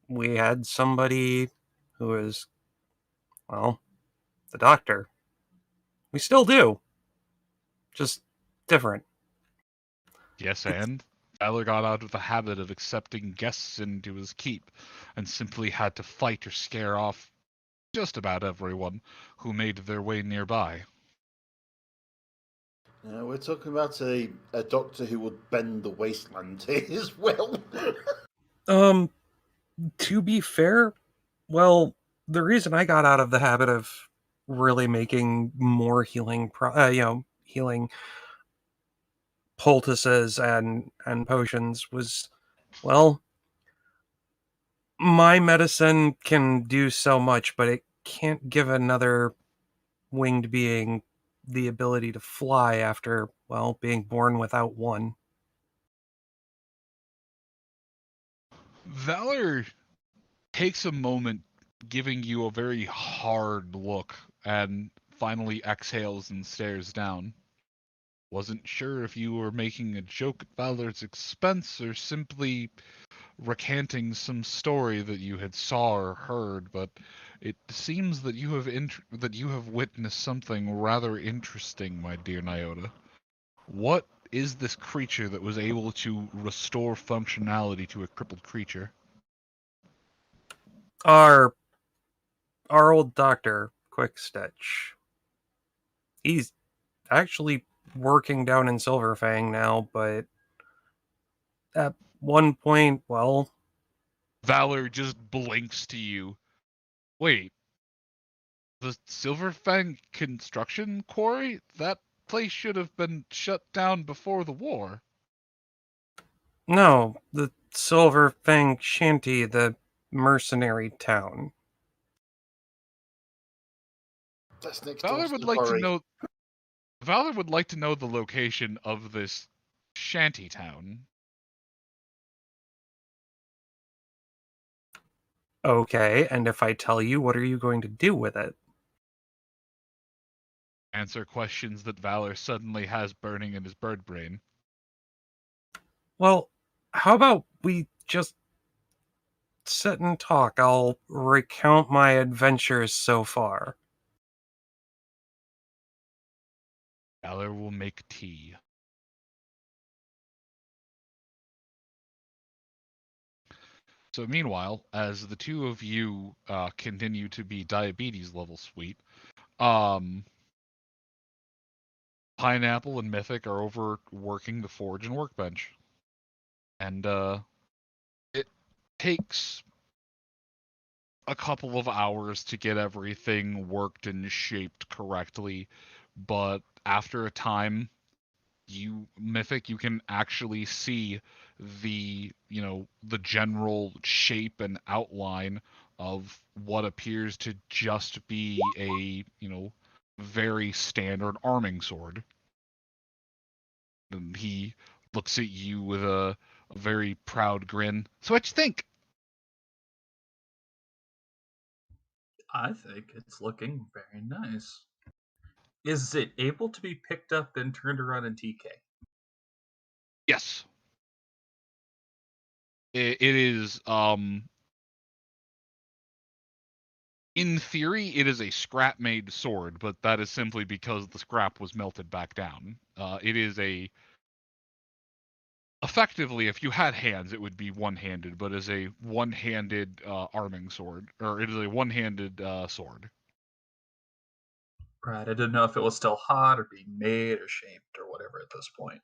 we had somebody who was, well, the doctor. We still do. Just different. Yes, and Valor got out of the habit of accepting guests into his keep, and simply had to fight or scare off just about everyone who made their way nearby. We're talking about a doctor who would bend the wasteland to his will. To be fair, well, the reason I got out of the habit of really making more healing, healing poultices and potions was, well, my medicine can do so much, but it can't give another winged being the ability to fly after, well, being born without one. Valor takes a moment, giving you a very hard look, and finally exhales and stares down. Wasn't sure if you were making a joke at Valor's expense or simply recanting some story that you had saw or heard, but it seems that you have witnessed something rather interesting, my dear Nyota. What is this creature that was able to restore functionality to a crippled creature? Our old doctor, Quick Stitch. He's actually working down in Silverfang now, but at one point, well... Valor just blinks to you. Wait, the Silverfang construction quarry? That place should have been shut down before the war. No, the Silverfang shanty, the mercenary town. That's next Valor would like to know. Valor would like to know the location of this shanty town. Okay, and if I tell you, what are you going to do with it? Answer questions that Valor suddenly has burning in his bird brain. Well, how about we just sit and talk? I'll recount my adventures so far. Valor will make tea. So meanwhile, as the two of you continue to be diabetes level sweet, Pineapple and Mythic are overworking the forge and workbench. And it takes a couple of hours to get everything worked and shaped correctly, but after a time, Mythic, you can actually see the general shape and outline of what appears to just be a very standard arming sword. And he looks at you with a very proud grin. So what you think? I think it's looking very nice. Is it able to be picked up and turned around in TK? Yes. It is, in theory, it is a scrap-made sword, but that is simply because the scrap was melted back down. It is effectively, if you had hands, it would be one-handed, but is a one-handed arming sword, or it is a one-handed sword. Right, I didn't know if it was still hot or being made or shaped or whatever at this point.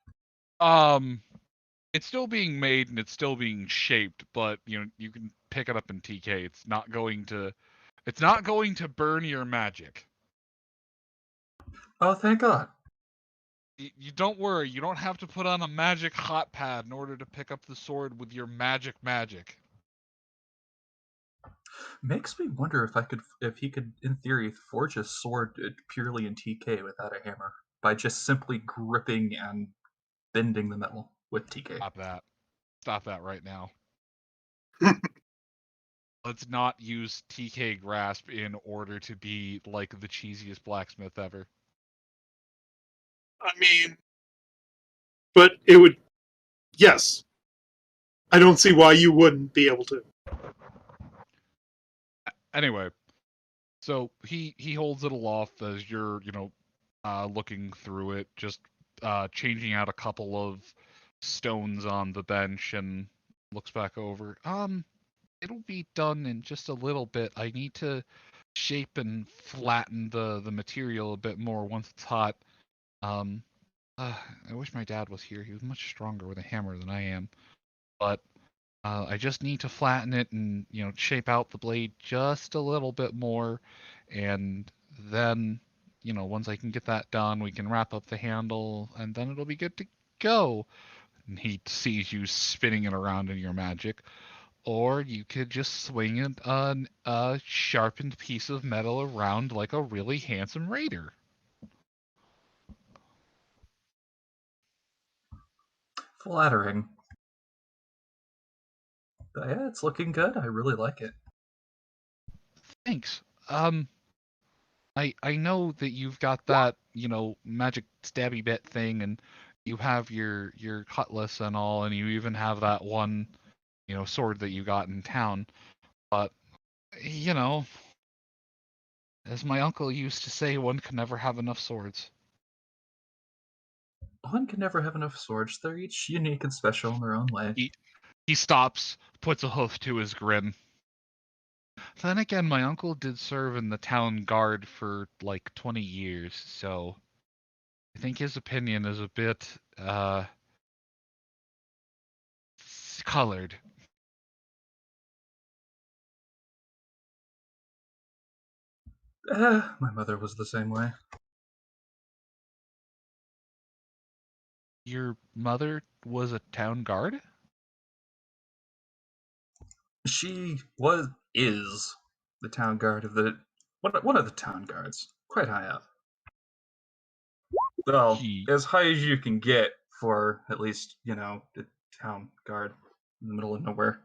It's still being made and it's still being shaped, but you can pick it up in TK. It's not going to burn your magic. Oh, thank God. You don't worry. You don't have to put on a magic hot pad in order to pick up the sword with your magic. Makes me wonder if he could, in theory, forge a sword purely in TK without a hammer by just simply gripping and bending the metal with TK. Stop that right now. Let's not use TK Grasp in order to be like the cheesiest blacksmith ever. I mean, But it would, yes. I don't see why you wouldn't be able to. Anyway, so he holds it aloft as you're, looking through it, just changing out a couple of stones on the bench, and looks back over. It'll be done in just a little bit. I need to shape and flatten the material a bit more once it's hot. I wish my dad was here. He was much stronger with a hammer than I am. But I just need to flatten it and, shape out the blade just a little bit more. And then, once I can get that done, we can wrap up the handle, and then it'll be good to go. And he sees you spinning it around in your magic. Or you could just swing a sharpened piece of metal around like a really handsome raider. Flattering. But yeah, it's looking good. I really like it. Thanks. I know that you've got that, magic stabby bit thing, and you have your cutlass and all, and you even have that one, sword that you got in town. But, as my uncle used to say, one can never have enough swords. One can never have enough swords. They're each unique and special in their own way. He stops, puts a hoof to his grin. Then again, my uncle did serve in the town guard for like 20 years, so I think his opinion is a bit colored. My mother was the same way. Your mother was a town guard? She is the town guard of one of the town guards, quite high up. Well, as high as you can get for at least, the town guard in the middle of nowhere.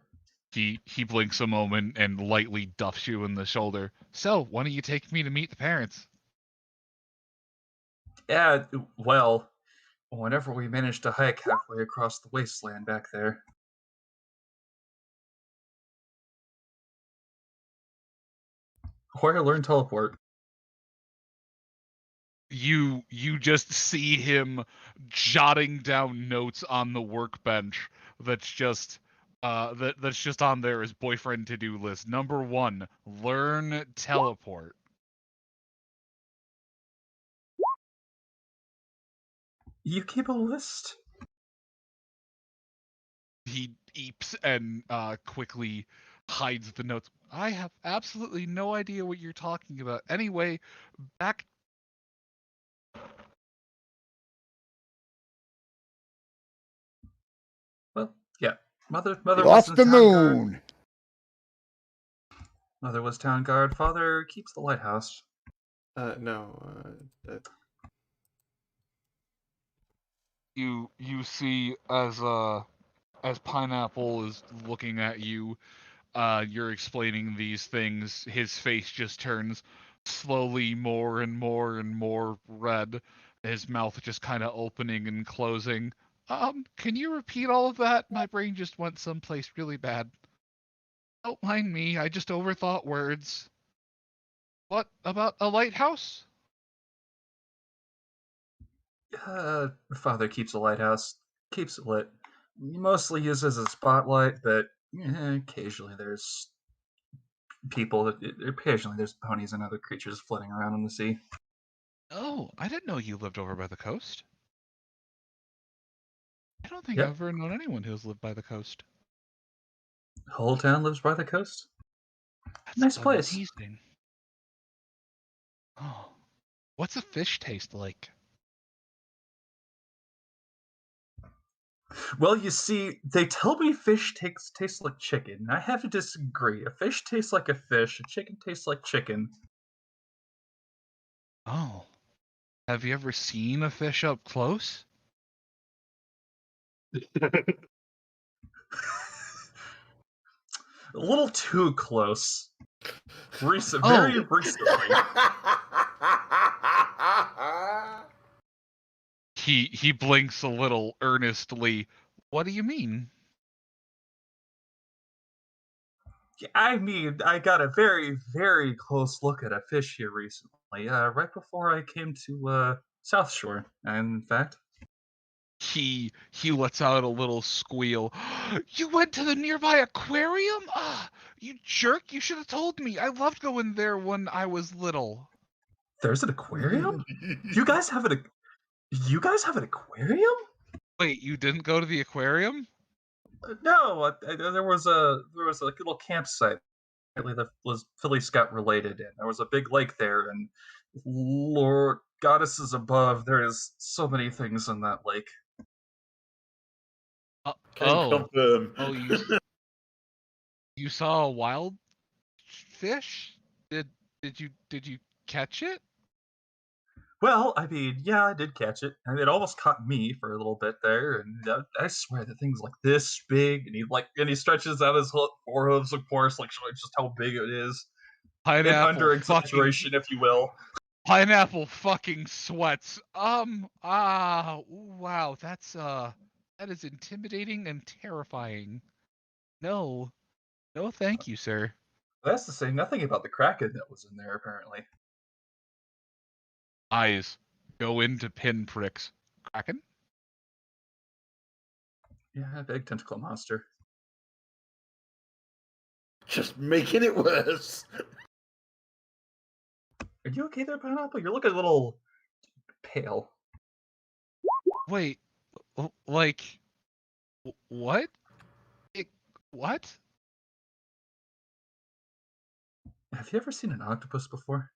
He blinks a moment and lightly duffs you in the shoulder. So, why don't you take me to meet the parents? Yeah, well, whenever we manage to hike halfway across the wasteland back there. Where I learned teleport. You just see him jotting down notes on the workbench that's just on there as boyfriend to-do list. Number 1, learn teleport. You keep a list? He eeps and quickly hides the notes. I have absolutely no idea what you're talking about. Anyway, back. Well, yeah. Mother off was the moon. Guard. Mother was town guard. Father keeps the lighthouse. No. You see as Pineapple is looking at you, you're explaining these things. His face just turns slowly more and more and more red. His mouth just kind of opening and closing. Can you repeat all of that? My brain just went someplace really bad. Don't mind me, I just overthought words. What about a lighthouse? Father keeps a lighthouse. Keeps it lit. Mostly used as a spotlight, but occasionally there's occasionally there's ponies and other creatures floating around in the sea. Oh, I didn't know you lived over by the coast. I don't think I've ever known anyone who's lived by the coast. The whole town lives by the coast. That's nice place. Amazing. Oh, what's a fish taste like? Well, you see, they tell me fish tastes like chicken. I have to disagree. A fish tastes like a fish. A chicken tastes like chicken. Oh. Have you ever seen a fish up close? A little too close. Very recently. He blinks a little earnestly. What do you mean? I mean, I got a very, very close look at a fish here recently, right before I came to South Shore. And in fact, he lets out a little squeal. You went to the nearby aquarium? You jerk! You should have told me. I loved going there when I was little. There's an aquarium? You guys have an aquarium? Wait, you didn't go to the aquarium? No, there was a little campsite that was Philly Scout related, and there was a big lake there, and Lord goddesses above, there is so many things in that lake. Confirm. Oh, you saw a wild fish? Did you catch it? Well, I mean, yeah, I did catch it. I mean, it almost caught me for a little bit there, and I swear the thing's like this big, and he stretches out his forehooves, of course, like showing just how big it is. Pineapple, under exaggeration, if you will. Pineapple fucking sweats. Wow, that is intimidating and terrifying. No, thank you, sir. That's to say nothing about the Kraken that was in there, apparently. Eyes go into pinpricks. Kraken? Yeah, a big tentacle monster. Just making it worse. Are you okay there, Pineapple? You're looking a little pale. Wait, like, what? What? Have you ever seen an octopus before?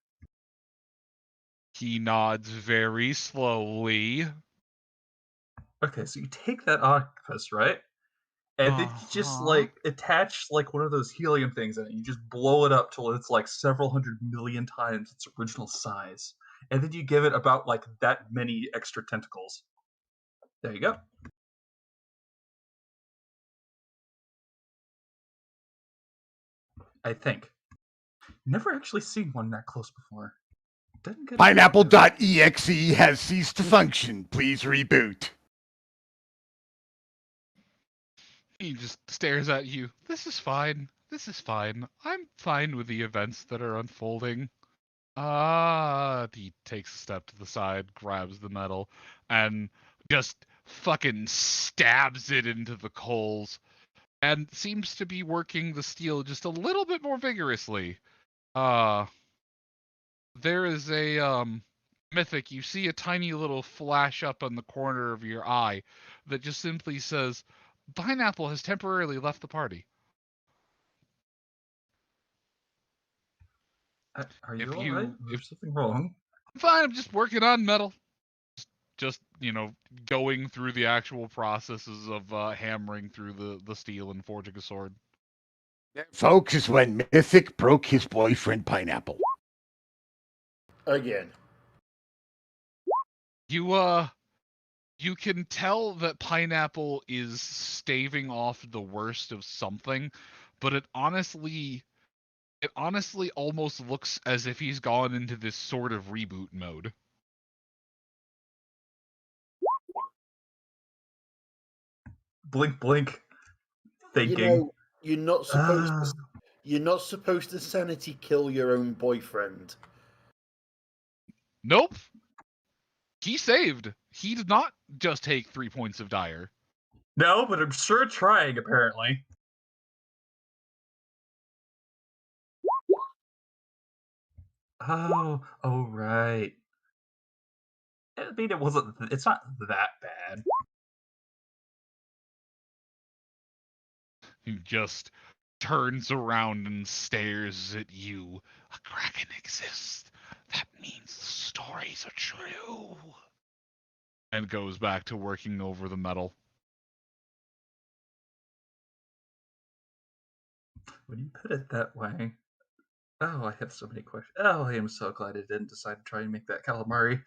He nods very slowly. Okay, so you take that octopus, right? And then you just attach one of those helium things and you just blow it up till it's like several 100 million times its original size. And then you give it about that many extra tentacles. There you go. I think. Never actually seen one that close before. Pineapple.exe has ceased to function. Please reboot. He just stares at you. This is fine. I'm fine with the events that are unfolding. He takes a step to the side, grabs the metal, and just fucking stabs it into the coals, and seems to be working the steel just a little bit more vigorously. There is a, Mythic, you see a tiny little flash up on the corner of your eye that just simply says, Pineapple has temporarily left the party. Are you alright? There's something wrong. I'm fine, I'm just working on metal. Just going through the actual processes of hammering through the steel and forging a sword. Folks, is when Mythic broke his boyfriend Pineapple. Again. You can tell that Pineapple is staving off the worst of something, but it honestly almost looks as if he's gone into this sort of reboot mode. Blink, blink. Thinking. You're not supposed to sanity kill your own boyfriend. Nope. He saved. He did not just take 3 points of dire. No, but I'm sure trying, apparently. Oh, right. I mean, it's not that bad. He just turns around and stares at you. A Kraken exists. That means the stories are true. And goes back to working over the metal. When you put it that way... Oh, I have so many questions. Oh, I am so glad I didn't decide to try and make that calamari.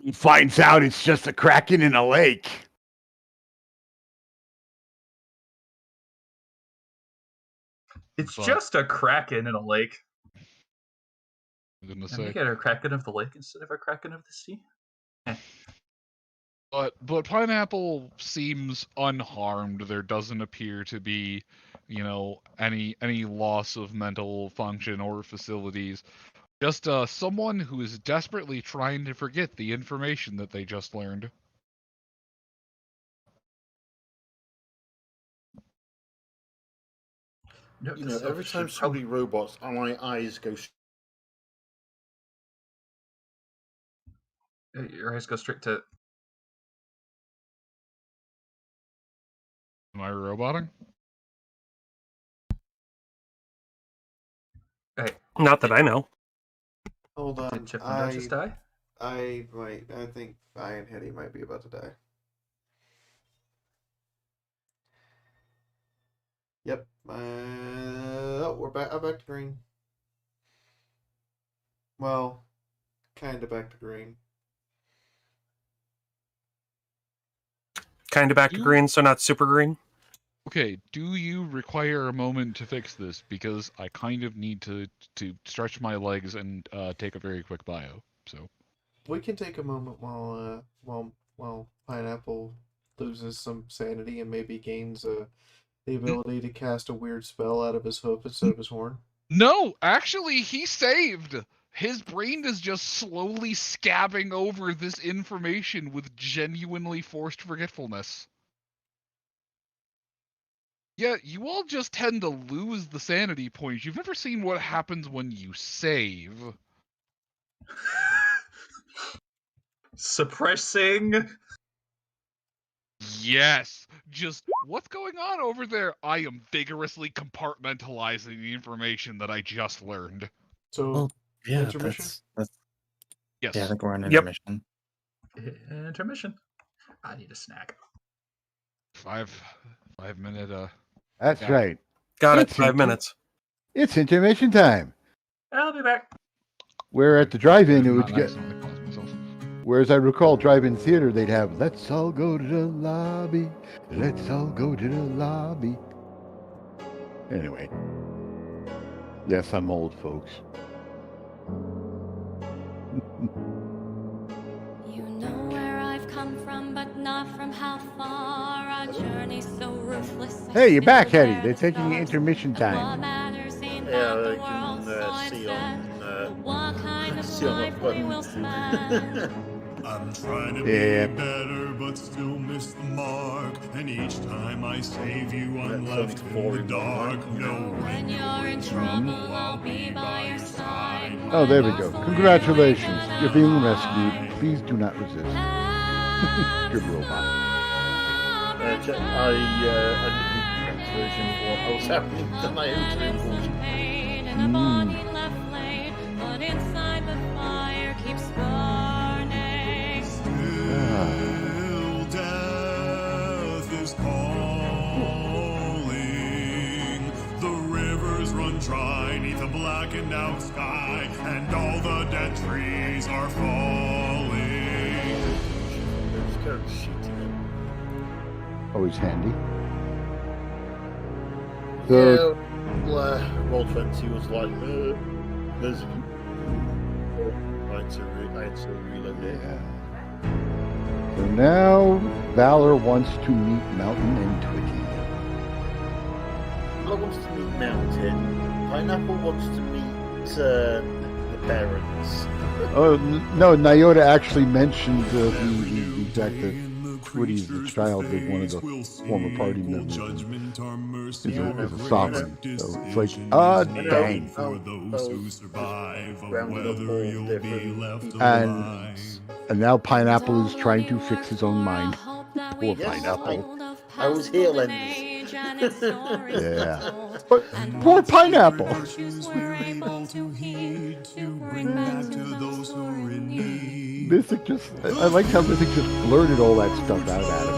He finds out it's just a Kraken in a lake. It's just a Kraken in a lake. I'm gonna say, make it a Kraken of the lake instead of a Kraken of the sea. But Pineapple seems unharmed. There doesn't appear to be, any loss of mental function or facilities. Just someone who is desperately trying to forget the information that they just learned. Every time somebody robots, my eyes go. Your eyes go straight to. Am I roboting? Hey, not that I know. Hold on. Did Chip and Duchess die? I think I and Hetty might be about to die. Yep. We're back. I'm back to green. Well, kind of back to green. Kind of back to green, so not super green. Okay, do you require a moment to fix this? Because I kind of need to stretch my legs and take a very quick bio. So we can take a moment while Pineapple loses some sanity and maybe gains the ability to cast a weird spell out of his hoof instead of his horn. No, actually, he saved. His brain is just slowly scabbing over this information with genuinely forced forgetfulness. Yeah, you all just tend to lose the sanity points. You've never seen what happens when you save. Suppressing? Yes. Just, what's going on over there? I am vigorously compartmentalizing the information that I just learned. So, yeah, intermission? Yes. Yeah, I think we're on intermission. Intermission. I need a snack. 5 minute, That's right. Got it. 5 minutes. It's intermission time. I'll be back. We're at the drive-in. It would get. Whereas I recall drive-in theater, they'd have "Let's all go to the lobby. Let's all go to the lobby." Anyway, yes, I'm old, folks. You know where I've come from, but not from how far. Our journey so ruthless. Hey, you're back, Hetty. They're taking intermission time. Yeah, I can see on the button. I'm trying to be better, but still miss the mark. And each time I save you, I'm left in the dark. No, when you're in trouble, I'll be by your side. Oh, there we go. Congratulations. You're being rescued. Please do not resist. Good robot. I did the version of what was happening to my own But inside the fire keeps burning. Still death is calling. The rivers run dry neath a blackened out sky, and all the dead trees are falling. Always handy. Yeah, Roll20 was like, there's I had to reload it. Yeah. So now Valor wants to meet Mountain and Twiggy. Valor wants to meet Mountain. Pineapple wants to meet the Barons. Oh no! Nyota actually mentioned the fact that Twitty's the child of one of the former party members. Is a sovereign. So it's like, dang. And now Pineapple is trying to fix his own mind. Poor Pineapple. I was here, Lenders. Yeah. But poor Pineapple. Mythic just, I like how Mythic just blurted all that stuff out at him.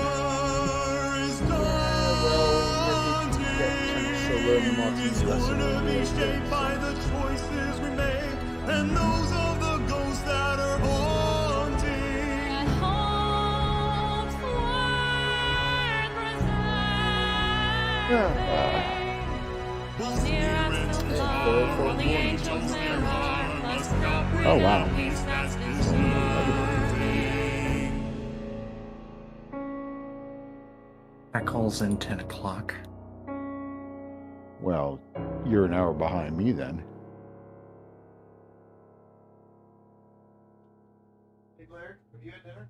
By the choices we make, and those of the ghosts that are haunting. And hope's Oh wow. That calls in 10 o'clock. Well, you're an hour behind me then. Hey, Blair, have you had dinner?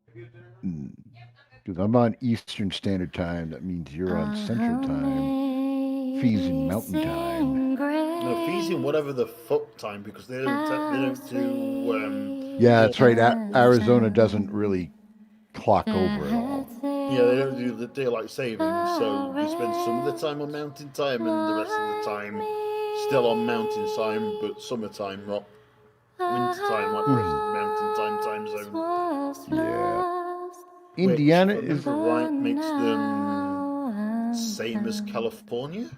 Have you had dinner? Because I'm on Eastern Standard Time. That means you're on Central Time. Fee's in Mountain Time. No, Fee's in whatever the fuck time because they don't do. Yeah, that's right. Arizona doesn't really clock over at all. Yeah, they don't do the daylight savings, so we spend some of the time on Mountain Time and the rest of the time still on Mountain Time, but summertime, not winter time, like the rest of the Mountain time zone. Yeah. Indiana Which, if I is remember right, makes them same as California.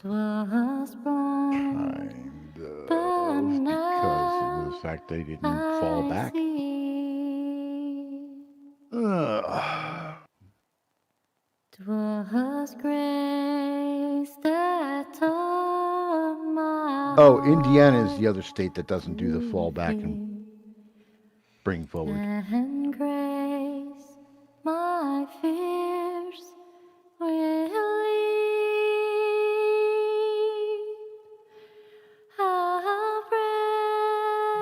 Kind of, because of the fact they didn't fall back. Oh, Indiana is the other state that doesn't do the fall back and bring forward. And grace, my fears will lead. How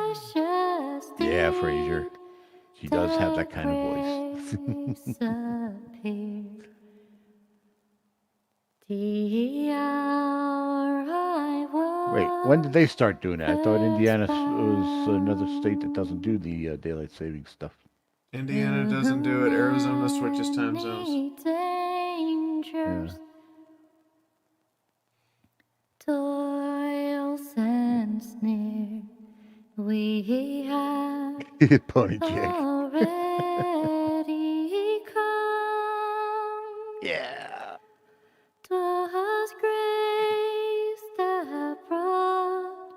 precious Yeah, Fraser. She does have that kind of voice. Wait, when did they start doing that? I thought Indiana was another state that doesn't do the daylight saving stuff. Indiana doesn't do it. Arizona switches time zones. Dangers, toils and snare, we have Pony chick. already come. Yeah. 'Twas grace that brought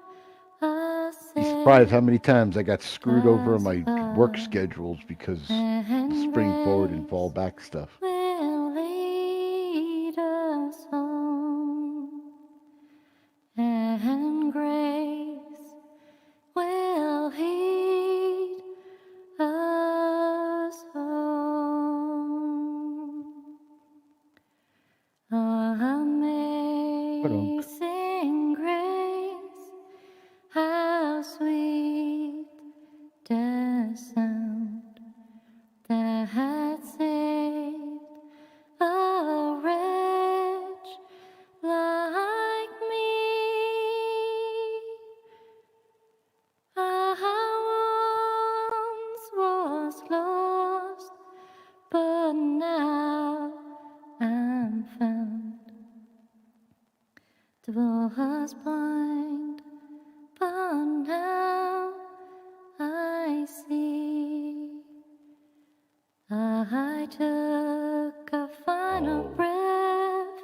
us Be surprised how many times I got screwed over on my work schedules because spring forward and fall back stuff. will lead us home, and grace will lead us home. Amazing grace, how sweet the sound that had saved a wretch like me. I once was lost, but now I'm found. 'Twas blind, but now I see. I took a final breath.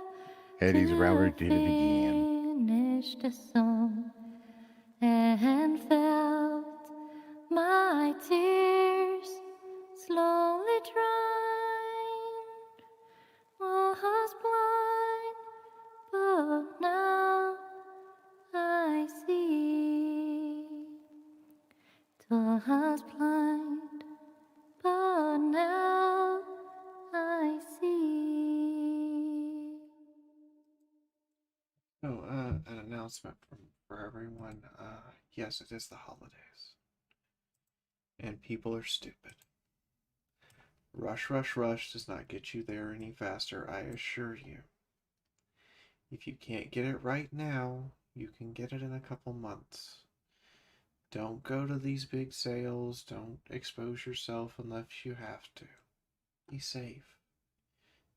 Eddie's router did it again. Finished the song and felt my tears slowly drying. Was blind, but now I see. 'Twas blind, but now I see. Oh, an announcement for everyone. Yes, it is the holidays. And people are stupid. Rush, rush, rush does not get you there any faster, I assure you. If you can't get it right now, you can get it in a couple months. Don't go to these big sales. Don't expose yourself unless you have to. Be safe.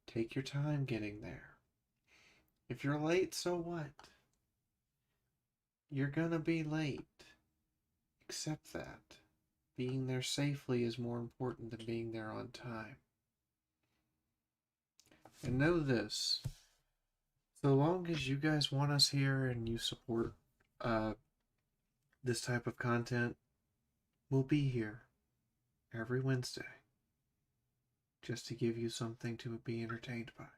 Take your time getting there. If you're late, so what? You're gonna be late. Accept that. Being there safely is more important than being there on time. And know this. So long as you guys want us here and you support this type of content, we'll be here every Wednesday just to give you something to be entertained by.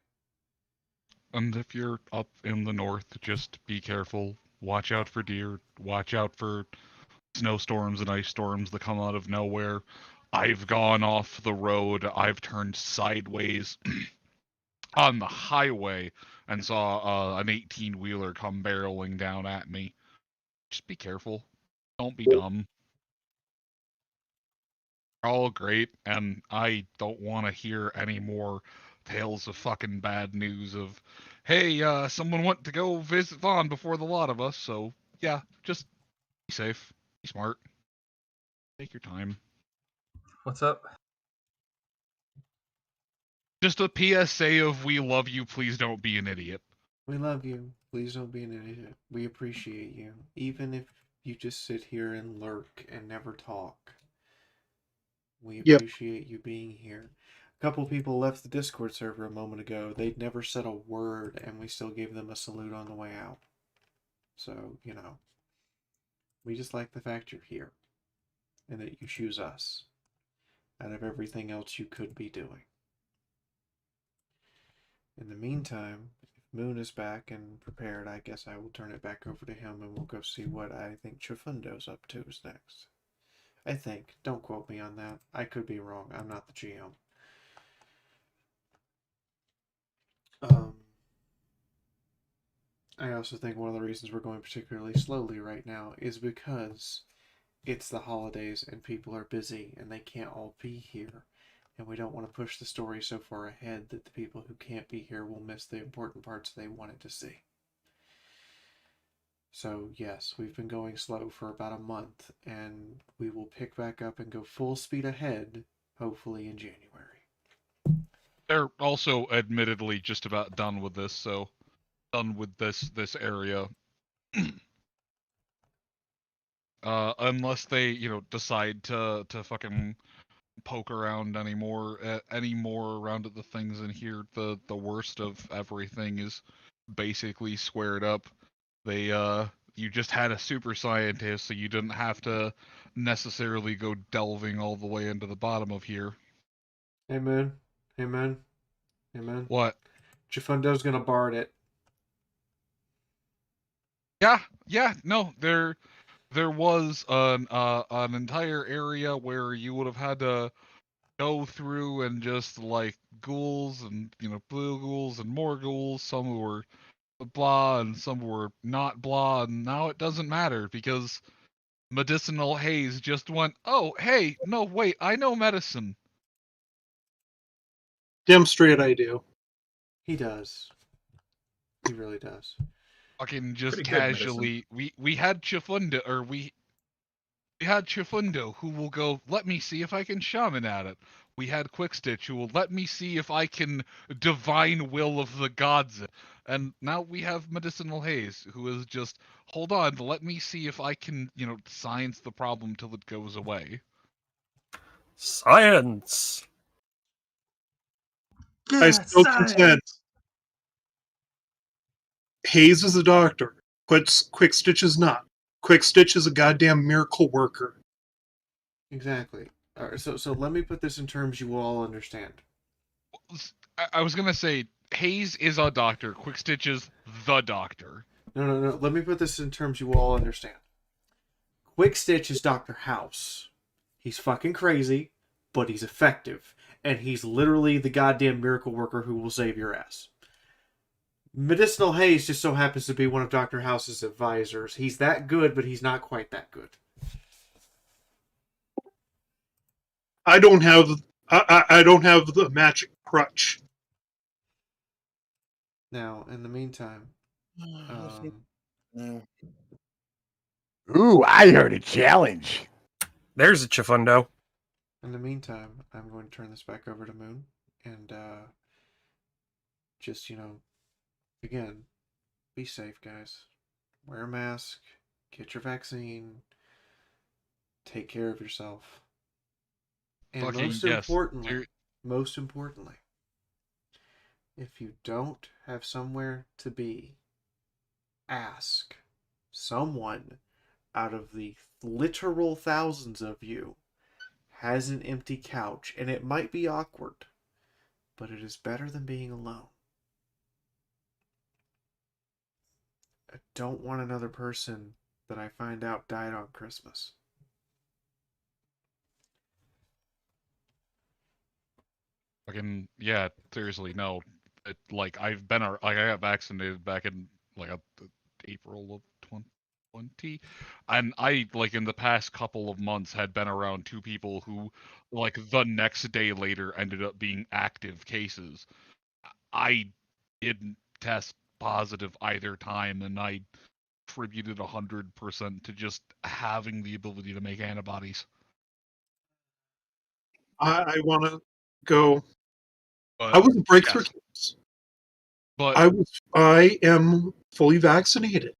And if you're up in the north, just be careful. Watch out for deer. Watch out for snowstorms and ice storms that come out of nowhere. I've gone off the road. I've turned sideways on the highway and saw an 18-wheeler come barreling down at me. Just be careful. Don't be dumb. All great, and I don't want to hear any more tales of fucking bad news of, hey, someone went to go visit Vaughn before the lot of us, so yeah, just be safe, be smart, take your time. What's up? Just a PSA of we love you, please don't be an idiot. We love you, please don't be an idiot. We appreciate you, even if you just sit here and lurk and never talk. We appreciate you being here. A couple people left the Discord server a moment ago. They'd never said a word, and we still gave them a salute on the way out. So, you know, we just like the fact you're here, and that you choose us out of everything else you could be doing. In the meantime, if Moon is back and prepared, I guess I will turn it back over to him, and we'll go see what I think Chifundo's up to next. I think. Don't quote me on that. I could be wrong. I'm not the GM. I also think one of the reasons we're going particularly slowly right now is because it's the holidays and people are busy and they can't all be here. And we don't want to push the story so far ahead that the people who can't be here will miss the important parts they wanted to see. So yes, we've been going slow for about a month, and we will pick back up and go full speed ahead, hopefully in January. They're also admittedly just about done with this, so done with this area. Unless they, decide to fucking poke around anymore around at the things in here. The worst of everything is basically squared up. They you just had a super scientist, so you didn't have to necessarily go delving all the way into the bottom of here. Amen. What? Chifundo's gonna bard it. Yeah, no, there was an entire area where you would have had to go through and just like ghouls and blue ghouls and more ghouls. Some were blah and some were not blah, and now it doesn't matter because Medicinal Haze just went, oh hey, no wait, I know medicine. Damn straight I do. He does. He really does. Fucking just casually, we had Chifundo, or we had Chifundo who will go, let me see if I can shaman at it. We had Quickstitch who will let me see if I can divine will of the gods. And now we have Medicinal Haze who is just, hold on, let me see if I can, science the problem till it goes away. Science! Yeah, I still contend. Hayes is a doctor. Quickstitch is not. Quickstitch is a goddamn miracle worker. Exactly. All right, so let me put this in terms you will all understand. I was gonna say, Hayes is a doctor. Quickstitch is the doctor. No. Let me put this in terms you will all understand. Quickstitch is Dr. House. He's fucking crazy, but he's effective. And he's literally the goddamn miracle worker who will save your ass. Medicinal Haze just so happens to be one of Dr. House's advisors. He's that good, but he's not quite that good. I don't have the magic crutch. Now, in the meantime, Ooh, I heard a challenge. There's a Chifundo. In the meantime, I'm going to turn this back over to Moon and just, again, be safe, guys. Wear a mask, get your vaccine, take care of yourself. And most importantly, if you don't have somewhere to be, ask someone out of the literal thousands of you has an empty couch, and it might be awkward, but it is better than being alone. I don't want another person that I find out died on Christmas. Fucking yeah, seriously, no. I got vaccinated back in April of 2020, and I in the past couple of months had been around 2 people who the next day later ended up being active cases. I didn't test positive either time, and I attributed 100% to just having the ability to make antibodies. I want to go. I was a breakthrough case. But I am fully vaccinated,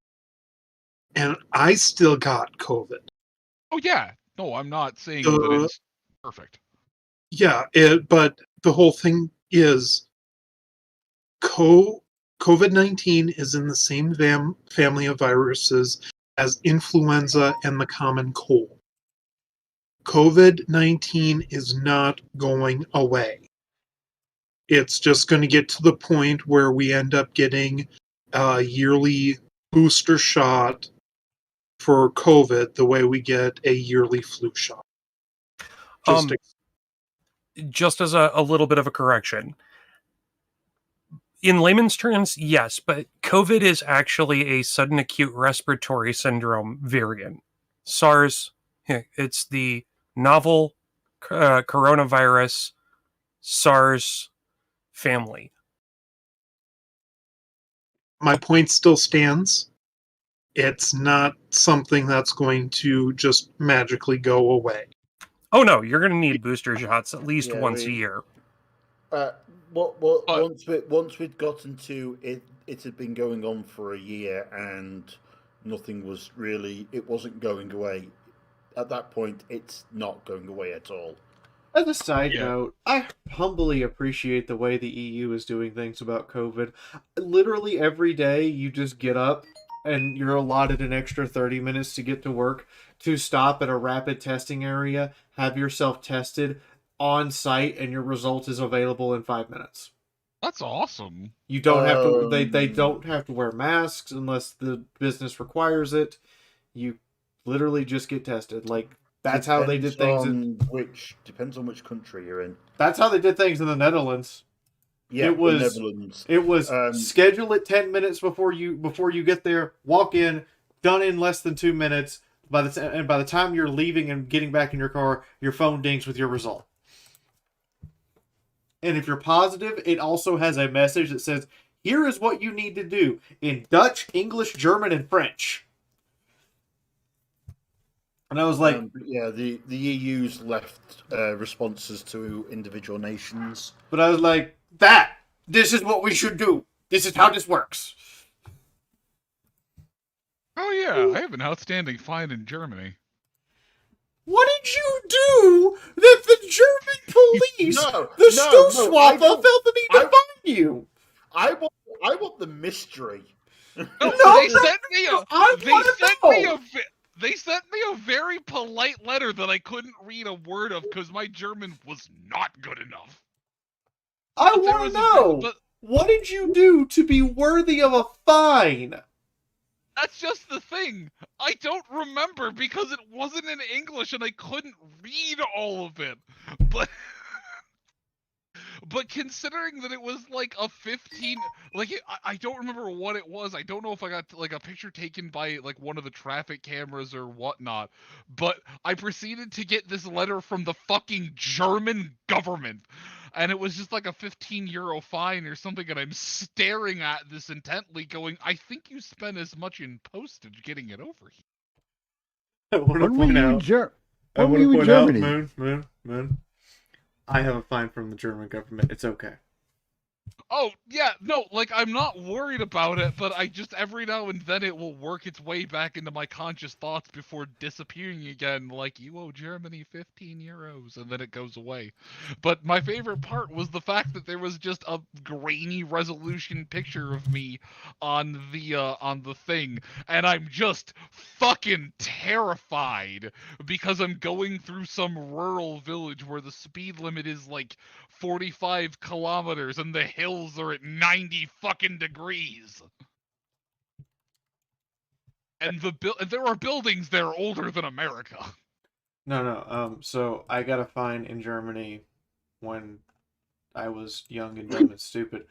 and I still got COVID. Oh yeah, no, I'm not saying that it's perfect. Yeah, but the whole thing is COVID-19 is in the same family of viruses as influenza and the common cold. COVID-19 is not going away. It's just going to get to the point where we end up getting a yearly booster shot for COVID the way we get a yearly flu shot. Just as a little bit of a correction. In layman's terms, yes, but COVID is actually a sudden acute respiratory syndrome variant. SARS, it's the novel coronavirus SARS family. My point still stands. It's not something that's going to just magically go away. Oh no, you're going to need booster shots at least once a year. Once we'd gotten to it, it had been going on for a year and nothing was really. It wasn't going away. At that point, it's not going away at all. As a side note, I humbly appreciate the way the EU is doing things about COVID. Literally every day, you just get up and you're allotted an extra 30 minutes to get to work, to stop at a rapid testing area, have yourself tested on site, and your result is available in 5 minutes. That's awesome. You don't have to. They don't have to wear masks unless the business requires it. You literally just get tested. That's how they did things. Depends on which country you're in. That's how they did things in the Netherlands. Yeah, it was. The Netherlands. It was schedule it 10 minutes before you get there. Walk in, done in less than 2 minutes. By the time you're leaving and getting back in your car, your phone dings with your result. And if you're positive, it also has a message that says, "Here is what you need to do," in Dutch, English, German, and French. And I was like, the EU's left responses to individual nations. But I was like, this is what we should do. This is how this works. Oh yeah, I have an outstanding find in Germany. What did you do that the German police, Stoßwaffe, felt the need to find you? I want the mystery. They sent me a very polite letter that I couldn't read a word of because my German was not good enough. I want to know, what did you do to be worthy of a fine? That's just the thing. I don't remember because it wasn't in English and I couldn't read all of it. But considering that it was a 15, I don't remember what it was. I don't know if I got a picture taken by one of the traffic cameras or whatnot. But I proceeded to get this letter from the fucking German government. And it was just a 15 euro fine or something, and I'm staring at this intently going, I think you spent as much in postage getting it over here. I want to point out, Moon, I have a fine from the German government. It's okay. Oh, yeah, no, I'm not worried about it, but I just, every now and then it will work its way back into my conscious thoughts before disappearing again, you owe Germany 15 euros, and then it goes away. But my favorite part was the fact that there was just a grainy resolution picture of me on the thing, and I'm just fucking terrified, because I'm going through some rural village where the speed limit is 45 kilometers and the hills are at 90 fucking degrees. And there are buildings there older than America. No. So I got a fine in Germany when I was young and dumb and stupid.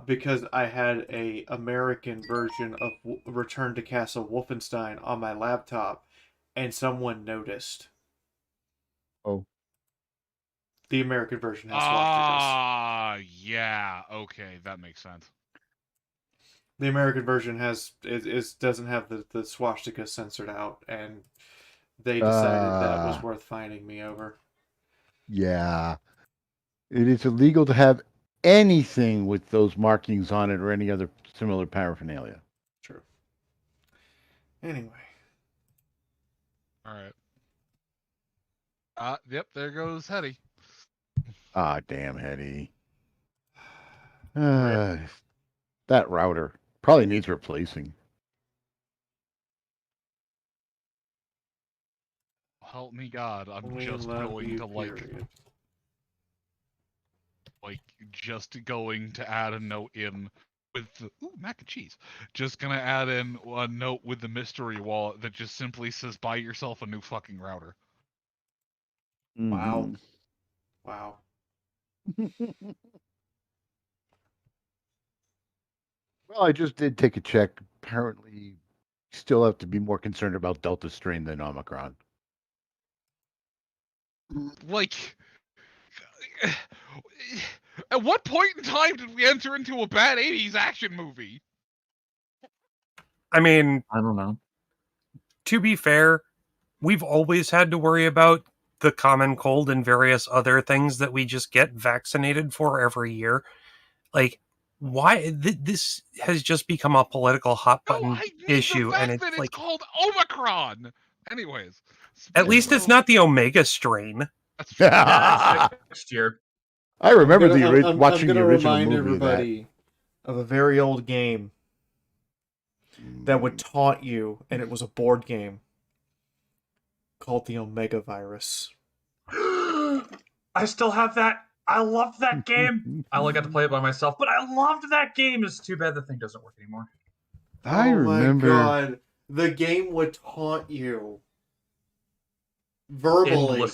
Because I had a American version of Return to Castle Wolfenstein on my laptop, and someone noticed. Oh. The American version has swastikas. Yeah. Okay, that makes sense. The American version doesn't have the swastika censored out, and they decided that was worth fining me over. Yeah. It is illegal to have anything with those markings on it or any other similar paraphernalia. True. Anyway. All right. Yep, there goes Hetty. Damn, Hetty. That router probably needs replacing. Help me God, I'm just going to just going to add a note in with the mac and cheese. Just gonna add in a note with the mystery wallet that just simply says buy yourself a new fucking router. Wow. Wow. Well, I just did take a check. Apparently, still have to be more concerned about Delta strain than Omicron. Like, at what point in time did we enter into a bad 80s action movie? I mean, I don't know. To be fair, we've always had to worry about the common cold and various other things that we just get vaccinated for every year. Like, why this has just become a political hot button issue, and it's like called Omicron. Anyways, at least it's not the Omega strain. That's true. Next year. I remember I'm watching the gonna original remind movie everybody of a very old game that would taunt you, and it was a board game called the Omega Virus. I still have that. I loved that game. I only got to play it by myself, but I loved that game. It's too bad the thing doesn't work anymore. I remember. Oh my God. The game would taunt you verbally.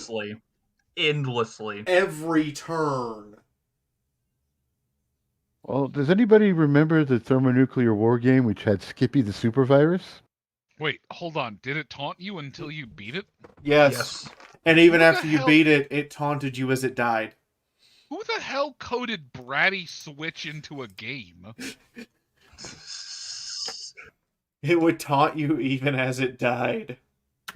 Endlessly. Every turn. Well, does anybody remember the thermonuclear war game which had Skippy the super virus? Wait, hold on. Did it taunt you until you beat it? Yes. And even after you beat it, it taunted you as it died. Who the hell coded Bratty Switch into a game? It would taunt you even as it died.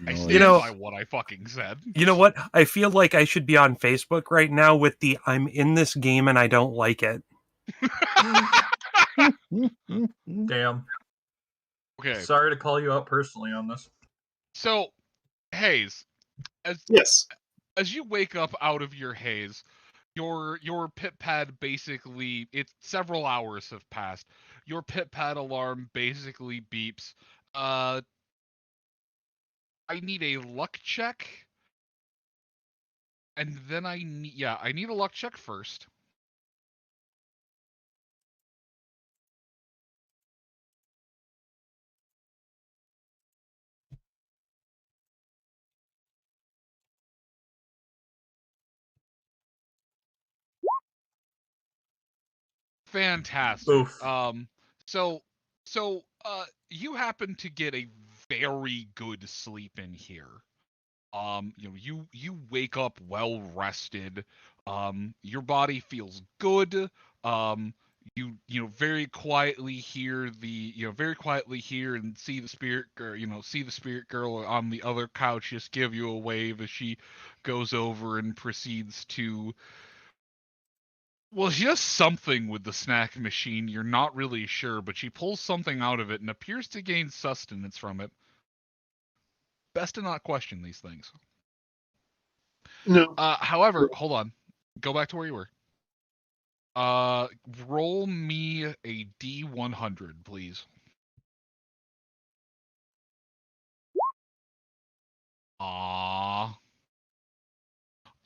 I stand by what I fucking said. You know what? I feel like I should be on Facebook right now with the I'm in this game and I don't like it. Damn. Okay. Sorry to call you out personally on this. So, Hayes, as you wake up out of your haze, your pit pad basically, it's several hours have passed. Your pit pad alarm basically beeps. I need a luck check. And then I need a luck check first. Fantastic. Oof. So you happen to get a very good sleep in here. You wake up well rested. Your body feels good. You very quietly hear and see the spirit girl on the other couch just give you a wave as she goes over and proceeds to, well, she does something with the snack machine. You're not really sure, but she pulls something out of it and appears to gain sustenance from it. Best to not question these things. No. However, hold on. Go back to where you were. Roll me a D100, please. You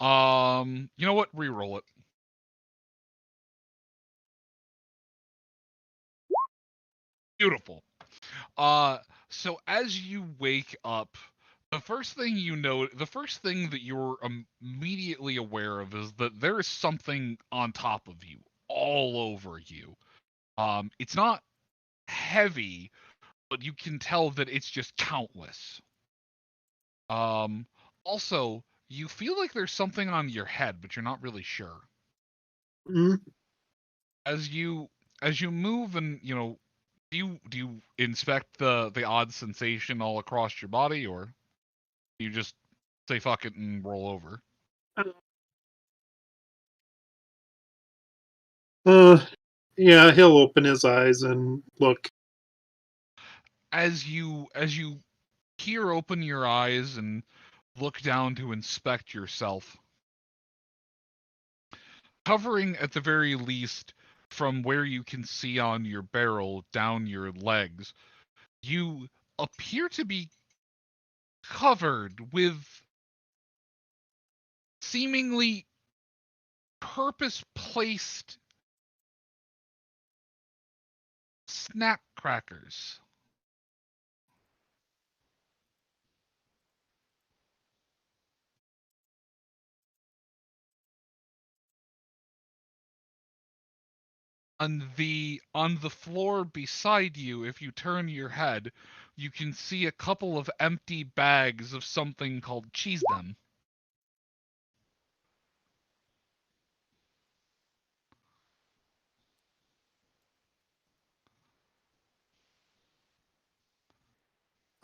know what? Reroll it. Beautiful. So as you wake up, The first thing that you're immediately aware of is that there is something on top of you, all over you. It's not heavy, but you can tell that it's just countless. Also, you feel like there's something on your head, but you're not really sure. Mm-hmm. As you move, and do you inspect the odd sensation all across your body, or you just say fuck it and roll over? Yeah, he'll open his eyes and look. As you peer open your eyes and look down to inspect yourself, covering at the very least from where you can see on your barrel down your legs, you appear to be covered with seemingly purpose-placed snack crackers. On the floor beside you, if you turn your head, you can see a couple of empty bags of something called cheese them.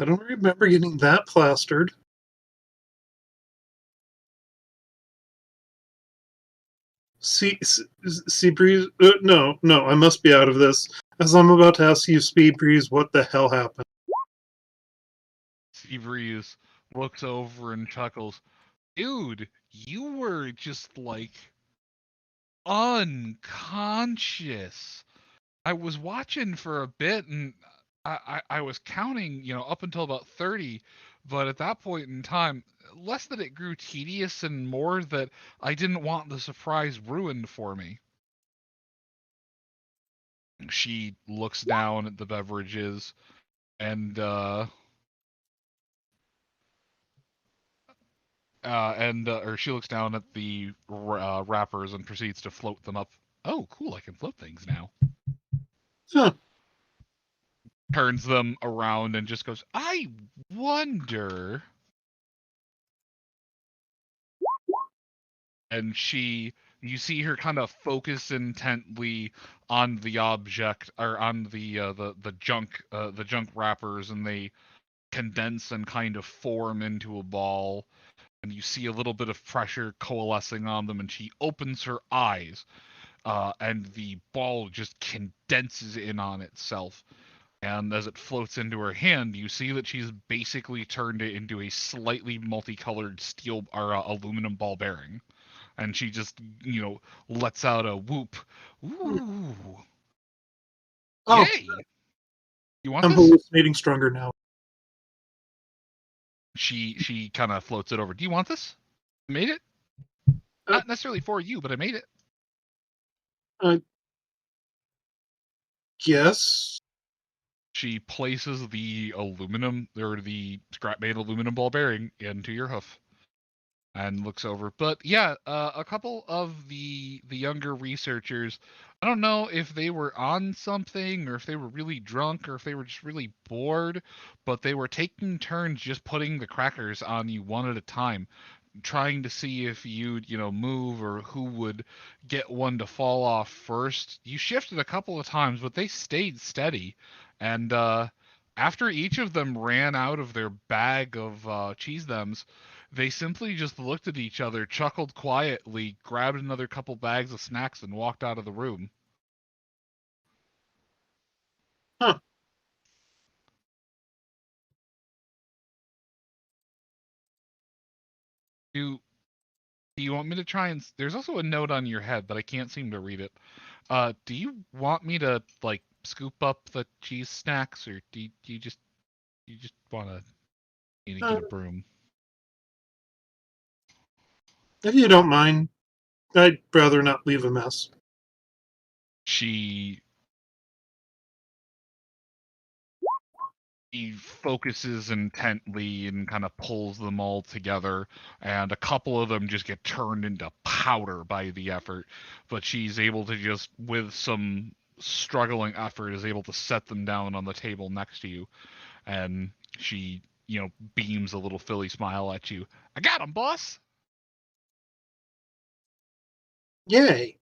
I don't remember getting that plastered. Seabreeze? No, I must be out of this. As I'm about to ask you, Speedbreeze, what the hell happened? Seabreeze looks over and chuckles. Dude, you were just like unconscious. I was watching for a bit, and I was counting, up until about 30, but at that point in time, less that it grew tedious and more that I didn't want the surprise ruined for me. She looks down at the beverages and or she looks down at the wrappers and proceeds to float them up. Oh, cool! I can float things now. Huh. Turns them around and just goes, I wonder. And you see her kind of focus intently on the object, or on the junk wrappers, and they condense and kind of form into a ball. And you see a little bit of pressure coalescing on them, and she opens her eyes, and the ball just condenses in on itself. And as it floats into her hand, you see that she's basically turned it into a slightly multicolored steel or aluminum ball bearing. And she just, lets out a whoop. Ooh. Oh. Yay! You want I'm this? hallucinating stronger now. She kind of floats it over. Do you want this? I made it? Not necessarily for you, but I made it. Yes. She places the aluminum, or the scrap-made aluminum ball bearing into your hoof and looks over. But yeah, a couple of the younger researchers, I don't know if they were on something, or if they were really drunk, or if they were just really bored, but they were taking turns just putting the crackers on you one at a time, trying to see if you'd, move, or who would get one to fall off first. You shifted a couple of times, but they stayed steady. And after each of them ran out of their bag of cheese thems, they simply just looked at each other, chuckled quietly, grabbed another couple bags of snacks, and walked out of the room. Huh. Do you want me to try and... There's also a note on your head, but I can't seem to read it. Do you want me to, scoop up the cheese snacks, or do you just want to get a broom? If you don't mind, I'd rather not leave a mess. She he focuses intently and kind of pulls them all together, and a couple of them just get turned into powder by the effort, but she's able to just, with some struggling effort, is able to set them down on the table next to you, and she, beams a little Philly smile at you. I got him, boss! Yay.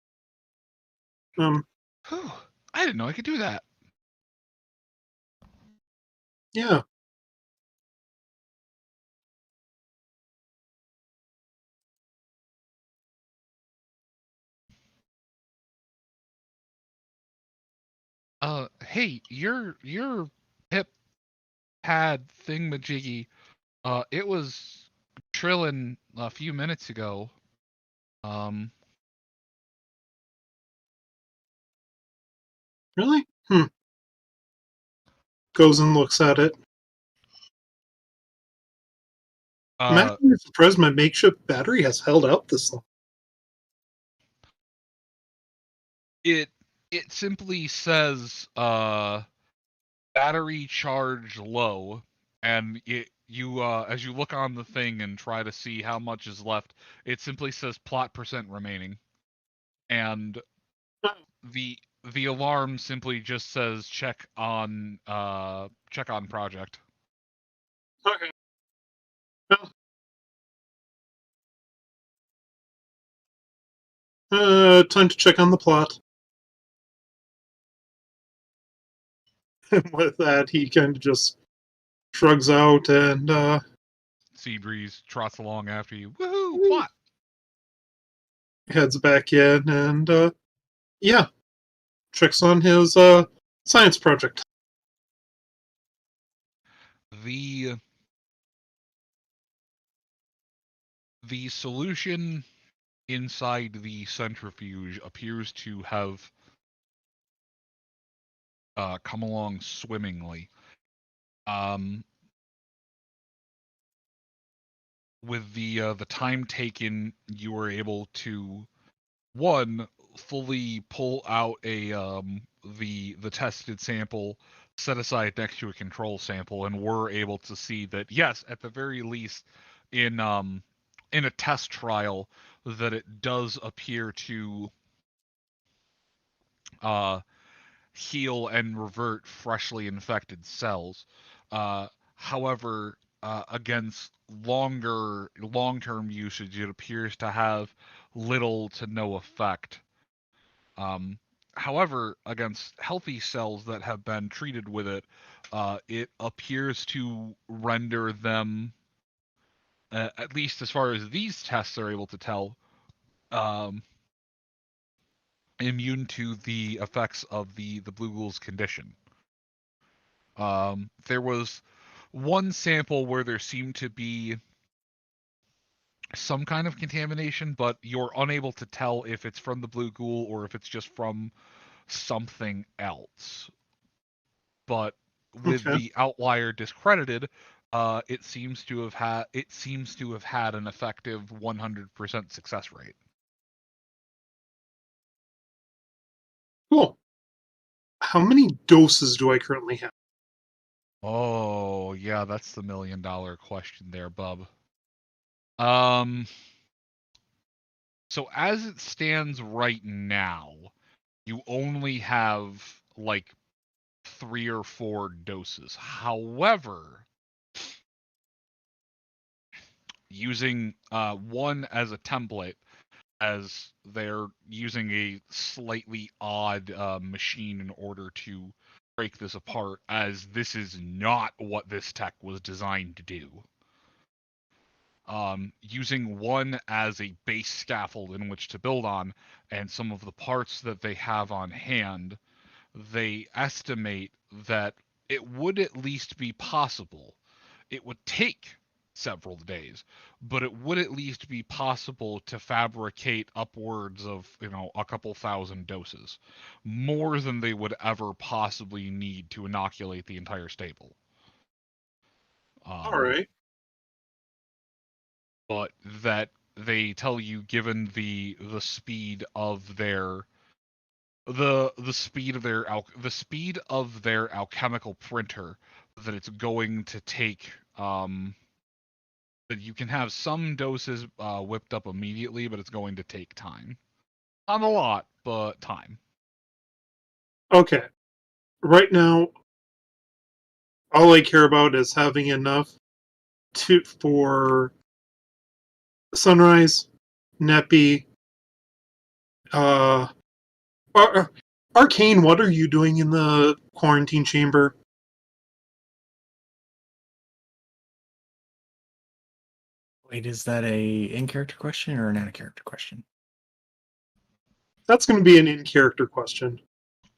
Whew, I didn't know I could do that. Yeah. Hey, your hip pad thingamajiggy, it was trilling a few minutes ago. Really? Goes and looks at it. I'm actually surprised my makeshift battery has held out this long. It simply says battery charge low, and as you look on the thing and try to see how much is left, it simply says plot percent remaining, and the alarm simply just says check on project. Okay. Well, time to check on the plot. And with that, he kind of just shrugs out and Seabreeze trots along after you. Woohoo! Plot. Heads back in and checks on his science project. The solution inside the centrifuge appears to have come along swimmingly. With the time taken, you were able to fully pull out the tested sample, set aside next to a control sample, and were able to see that yes, at the very least, in a test trial, that it does appear to heal and revert freshly infected cells. However, against long-term usage, it appears to have little to no effect. However, against healthy cells that have been treated with it, it appears to render them, at least as far as these tests are able to tell, immune to the effects of the blue ghouls condition. There was one sample where there seemed to be some kind of contamination, but you're unable to tell if it's from the blue ghoul or if it's just from something else. But with the outlier discredited, it seems to have had an effective 100% success rate. Cool. How many doses do I currently have? Oh, yeah, that's the $1 million question there, bub. So as it stands right now, you only have like 3 or 4 doses. However, using one as a template, as they're using a slightly odd machine in order to break this apart, as this is not what this tech was designed to do. Using one as a base scaffold in which to build on, and some of the parts that they have on hand, they estimate that it would at least be possible. It would take several days, but it would at least be possible to fabricate upwards of, a couple thousand doses. More than they would ever possibly need to inoculate the entire stable. All right. But that they tell you, given the speed of their the speed of their alchemical printer, that it's going to take that you can have some doses whipped up immediately, but it's going to take time. Not a lot, but time. Okay. Right now, all I care about is having enough for Sunrise, Neppy, Arcane. What are you doing in the quarantine chamber? Wait, is that a in-character question or an out-of-character question? That's going to be an in-character question.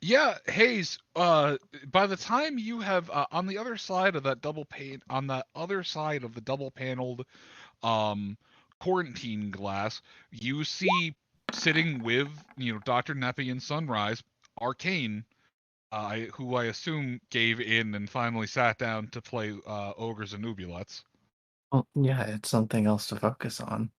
Yeah, Hayes. By the time you have on the other side of that the double-paneled quarantine glass, you see sitting with Dr. Neppy and Sunrise, Arcane, who I assume gave in and finally sat down to play ogres and oubliettes. Well, yeah, it's something else to focus on.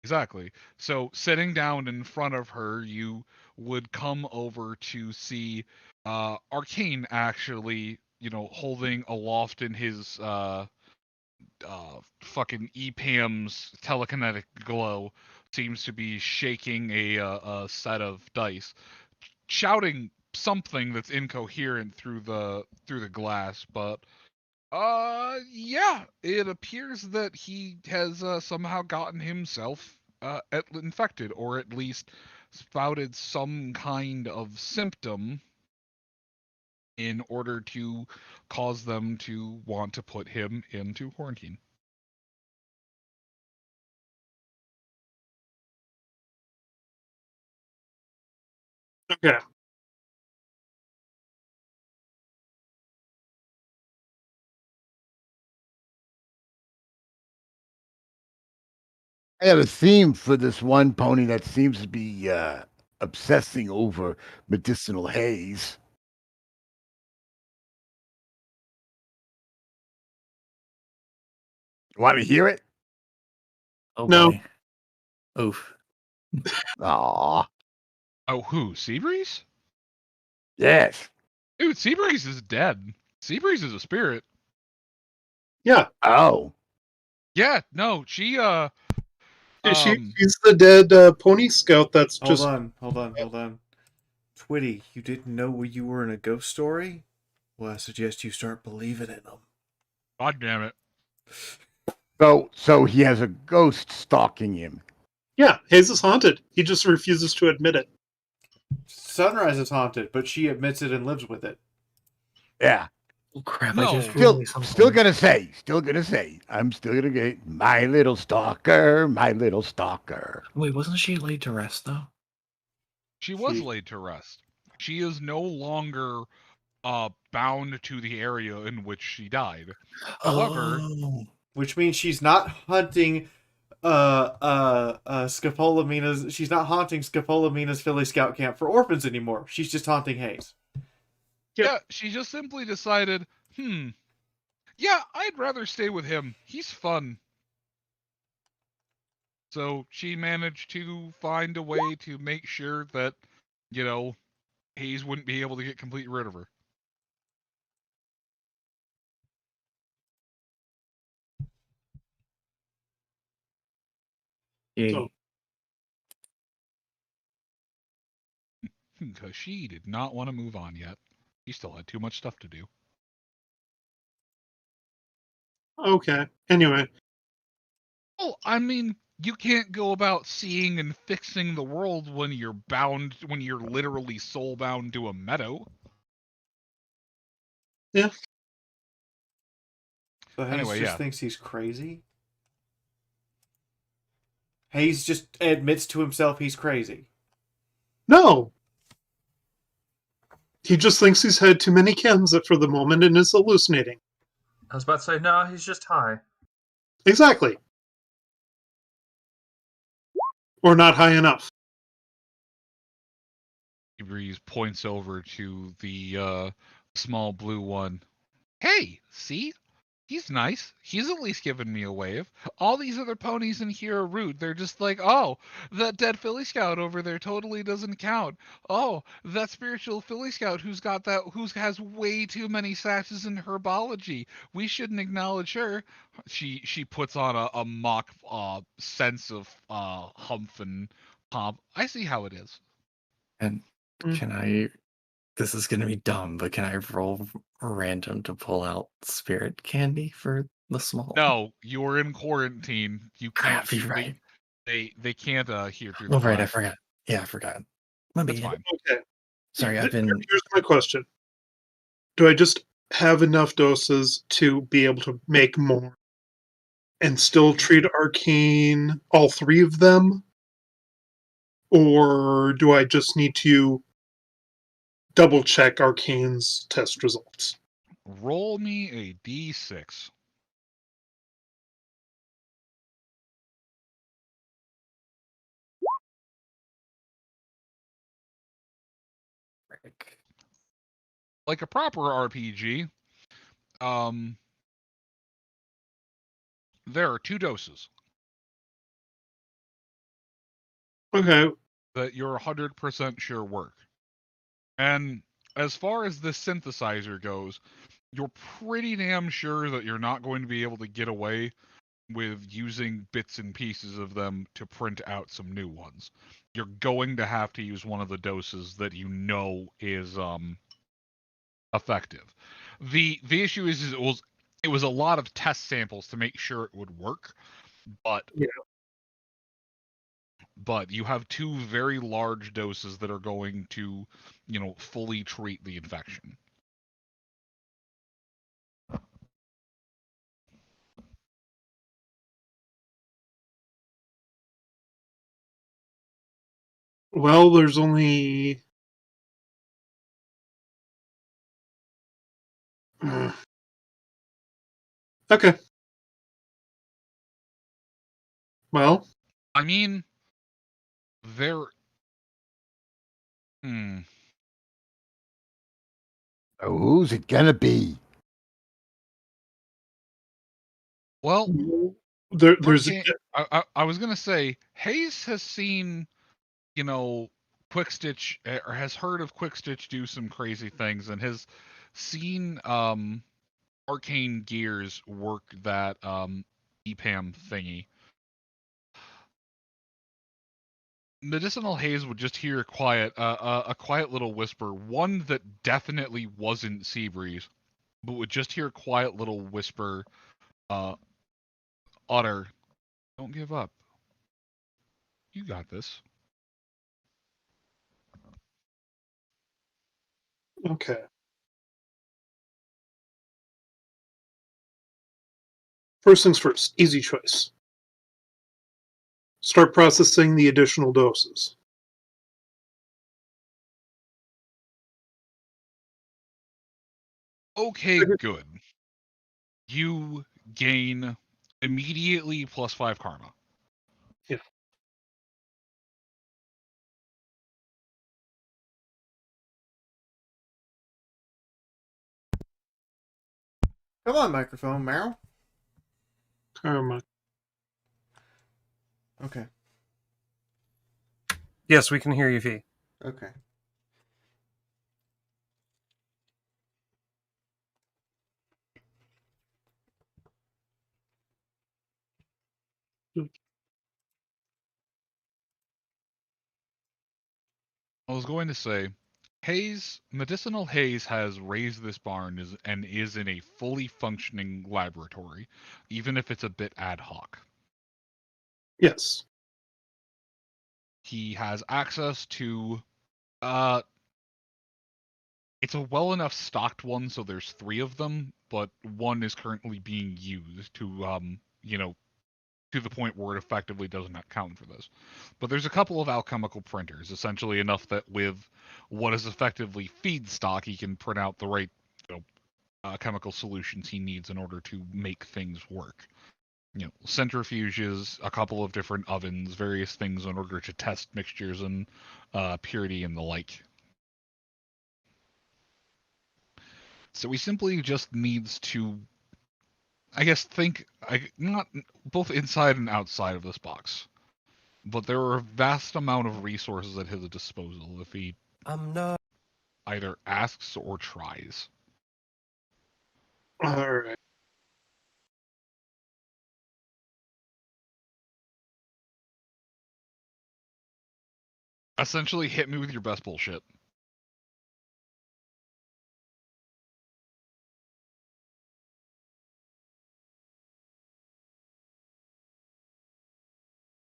Exactly. So sitting down in front of her, you would come over to see Arcane actually, holding aloft in his fucking EPAM's telekinetic glow, seems to be shaking a set of dice, shouting something that's incoherent through the glass, but yeah, it appears that he has somehow gotten himself infected, or at least spouted some kind of symptom in order to cause them to want to put him into quarantine. Okay. I have a theme for this one pony that seems to be obsessing over medicinal haze. Want to hear it? Oh, no. Boy. Oof. Aw. Oh, who? Seabreeze? Yes. Dude, Seabreeze is dead. Seabreeze is a spirit. Yeah. Oh. Yeah, no, she she's the dead pony scout that's hold just... Hold on. Twitty, you didn't know you were in a ghost story? Well, I suggest you start believing in them. God damn it. So he has a ghost stalking him. Yeah, Hayes is haunted. He just refuses to admit it. Sunrise is haunted, but she admits it and lives with it. Yeah. Oh, crap, No. I just Still realized something. still gonna say. I'm still gonna get my little stalker, my little stalker. Wait, wasn't she laid to rest, though? She was laid to rest. She is no longer bound to the area in which she died. However, which means she's not hunting Scopolamines. She's not haunting Scopolamina's Philly Scout camp for orphans anymore. She's just haunting Hayes. Yeah, she just simply decided, yeah, I'd rather stay with him. He's fun. So she managed to find a way to make sure that, Hayes wouldn't be able to get completely rid of her. Yeah. Because she did not want to move on yet. She still had too much stuff to do. Okay. Anyway. Well, I mean, you can't go about seeing and fixing the world when you're literally soul bound to a meadow. Yeah. So Hayes anyway, just thinks he's crazy? Hayes just admits to himself he's crazy. No. He just thinks he's had too many chems for the moment and is hallucinating. I was about to say, no, he's just high. Exactly. Or not high enough. Breeze points over to the small blue one. Hey, see? He's nice. He's at least given me a wave. All these other ponies in here are rude. They're just like, oh, that dead Philly Scout over there totally doesn't count. Oh, that spiritual Philly Scout who has way too many sashes in herbology. We shouldn't acknowledge her. She puts on a mock sense of humph and pomp. I see how it is. And can I? This is going to be dumb, but can I roll random to pull out spirit candy for the small? No, you're in quarantine. You can't. Be right. They can't hear through. Oh, right, I forgot. Yeah, I forgot. That's fine. Okay. Sorry, Here's my question: do I just have enough doses to be able to make more, and still treat arcane all 3 of them, or do I just need to double check arcane's test results? Roll me a d6. Like a proper RPG, there are 2 doses. Okay. That you're 100% sure work. And as far as this synthesizer goes, you're pretty damn sure that you're not going to be able to get away with using bits and pieces of them to print out some new ones. You're going to have to use one of the doses that you know is effective. The issue is it was a lot of test samples to make sure it would work, but you have 2 very large doses that are going to, fully treat the infection. Well, there's only... Okay. Well... I mean, Oh, who's it gonna be? Well, there's... I was gonna say, Hayes has seen, Quickstitch, or has heard of Quickstitch do some crazy things, and has seen Arcane Gears work that EPAM thingy. Medicinal Haze would just hear a quiet little whisper, one that definitely wasn't Seabreeze, but would just hear a quiet little whisper, utter, "Don't give up. You got this." Okay. First things first, easy choice. Start processing the additional doses. Okay, good. You gain immediately +5 karma. Yeah. Come on, microphone, Meryl. Karma. Okay. Yes, we can hear you, V. Okay. I was going to say, Medicinal Haze has raised this barn and is in a fully functioning laboratory, even if it's a bit ad hoc. Yes. He has access to it's a well enough stocked one, so there's 3 of them, but one is currently being used to to the point where it effectively doesn't count for this. But there's a couple of alchemical printers, essentially enough that with what is effectively feedstock, he can print out the right chemical solutions he needs in order to make things work. Centrifuges, a couple of different ovens, various things in order to test mixtures and purity and the like. So he simply just needs to I guess not both inside and outside of this box, but there are a vast amount of resources at his disposal if he either asks or tries. All right. Essentially, hit me with your best bullshit.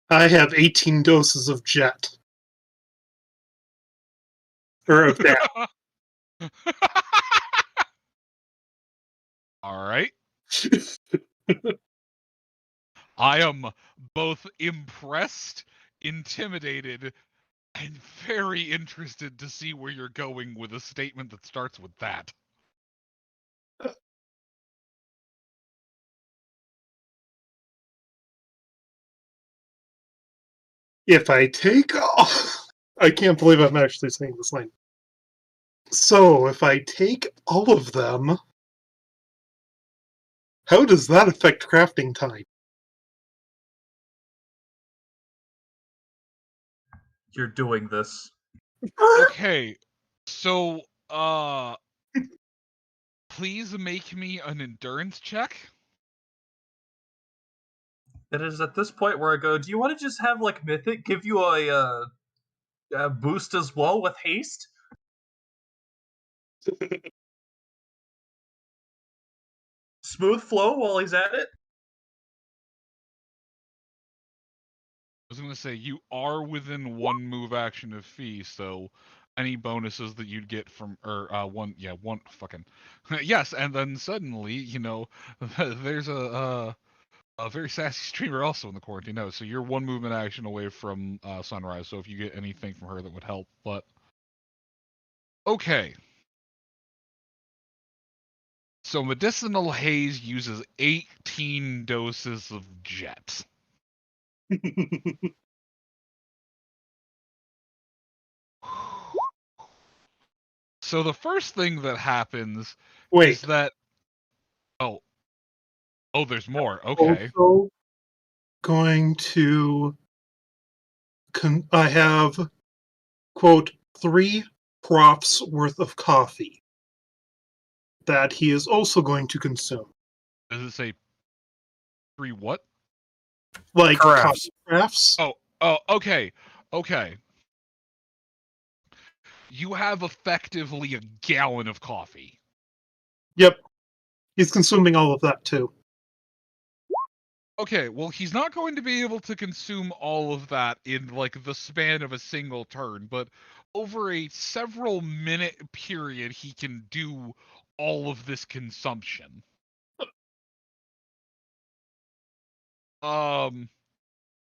I have 18 doses of jet. Or of that. All right. I am both impressed, intimidated, and very interested to see where you're going with a statement that starts with that. If I take I can't believe I'm actually saying this line. So, if I take all of them, how does that affect crafting time? You're doing this. Okay, so, please make me an endurance check. It is at this point where I go, do you want to just have, like, Mythic give you a boost as well with haste? Smooth flow while he's at it? I was going to say, you are within one move action of Fee, so any bonuses that you'd get from, one fucking, yes, and then suddenly, you know, there's a very sassy streamer also in the quarantine note, so you're one movement action away from Sunrise, so if you get anything from her that would help, but... Okay. So Medicinal Haze uses 18 doses of jet. So the first thing that happens is that... Oh, there's more. Okay. Also going to... I have, quote, 3 profs worth of coffee that he is also going to consume. Does it say 3 what? Like coffee crafts? Oh, okay. Okay. You have effectively a gallon of coffee. Yep. He's consuming all of that too. Okay, well, he's not going to be able to consume all of that in, like, the span of a single turn, but over a several minute period, he can do all of this consumption.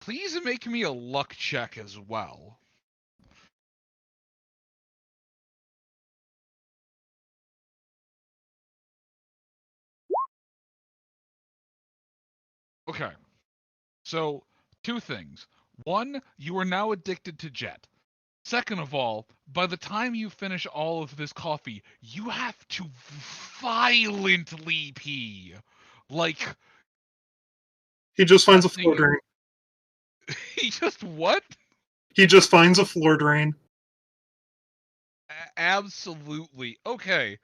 Please make me a luck check as well. Okay. So, 2 things. 1, you are now addicted to jet. Second of all, by the time you finish all of this coffee, you have to violently pee. Like... He just finds a floor drain. He just what? He just finds a floor drain. Absolutely. Okay.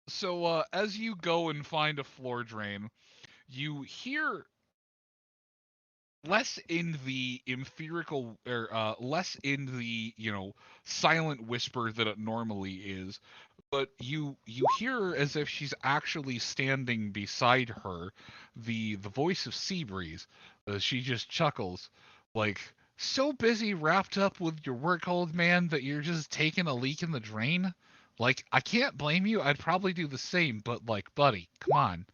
So, as you go and find a floor drain, you hear less in the empirical, or less in the, you know, silent whisper that it normally is, but you hear as if she's actually standing beside her, the voice of Seabreeze. She just chuckles, like, so busy wrapped up with your work, old man, that you're just taking a leak in the drain? Like, I can't blame you. I'd probably do the same, but, like, buddy, come on.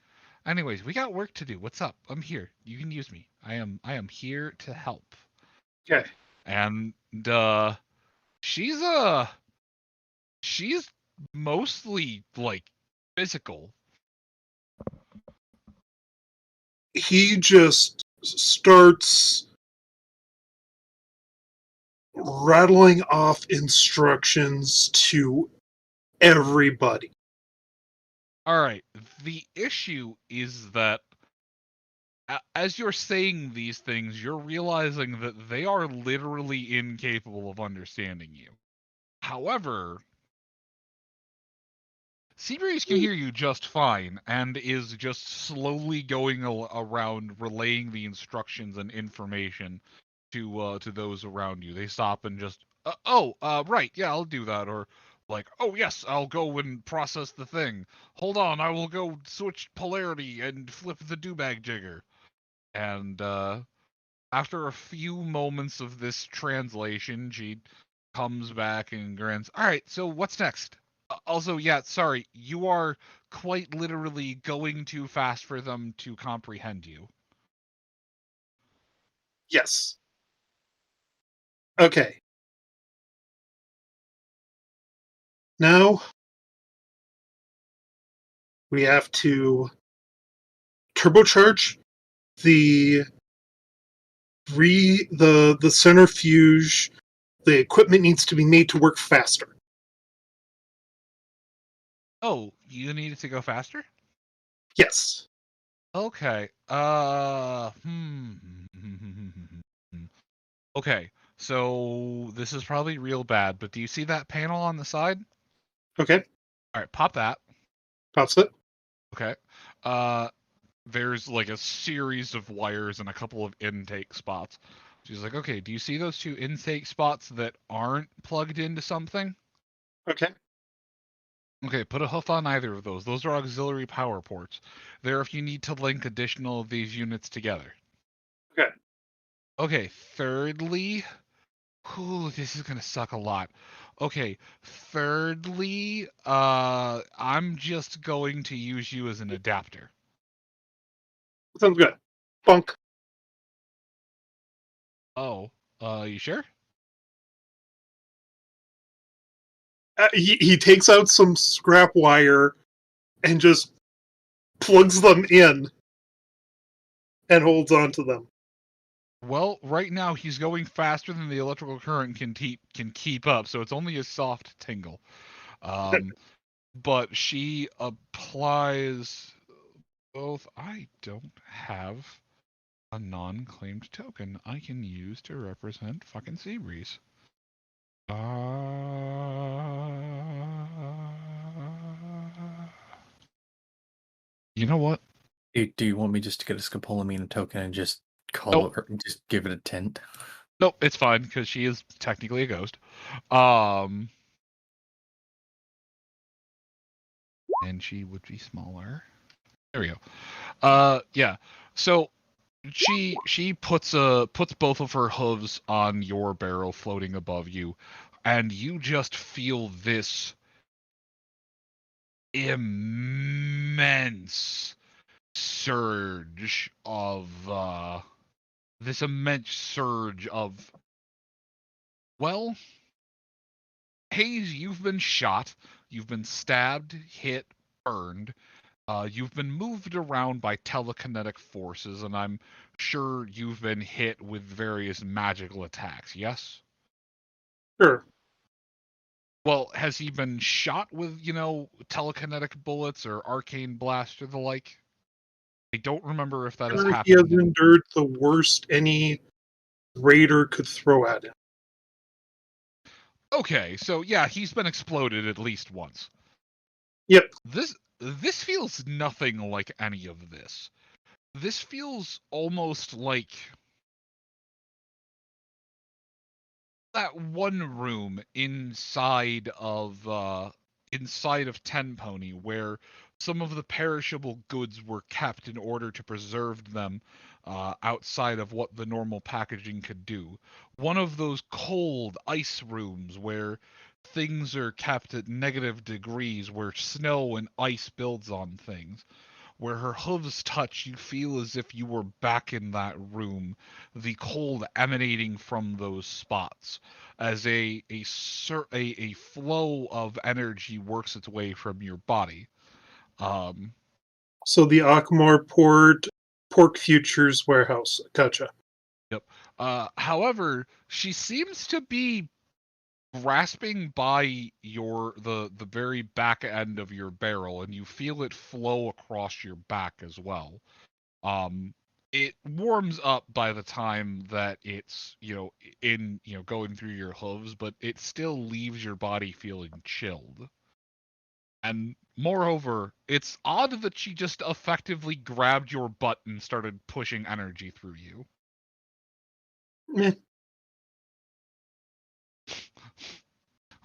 Anyways, we got work to do. What's up? I'm here. You can use me. I am here to help. Okay. And she's mostly, like, physical. He just starts rattling off instructions to everybody. All right. The issue is that as you're saying these things, you're realizing that they are literally incapable of understanding you. However, Seabreeze can hear you just fine and is just slowly going around relaying the instructions and information to those around you. They stop and just, right, yeah, I'll do that. Or like, oh yes, I'll go and process the thing. Hold on, I will go switch polarity and flip the do-bag jigger. And after a few moments of this translation, she comes back and grins. All right, so what's next? Also, yeah, sorry, you are quite literally going too fast for them to comprehend you. Yes. Okay. Now we have to turbocharge the centrifuge. The equipment needs to be made to work faster. Oh, you need it to go faster? Yes. Okay. Okay, so this is probably real bad, but do you see that panel on the side? Okay. All right, pop that. Pops it. Okay. There's like a series of wires and a couple of intake spots. She's like, okay, do you see those two intake spots that aren't plugged into something? Okay. Okay, put a hoof on either of those. Those are auxiliary power ports. They're if you need to link additional of these units together. Okay. Okay, thirdly, this is gonna suck a lot. Okay, thirdly, I'm just going to use you as an adapter. Sounds good. Bunk. Oh, you sure? He takes out some scrap wire and just plugs them in and holds on to them. Well, right now he's going faster than the electrical current can keep up, so it's only a soft tingle. But she applies both. I don't have a non-claimed token I can use to represent fucking Seabreeze. You know what? Do you want me just to get a scopolamine token and just call her, just give it a tint? Nope, it's fine because she is technically a ghost. And she would be smaller. There we go. Yeah. So she puts both of her hooves on your barrel floating above you, and you just feel this immense surge of well, Hayes, you've been shot, you've been stabbed, hit, burned. You've been moved around by telekinetic forces, and I'm sure you've been hit with various magical attacks, yes? Sure. Well, has he been shot with, telekinetic bullets or arcane blast or the like? I don't remember if that has happened. He has endured the worst any raider could throw at him. Okay, so yeah, he's been exploded at least once. Yep. This feels nothing like any of this. This feels almost like that one room inside of Tenpony where some of the perishable goods were kept in order to preserve them outside of what the normal packaging could do. One of those cold ice rooms where things are kept at negative degrees, where snow and ice builds on things. Where her hooves touch, you feel as if you were back in that room, the cold emanating from those spots as a flow of energy works its way from your body. So the Akmar Pork Futures warehouse. Gotcha. Yep. However, she seems to be grasping by the very back end of your barrel, and you feel it flow across your back as well. It warms up by the time that it's, going through your hooves, but it still leaves your body feeling chilled. And moreover, it's odd that she just effectively grabbed your butt and started pushing energy through you. Meh.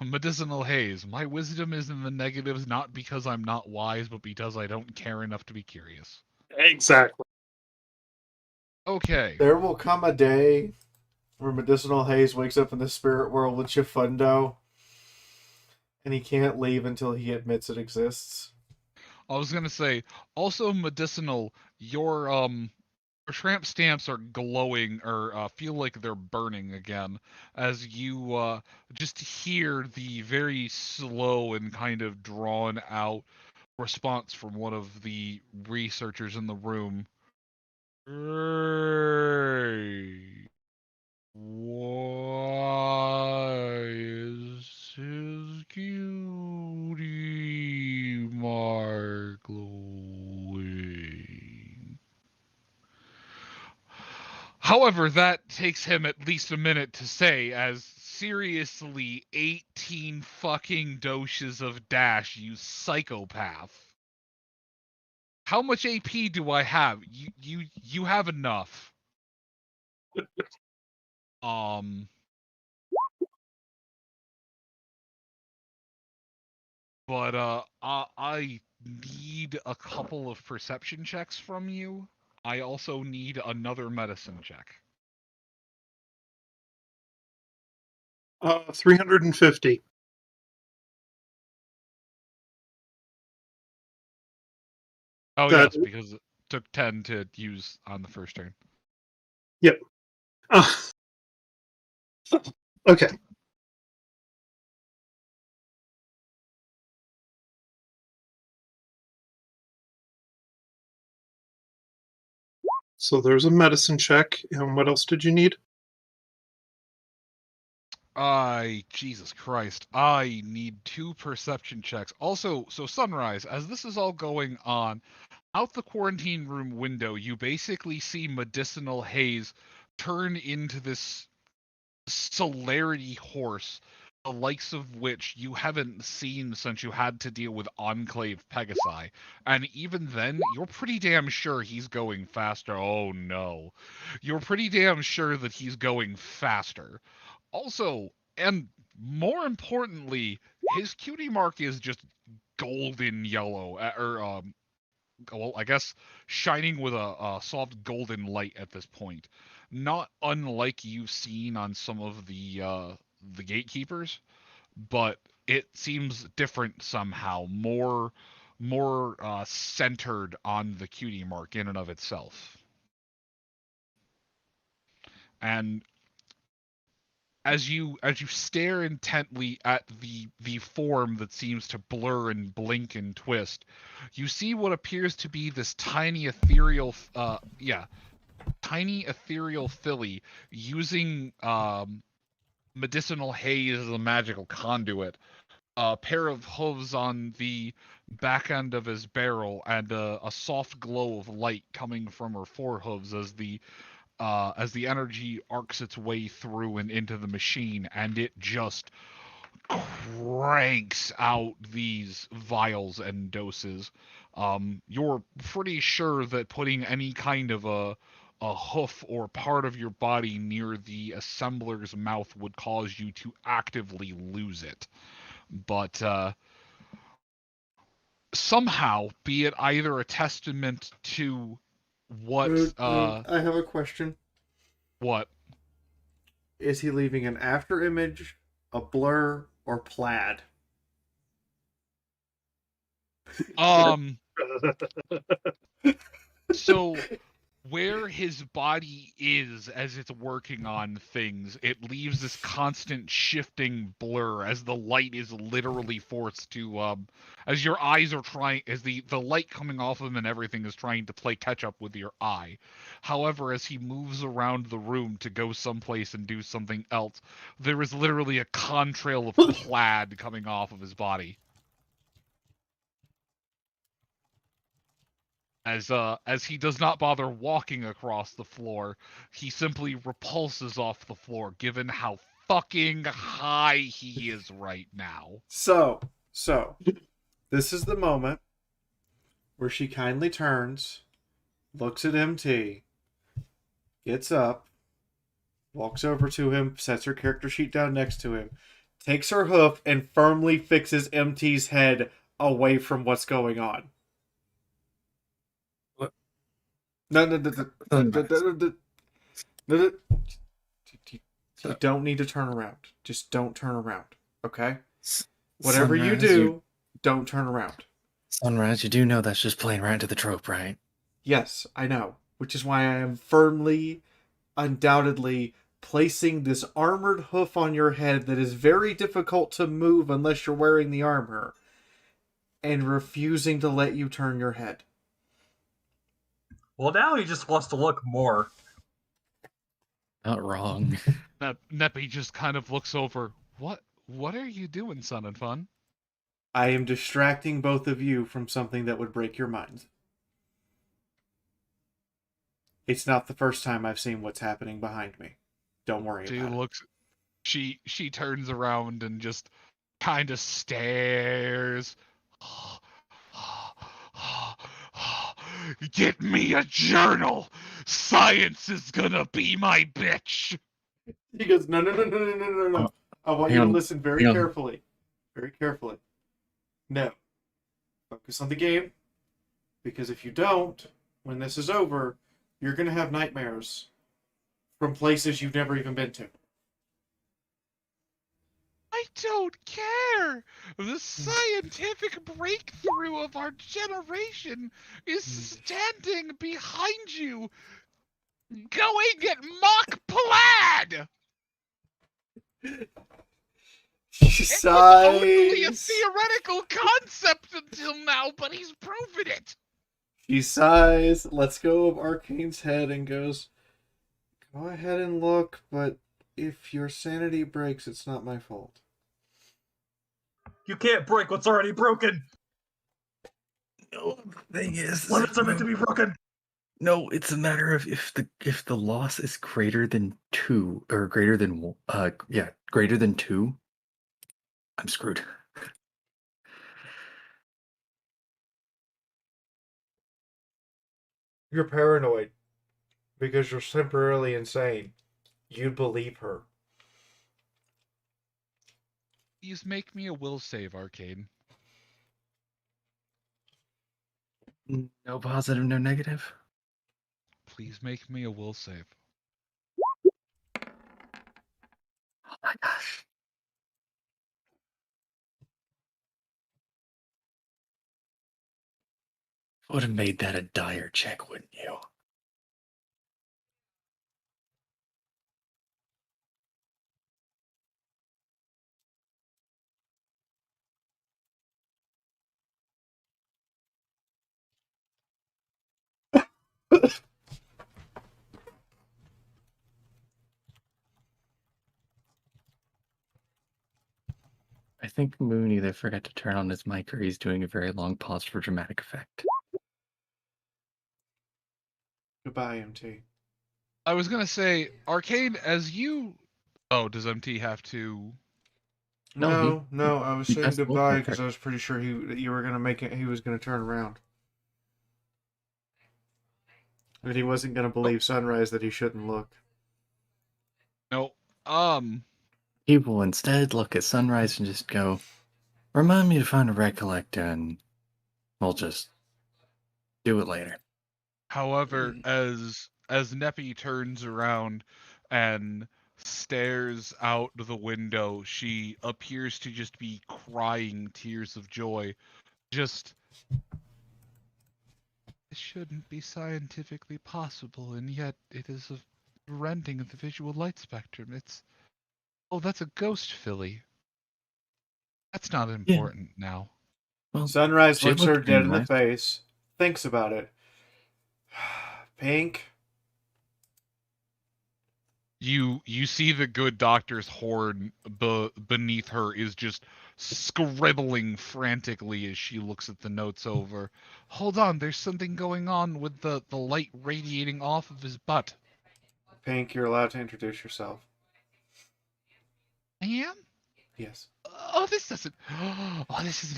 Medicinal haze. My wisdom is in the negatives not because I'm not wise, but because I don't care enough to be curious. Exactly. Okay. There will come a day where Medicinal Haze wakes up in the spirit world with Chifundo, and he can't leave until he admits it exists. I was gonna say, also Medicinal, your tramp stamps are glowing, or feel like they're burning again, as you just hear the very slow and kind of drawn out response from one of the researchers in the room. Hey, why is his cutie mark glowing? However, that takes him at least a minute to say, as seriously 18 fucking doses of dash, you psychopath. How much AP do I have? You have enough. But I need a couple of perception checks from you. I also need another medicine check. 350. Oh, yes, because it took 10 to use on the first turn. Yep. Okay. So there's a medicine check. And what else did you need? Jesus Christ. I need 2 perception checks. Also, so Sunrise, as this is all going on, out the quarantine room window, you basically see Medicinal Haze turn into this celerity horse, the likes of which you haven't seen since you had to deal with Enclave Pegasi. And even then, you're pretty damn sure he's going faster. Oh no. You're pretty damn sure that he's going faster. Also, and more importantly, his cutie mark is just golden yellow, well, I guess shining with a soft golden light at this point. Not unlike you've seen on some of the gatekeepers, but it seems different somehow, more centered on the cutie mark in and of itself. And as you stare intently at the form that seems to blur and blink and twist, you see what appears to be this tiny ethereal filly using Medicinal Haze as a magical conduit, a pair of hooves on the back end of his barrel, and a soft glow of light coming from her forehooves as the energy arcs its way through and into the machine, and it just cranks out these vials and doses. You're pretty sure that putting any kind of a hoof or part of your body near the assembler's mouth would cause you to actively lose it. But somehow, be it either a testament to what I have a question. What? Is he leaving an after image, a blur, or plaid? So where his body is as it's working on things, it leaves this constant shifting blur as the light is literally forced to, as your eyes are trying, as the light coming off of him and everything is trying to play catch up with your eye. However, as he moves around the room to go someplace and do something else, there is literally a contrail of plaid coming off of his body. As he does not bother walking across the floor, he simply repulses off the floor, given how fucking high he is right now. So, this is the moment where she kindly turns, looks at MT, gets up, walks over to him, sets her character sheet down next to him, takes her hoof, and firmly fixes MT's head away from what's going on. No. You don't need to turn around. Just don't turn around, okay? Whatever you do, don't turn around. Sunrise, you do know that's just playing right into the trope, right? Yes, I know. Which is why I am firmly, undoubtedly, placing this armored hoof on your head that is very difficult to move unless you're wearing the armor, and refusing to let you turn your head. Well, now he just wants to look more. Not wrong. Neppy just kind of looks over. What are you doing, Sun and Fun? I am distracting both of you from something that would break your minds. It's not the first time I've seen what's happening behind me. Don't worry about it. She turns around and just kind of stares. Get me a journal. Science is gonna be my bitch. He goes, no. I want you to listen very carefully. Very carefully. No. Focus on the game. Because if you don't, when this is over, you're gonna have nightmares from places you've never even been to. I don't care. The scientific breakthrough of our generation is standing behind you, going at Mach plaid. She sighs. It was only a theoretical concept until now, but he's proven it. She sighs, lets go of Arcane's head, and goes, "Go ahead and look, but if your sanity breaks, it's not my fault." You can't break what's already broken. No, the thing is, limits are meant to be broken. No, it's a matter of if the loss is greater than 2 or greater than greater than 2, I'm screwed. You're paranoid because you're temporarily insane. You'd believe her. Please make me a will save, Arcane. No positive, no negative. Please make me a will save. Oh my gosh. Would have made that a dire check, wouldn't you? I think Moon either forgot to turn on his mic or he's doing a very long pause for dramatic effect. Goodbye, MT. I was gonna say, Arcane, as you... Oh, does MT have to... No, I was saying goodbye because I was pretty sure you were gonna make it. He was gonna turn around, and he wasn't gonna believe Sunrise that he shouldn't look. No, He will instead look at Sunrise and just go, "Remind me to find a recollector, and we'll just do it later." However, as Neppy turns around and stares out the window, she appears to just be crying tears of joy. Just This shouldn't be scientifically possible, and yet it is a rending of the visual light spectrum. It's... Oh, that's a ghost filly. That's not important now. Well, Sunrise she looks her looked dead in the nice. face, thinks about it. Pink. You see the good doctor's horn beneath her is just scribbling frantically as she looks at the notes over. Hold on, there's something going on with the light radiating off of his butt. Pink, you're allowed to introduce yourself. I am? Yes. Oh, this hasn't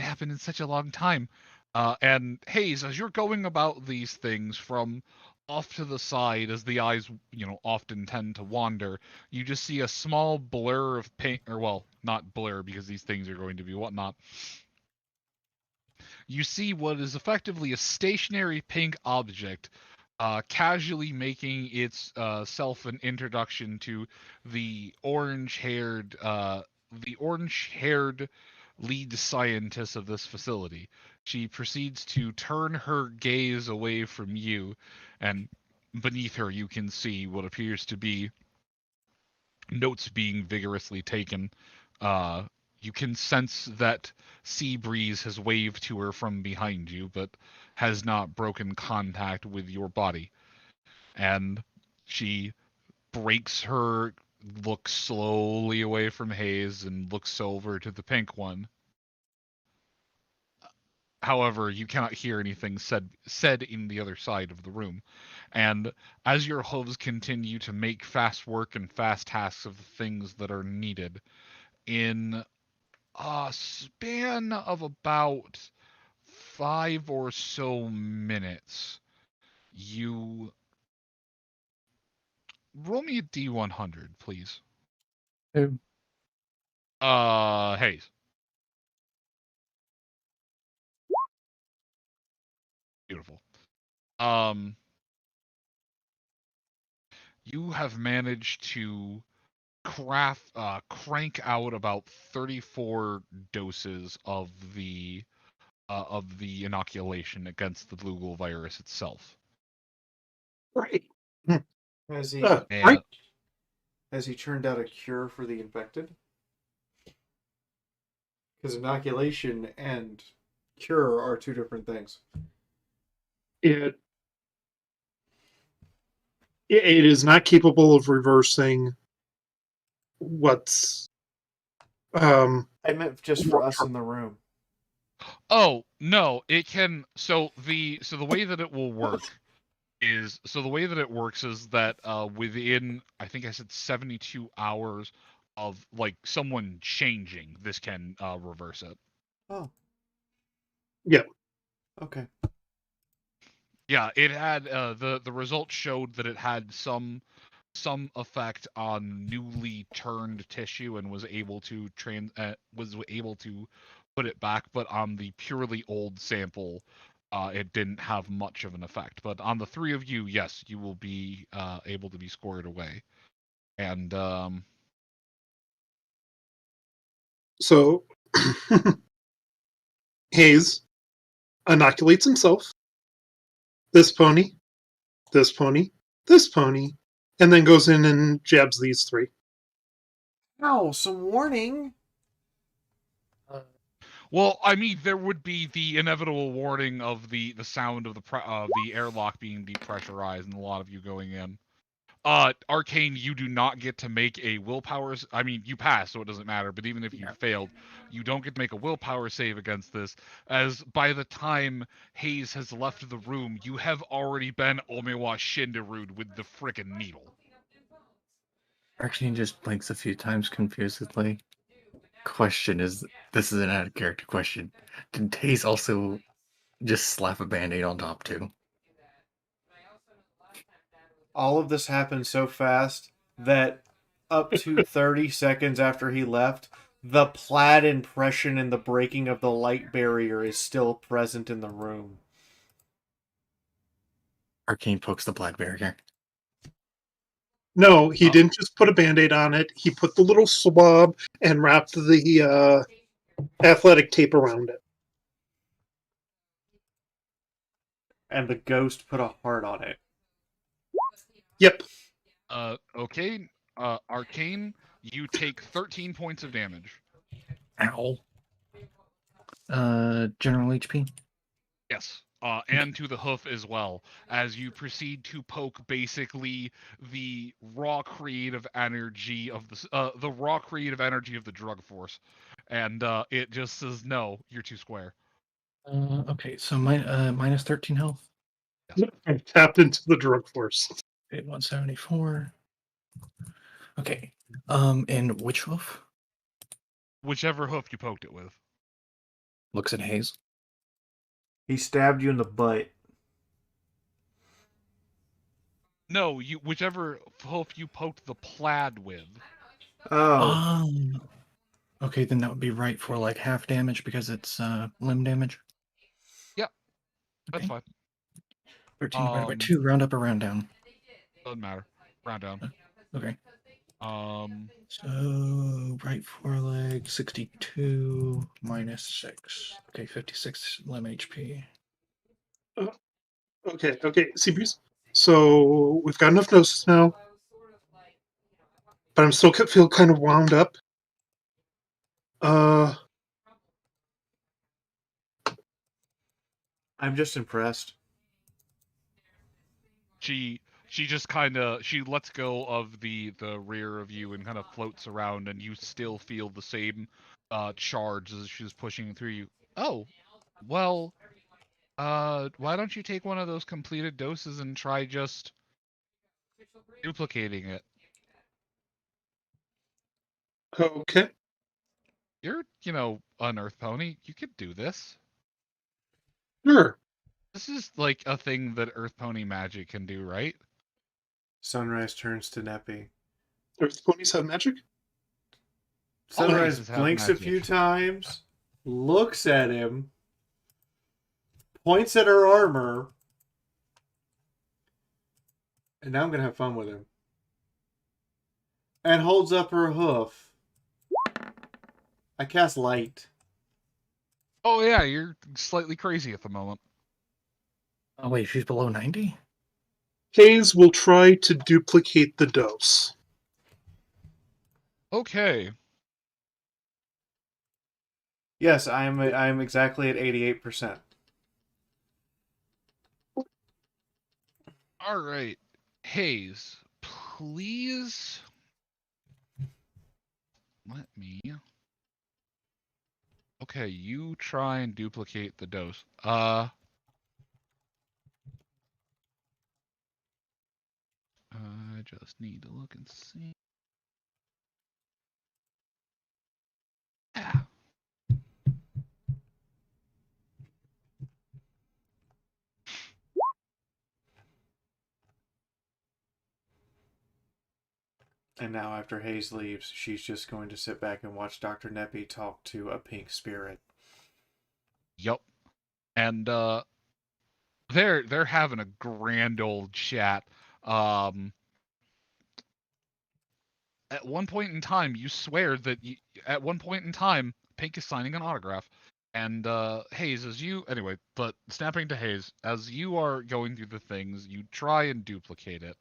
happened in such a long time. And Hayes, as you're going about these things from off to the side, as the eyes, often tend to wander, you just see a small blur of pink, or well, not blur because these things are going to be whatnot. You see what is effectively a stationary pink object, casually making its self an introduction to the orange-haired lead scientist of this facility. She proceeds to turn her gaze away from you, and beneath her you can see what appears to be notes being vigorously taken. You can sense that Sea Breeze has waved to her from behind you, but has not broken contact with your body. And she breaks her look slowly away from Hayes and looks over to the pink one. However, you cannot hear anything said in the other side of the room. And as your hooves continue to make fast work and fast tasks of the things that are needed, in a span of about 5 or so minutes, you roll me a D100, please. Who? Hayes. Beautiful. You have managed to crank out about 34 doses of the inoculation against the Lugal virus itself. Right. Has he turned out a cure for the infected? Because inoculation and cure are two different things. It is not capable of reversing what's I meant just for us in the room. Oh, no, it can. So the way that it will work is that within, I think I said 72 hours of like someone changing, this can reverse it. Oh. Yeah. Okay. Yeah, it had the results showed that it had some effect on newly turned tissue and was able to put it back, but on the purely old sample, it didn't have much of an effect. But on the three of you, yes, you will be able to be squared away. And so Hayes inoculates himself, this pony, this pony, this pony, and then goes in and jabs these three. Ow, some warning. Well, I mean, there would be the inevitable warning of the sound of the airlock being depressurized and a lot of you going in. Arcane, you do not get to make a willpower. I mean, you pass, so it doesn't matter. But even if you failed, you don't get to make a willpower save against this. As by the time Hayes has left the room, you have already been Omewa Shinderud with the frickin' needle. Arcane just blinks a few times confusedly. Question is, this is an out of character question. Did Hayes also just slap a band-aid on top too? All of this happened so fast that up to 30 seconds after he left, the plaid impression and the breaking of the light barrier is still present in the room. Arcane pokes the plaid barrier. No, he didn't just put a Band-Aid on it. He put the little swab and wrapped the athletic tape around it. and the ghost put a heart on it. Yep. Okay. Arcane, you take 13 points of damage. Ow. General HP? Yes. And to the hoof as well, as you proceed to poke basically the raw creative energy of the raw creative energy of the drug force, and it just says no, you're too square. Okay, so minus 13 health. Yes. I'm tapped into the drug force. Okay, 174. Okay, and which hoof? Whichever hoof you poked it with. Looks at Hayes. He stabbed you in the butt. No, whichever hoof you poked the plaid with. Oh. Okay, then that would be right for like half damage because it's limb damage. Yep. Okay. That's fine. 13 divided by 2, round up or round down? Doesn't matter. Round down. Okay. So right foreleg 62 minus 6. Okay, 56 limb HP. Okay, CPs. So we've got enough gnosis now, but I'm still feel kind of wound up. I'm just impressed. She just kind of lets go of the rear of you and kind of floats around, and you still feel the same charge as she's pushing through you. Oh, well, why don't you take one of those completed doses and try just duplicating it? Okay. You're, an Earth Pony. You could do this. Sure. This is like a thing that Earth Pony magic can do, right? Sunrise turns to Neppy. Earth Ponies have magic? Sunrise blinks a few times, looks at him, points at her armor, and now I'm going to have fun with him. And holds up her hoof. I cast light. Oh yeah, you're slightly crazy at the moment. Oh wait, she's below 90? Hayes will try to duplicate the dose. Okay. Yes, I'm exactly at 88%. All right. Hayes, please let me. Okay, you try and duplicate the dose. I just need to look and see. Yeah. And now after Hayes leaves, she's just going to sit back and watch Dr. Neppy talk to a pink spirit. Yup. And they're having a grand old chat. At one point in time, you swear that at one point in time, Pink is signing an autograph. And Hayes, but snapping to Hayes, as you are going through the things, you try and duplicate it.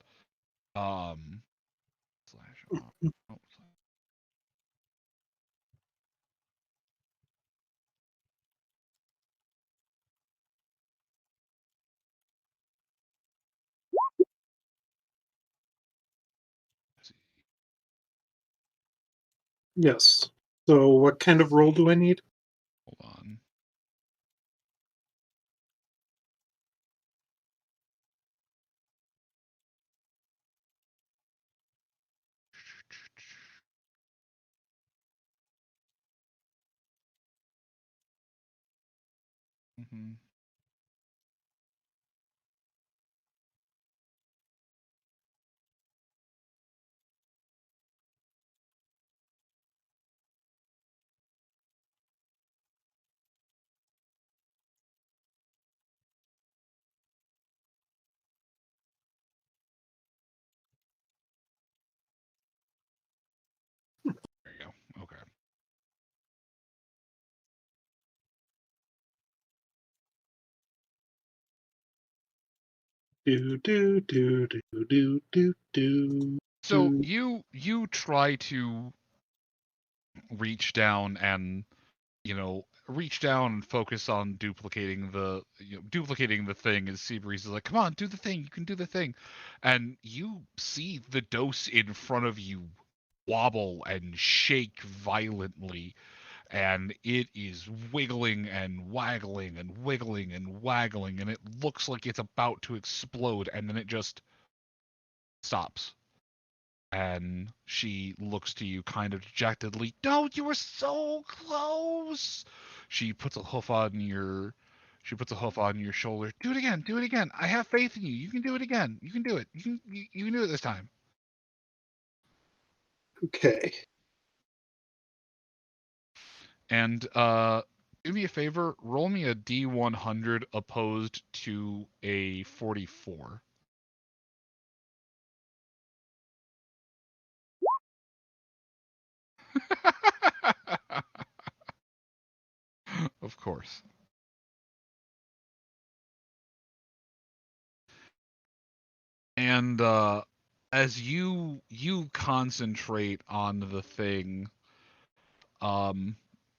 Yes. So what kind of roll do I need? Hold on. Mm-hmm. There you go. Okay. So you try to reach down and focus on duplicating the thing, as Seabreeze is like, come on, do the thing, you can do the thing. And you see the dose in front of you wobble and shake violently, and it is wiggling and waggling and wiggling and waggling, and it looks like it's about to explode, and then it just stops. And she looks to you kind of dejectedly. No, you were so close. She puts a hoof on your shoulder. Do it again. Do it again. I have faith in you. You can do it again. You can do it. You can do it this time. Okay. And do me a favor. Roll me a D100 opposed to a 44. Of course. And as you concentrate on the thing,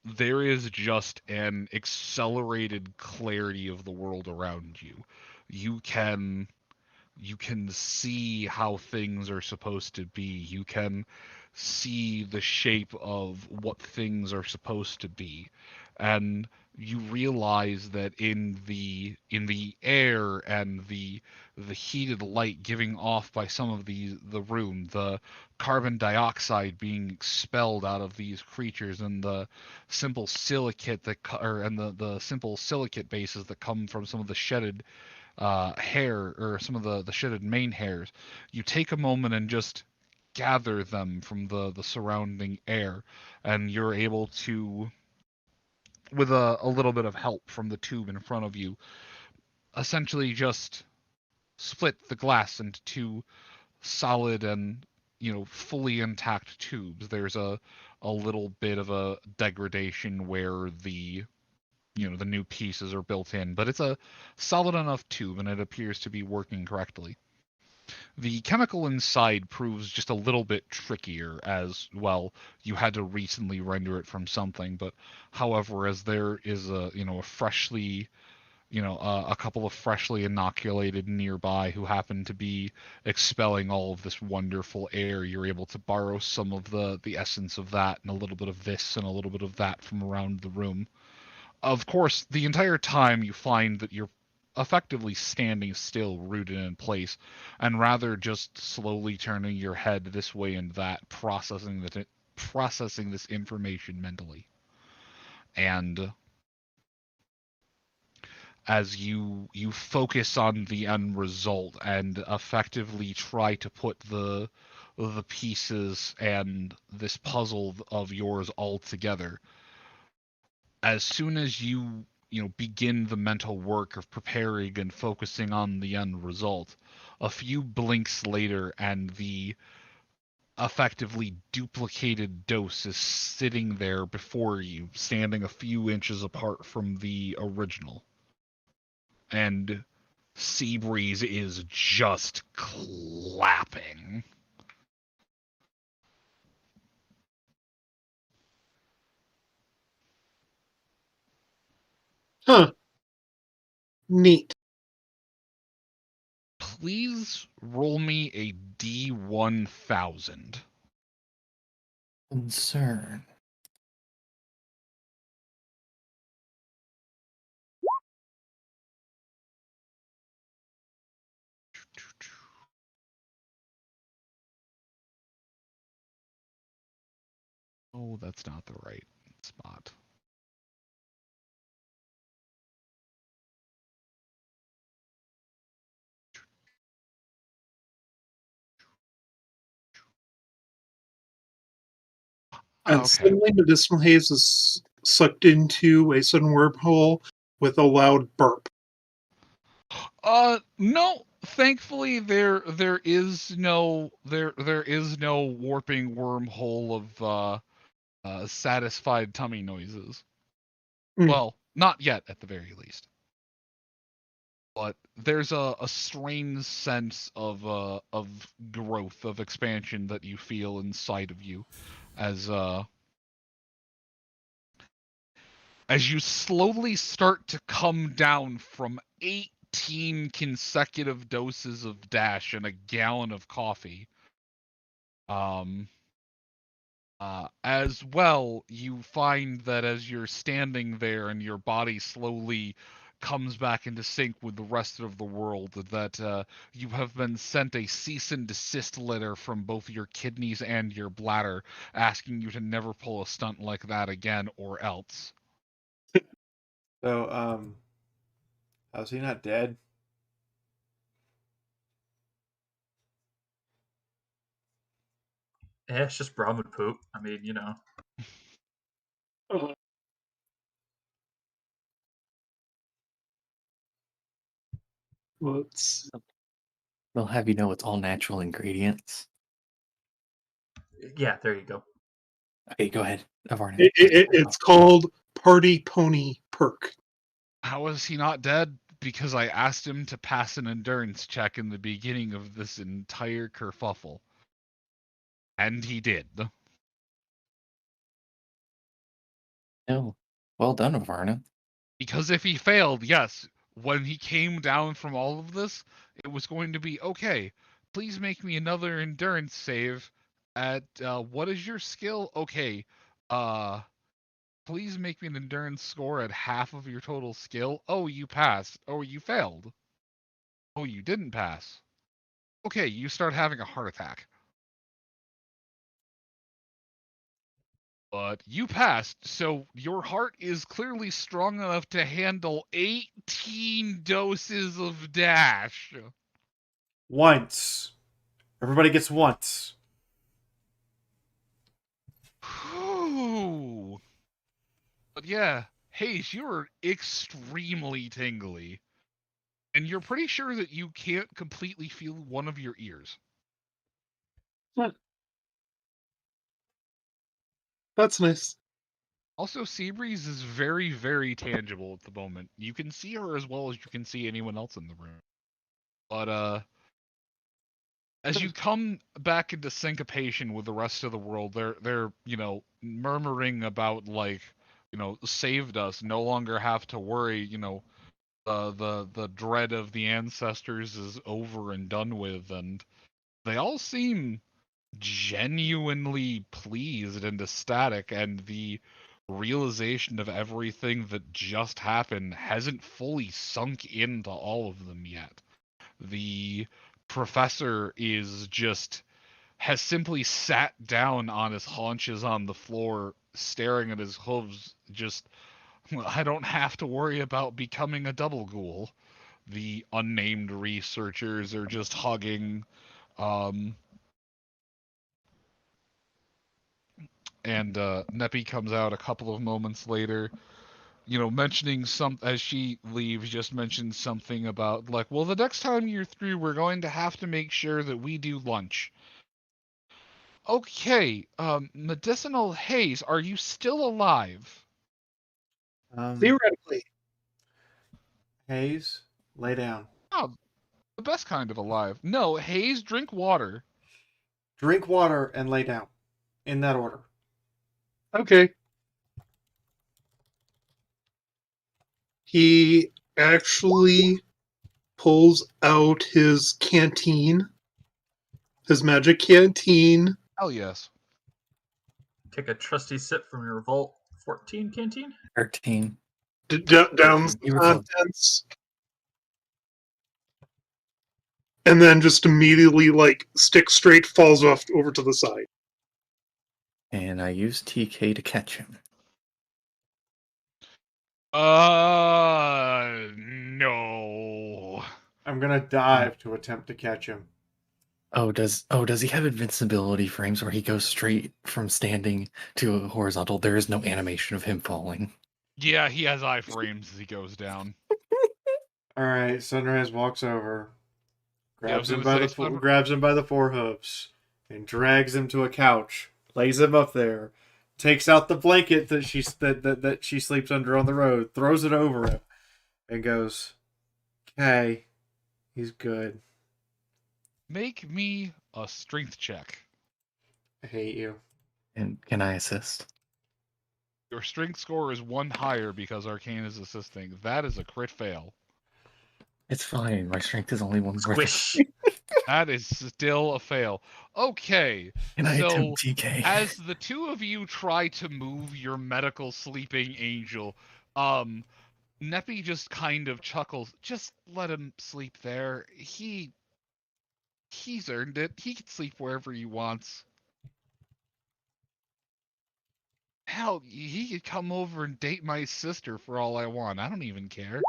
there is just an accelerated clarity of the world around you. You can see how things are supposed to be. You can see the shape of what things are supposed to be. And you realize that in the air and the heated light giving off by some of the room, the carbon dioxide being expelled out of these creatures, and the simple silicate the simple silicate bases that come from some of the shedded hair, or some of the shedded mane hairs, you take a moment and just gather them from the surrounding air, and you're able to, with a little bit of help from the tube in front of you, essentially just split the glass into two solid and fully intact tubes. There's a little bit of a degradation where the new pieces are built in, but it's a solid enough tube, and it appears to be working correctly. The chemical inside proves just a little bit trickier, as well. You had to recently render it from something, but however, as there is a couple of freshly inoculated nearby who happen to be expelling all of this wonderful air, you're able to borrow some of the essence of that, and a little bit of this and a little bit of that from around the room. Of course, the entire time you find that you're effectively standing still, rooted in place, and rather just slowly turning your head this way and that, processing this information mentally. And as you focus on the end result and effectively try to put the pieces and this puzzle of yours all together, as soon as you begin the mental work of preparing and focusing on the end result, a few blinks later, and the effectively duplicated dose is sitting there before you, standing a few inches apart from the original. And Seabreeze is just clapping. Huh. Neat. Please roll me a D1000. Concern. Oh, that's not the right spot. And suddenly medicinal haze is sucked into a sudden wormhole with a loud burp. No. Thankfully, there is no warping wormhole of satisfied tummy noises. Well, not yet, at the very least. But there's a strange sense of growth, of expansion that you feel inside of you as you slowly start to come down from 18 consecutive doses of Dash and a gallon of coffee. As well, you find that as you're standing there and your body slowly comes back into sync with the rest of the world, that you have been sent a cease and desist letter from both your kidneys and your bladder, asking you to never pull a stunt like that again or else. So, how's he not dead? Yeah, it's just Brahmin poop. I mean, you know. They'll have you know it's all natural ingredients. Yeah, there you go. Okay, go ahead, Avarna. It's called Party Pony Perk. How is he not dead? Because I asked him to pass an endurance check in the beginning of this entire kerfuffle. And he did. No. Well done, Avarna. Because if he failed, yes, when he came down from all of this, it was going to be, okay, please make me another endurance save at, what is your skill? Okay, please make me an endurance score at half of your total skill. Oh, you passed. Oh, you failed. Oh, you didn't pass. Okay, you start having a heart attack. But you passed, so your heart is clearly strong enough to handle 18 doses of Dash. Once. Everybody gets once. Whew. But yeah, Hayes, you're extremely tingly. And you're pretty sure that you can't completely feel one of your ears. That's nice. Also, Seabreeze is very, very tangible at the moment. You can see her as well as you can see anyone else in the room. But, as you come back into syncopation with the rest of the world, they're murmuring about, like, saved us, no longer have to worry, the dread of the ancestors is over and done with, and they all seem genuinely pleased and ecstatic, and the realization of everything that just happened hasn't fully sunk into all of them yet. The professor has simply sat down on his haunches on the floor, staring at his hooves, I don't have to worry about becoming a double ghoul. The unnamed researchers are just hugging, and Neppy comes out a couple of moments later, mentioning as she leaves, just mentions something about, like, well, the next time you're through, we're going to have to make sure that we do lunch. Okay, Medicinal Hayes, are you still alive? Theoretically. Hayes, lay down. Oh, the best kind of alive. No, Hayes, drink water. Drink water and lay down. In that order. Okay. He actually pulls out his canteen, his magic canteen. Hell yes. Take a trusty sip from your Vault 14 canteen. 13. Down the contents. And then just immediately, stick straight, falls off over to the side. And I use TK to catch him. No. I'm gonna dive to attempt to catch him. Does he have invincibility frames where he goes straight from standing to a horizontal? There is no animation of him falling. Yeah, he has iframes as he goes down. Alright, Sunrise walks over, grabs him by the forehooves, and drags him to a couch, lays him up there, takes out the blanket that she sleeps under on the road, throws it over him, and goes, "Okay, He's good. Make me a strength check. I hate you. And can I assist? Your strength score is 1 higher because Arcane is assisting. That is a crit fail. It's fine. My strength is only 1 Squish. That is still a fail. Okay, Can I so attempt TK? as the two of you try to move your medical sleeping angel, Neppy just kind of chuckles. Just let him sleep there. He's earned it. He can sleep wherever he wants. Hell, he could come over and date my sister for all I want. I don't even care.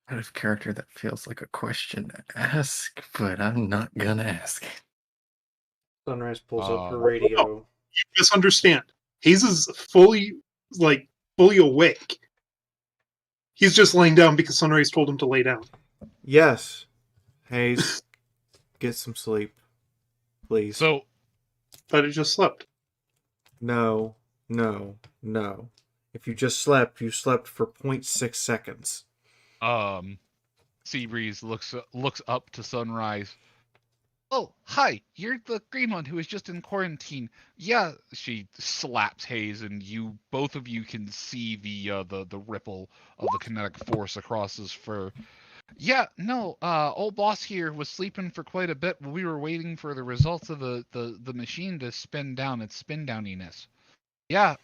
Out of character, that feels like a question to ask, but I'm not gonna ask it. Sunrise pulls up her radio. No, you misunderstand. Hayes is fully awake. He's just laying down because Sunrise told him to lay down. Yes. Hayes, get some sleep. Please. So, but it just slept. No. If you just slept, you slept for 0.6 seconds. Seabreeze looks up to Sunrise. Oh, hi, you're the green one who was just in quarantine. Yeah, she slaps Hayes, and both of you can see the ripple of the kinetic force across his fur. Yeah, no, old boss here was sleeping for quite a bit while we were waiting for the results of the machine to spin down its spin downiness. Yeah,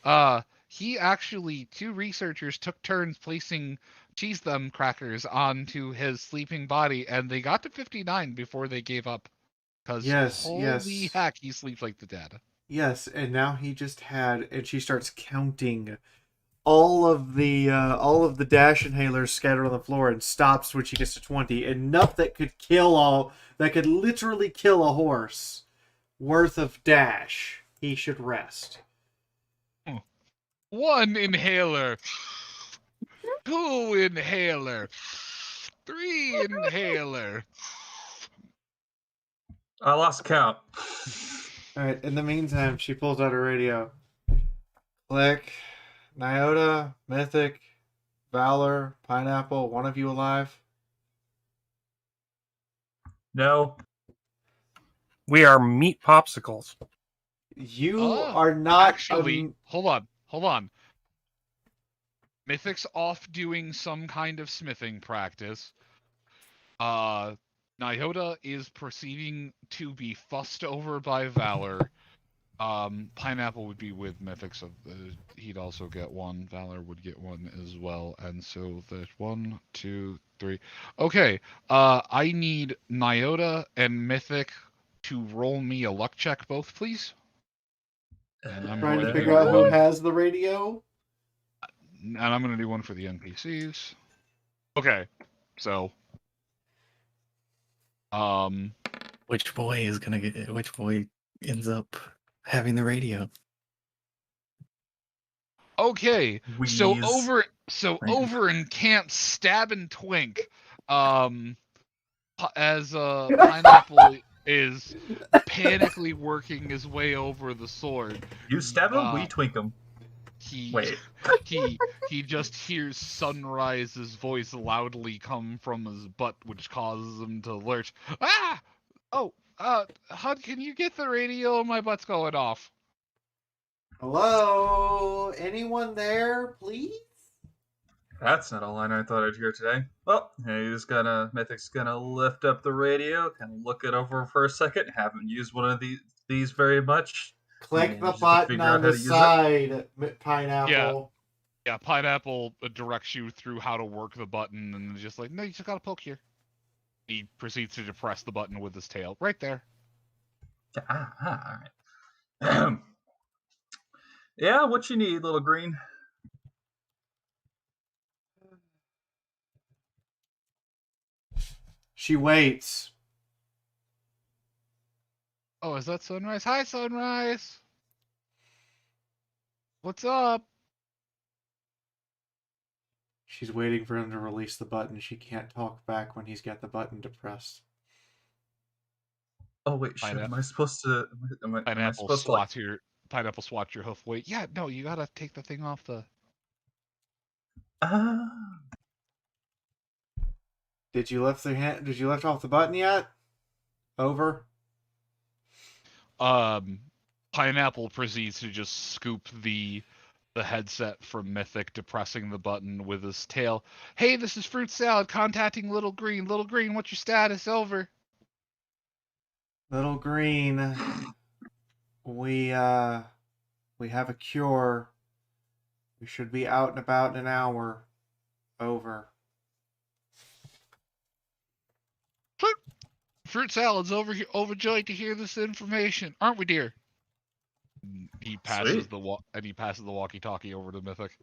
he actually, 2 researchers took turns placing cheese thumb crackers onto his sleeping body, and they got to 59 before they gave up. Because holy heck, he sleeps like the dead. Yes, and now he just had, and she starts counting all of the dash inhalers scattered on the floor, and stops when she gets to 20. Enough that could literally kill a horse worth of dash. He should rest. 1 inhaler. 2 inhaler. 3 inhaler. I lost count. Alright, in the meantime, she pulls out her radio. Click. Nyota, Mythic, Valor, Pineapple, one of you alive? No. We are meat popsicles. You are not... Actually, hold on. Mythic's off doing some kind of smithing practice. Nyota is proceeding to be fussed over by Valor. Pineapple would be with Mythic, so he'd also get 1. Valor would get 1 as well, and so there's 1, 2, 3. Okay, I need Nyota and Mythic to roll me a luck check, both, please. And I'm trying to figure out who has the radio. And I'm going to do 1 for the NPCs. Okay, so which boy ends up having the radio? Okay, so over in Camp Stab and Twink, as Pineapple is panically working his way over the sword. You stab him, we twink him. He just hears Sunrise's voice loudly come from his butt, which causes him to lurch. Ah! Oh, Hud, can you get the radio? My butt's going off. Hello? Anyone there, please? That's not a line I thought I'd hear today. Well, Mythic's gonna lift up the radio, kind of look it over for a second. Haven't used one of these very much. Click the button on the side, Pineapple. Yeah, Pineapple directs you through how to work the button, and just like, no, you just gotta poke here. He proceeds to depress the button with his tail. Right there. Alright. Yeah, what you need, little green? She waits. Oh, is that Sunrise? Hi, Sunrise! What's up? She's waiting for him to release the button. She can't talk back when he's got the button depressed. Oh wait, shit, am I supposed to? Pineapple swats your hoof. Wait, yeah, no, you gotta take the thing off the. Did you lift off the button yet? Over. Pineapple proceeds to just scoop the headset from Mythic, depressing the button with his tail. Hey, this is Fruit Salad contacting Little Green. Little Green, what's your status? Over. Little Green, we have a cure. We should be out and about in an hour. Over. Fruit Salad's overjoyed to hear this information, aren't we, dear? He passes the walkie-talkie over to Mythic.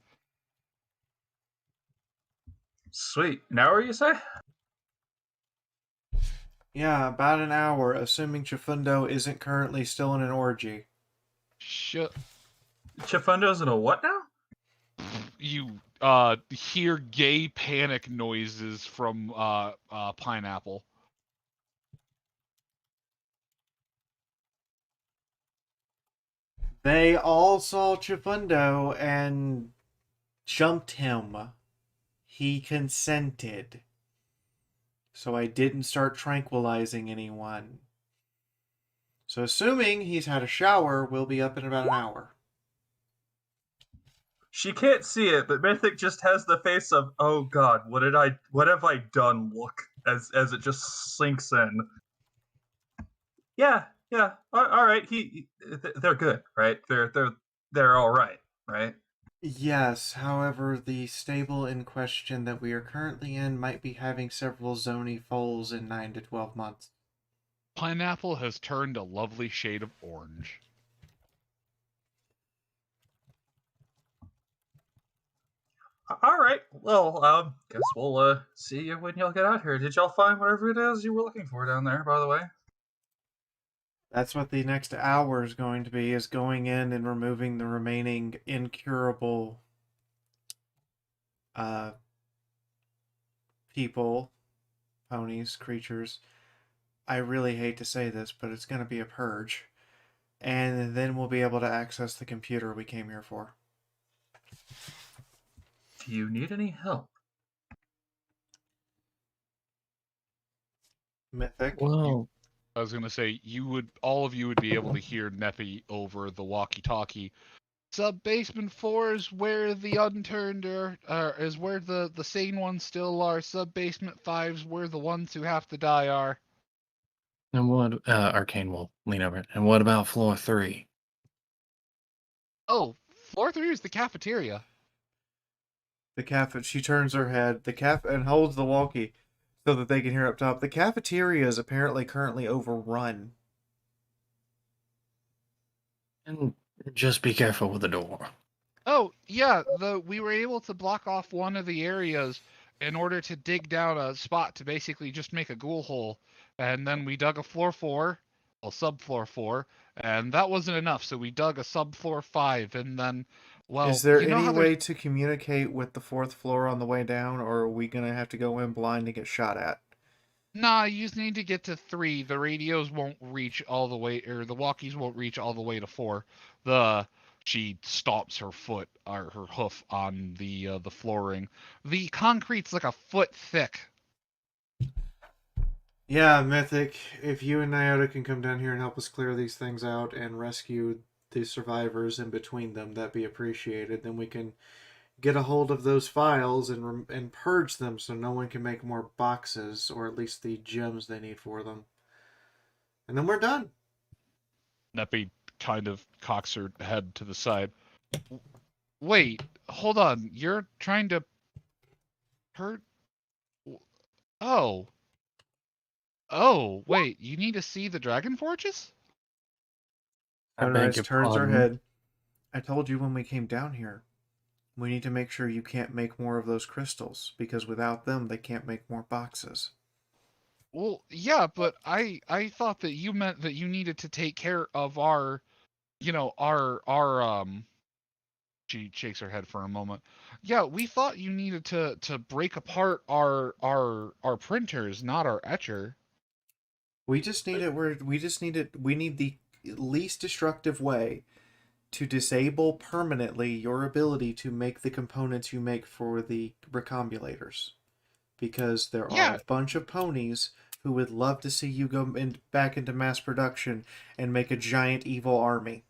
Sweet. An hour, you say? Yeah, about an hour, assuming Chifundo isn't currently still in an orgy. Shut. Chifundo's in a what now? You hear gay panic noises from Pineapple. They all saw Chifundo and jumped him. He consented. So I didn't start tranquilizing anyone. So assuming he's had a shower, we'll be up in about an hour. She can't see it, but Mythic just has the face of, oh god, what have I done look as it just sinks in. Yeah, all right. They're good, right? They're all right, right? Yes, however, the stable in question that we are currently in might be having several zony foals in 9 to 12 months. Pineapple has turned a lovely shade of orange. All right. Well, guess we'll see you when y'all get out here. Did y'all find whatever it is you were looking for down there, by the way? That's what the next hour is going to be, is going in and removing the remaining incurable people, ponies, creatures. I really hate to say this, but it's going to be a purge. And then we'll be able to access the computer we came here for. Do you need any help? Mythic? Well, I was going to say, all of you would be able to hear Neppy over the walkie-talkie. Sub-basement 4 is where the unturned is where the sane ones still are. Sub-basement 5 is where the ones who have to die are. And what, Arcane will lean over it. And what about floor 3? Oh, floor 3 is the cafeteria. She turns her head, and holds the walkie so that they can hear up top. The cafeteria is apparently currently overrun. And just be careful with the door. Oh, yeah, we were able to block off one of the areas in order to dig down a spot to basically just make a ghoul hole. And then we dug a subfloor 4, and that wasn't enough, so we dug a subfloor 5, and then, well... Is there any way to communicate with the 4th floor on the way down, or are we going to have to go in blind and get shot at? Nah, you just need to get to 3. The radios won't reach all the way, or the walkies won't reach all the way to 4. She stomps her foot, or her hoof on the flooring. The concrete's like a foot thick. Yeah, Mythic, if you and Nyota can come down here and help us clear these things out and rescue the survivors in between them, that'd be appreciated. Then we can get a hold of those files and purge them so no one can make more boxes, or at least the gems they need for them. And then we're done. Neppy kind of cocks her head to the side. Wait, hold on. You're trying to hurt... Oh, wait, you need to see the Dragon Forges? Sunrise turns her head. I told you when we came down here, we need to make sure you can't make more of those crystals, because without them, they can't make more boxes. Well, yeah, but I thought that you meant that you needed to take care of our she shakes her head for a moment. Yeah, we thought you needed to break apart our printers, not our etcher. We need the least destructive way to disable permanently your ability to make the components you make for the recombulators. Because there are a bunch of ponies who would love to see you go back into mass production and make a giant evil army.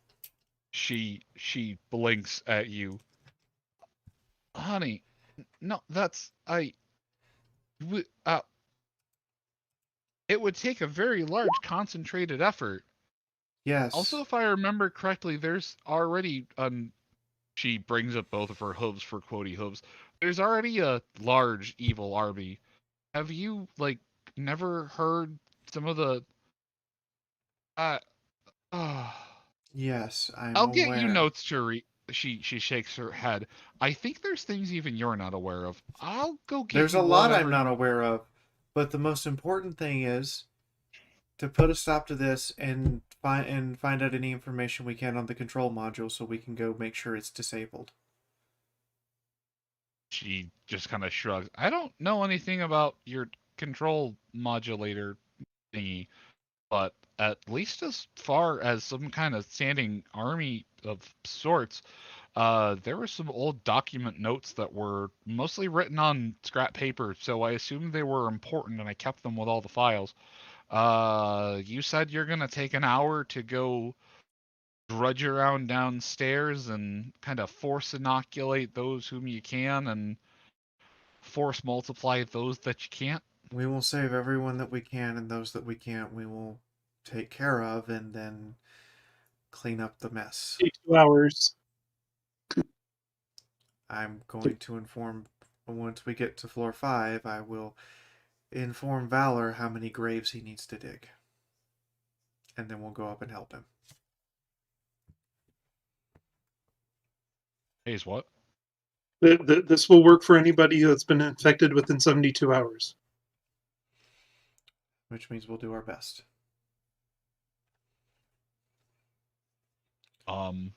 She blinks at you. Honey, no, it would take a very large concentrated effort. Yes. Also, if I remember correctly, there's already she brings up both of her hooves for quotey hooves. There's already a large evil army. Have you never heard some of the Yes, I'll get you notes to read. She shakes her head. I think there's things even you're not aware of. I'll go get There's you a lot whatever I'm not aware of, but the most important thing is to put a stop to this and find out any information we can on the control module so we can go make sure it's disabled. She just kind of shrugs. I don't know anything about your control modulator thingy, but at least as far as some kind of standing army of sorts, there were some old document notes that were mostly written on scrap paper, so I assumed they were important and I kept them with all the files. You said you're gonna take an hour to go drudge around downstairs and kind of force inoculate those whom you can and force multiply those that you can't. We will save everyone that we can, and those that we can't we will take care of and then clean up the mess. 2 hours. I'm going to inform, once we get to floor 5, I will inform Valor how many graves he needs to dig. And then we'll go up and help him. Hayes, what? This will work for anybody that's been infected within 72 hours. Which means we'll do our best. Can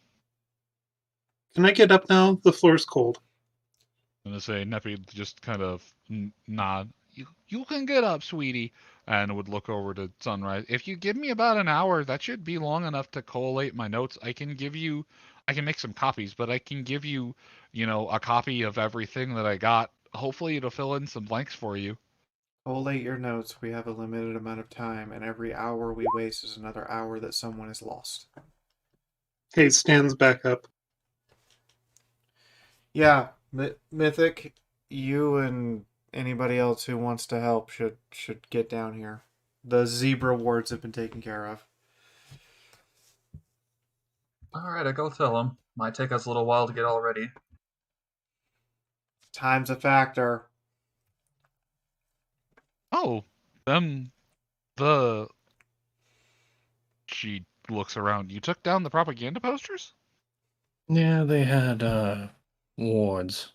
I get up now? The floor's cold. I'm gonna say Neppy just kind of nod. You can get up, sweetie, and would look over to Sunrise. If you give me about an hour, that should be long enough to collate my notes. I can make some copies, but I can give you, a copy of everything that I got. Hopefully it'll fill in some blanks for you. Collate your notes. We have a limited amount of time, and every hour we waste is another hour that someone is lost. Hey, stands back up. Yeah, Mythic, you and anybody else who wants to help should get down here. The zebra wards have been taken care of. Alright, I go tell them. Might take us a little while to get all ready. Time's a factor. Oh, she looks around. You took down the propaganda posters? Yeah, they had wards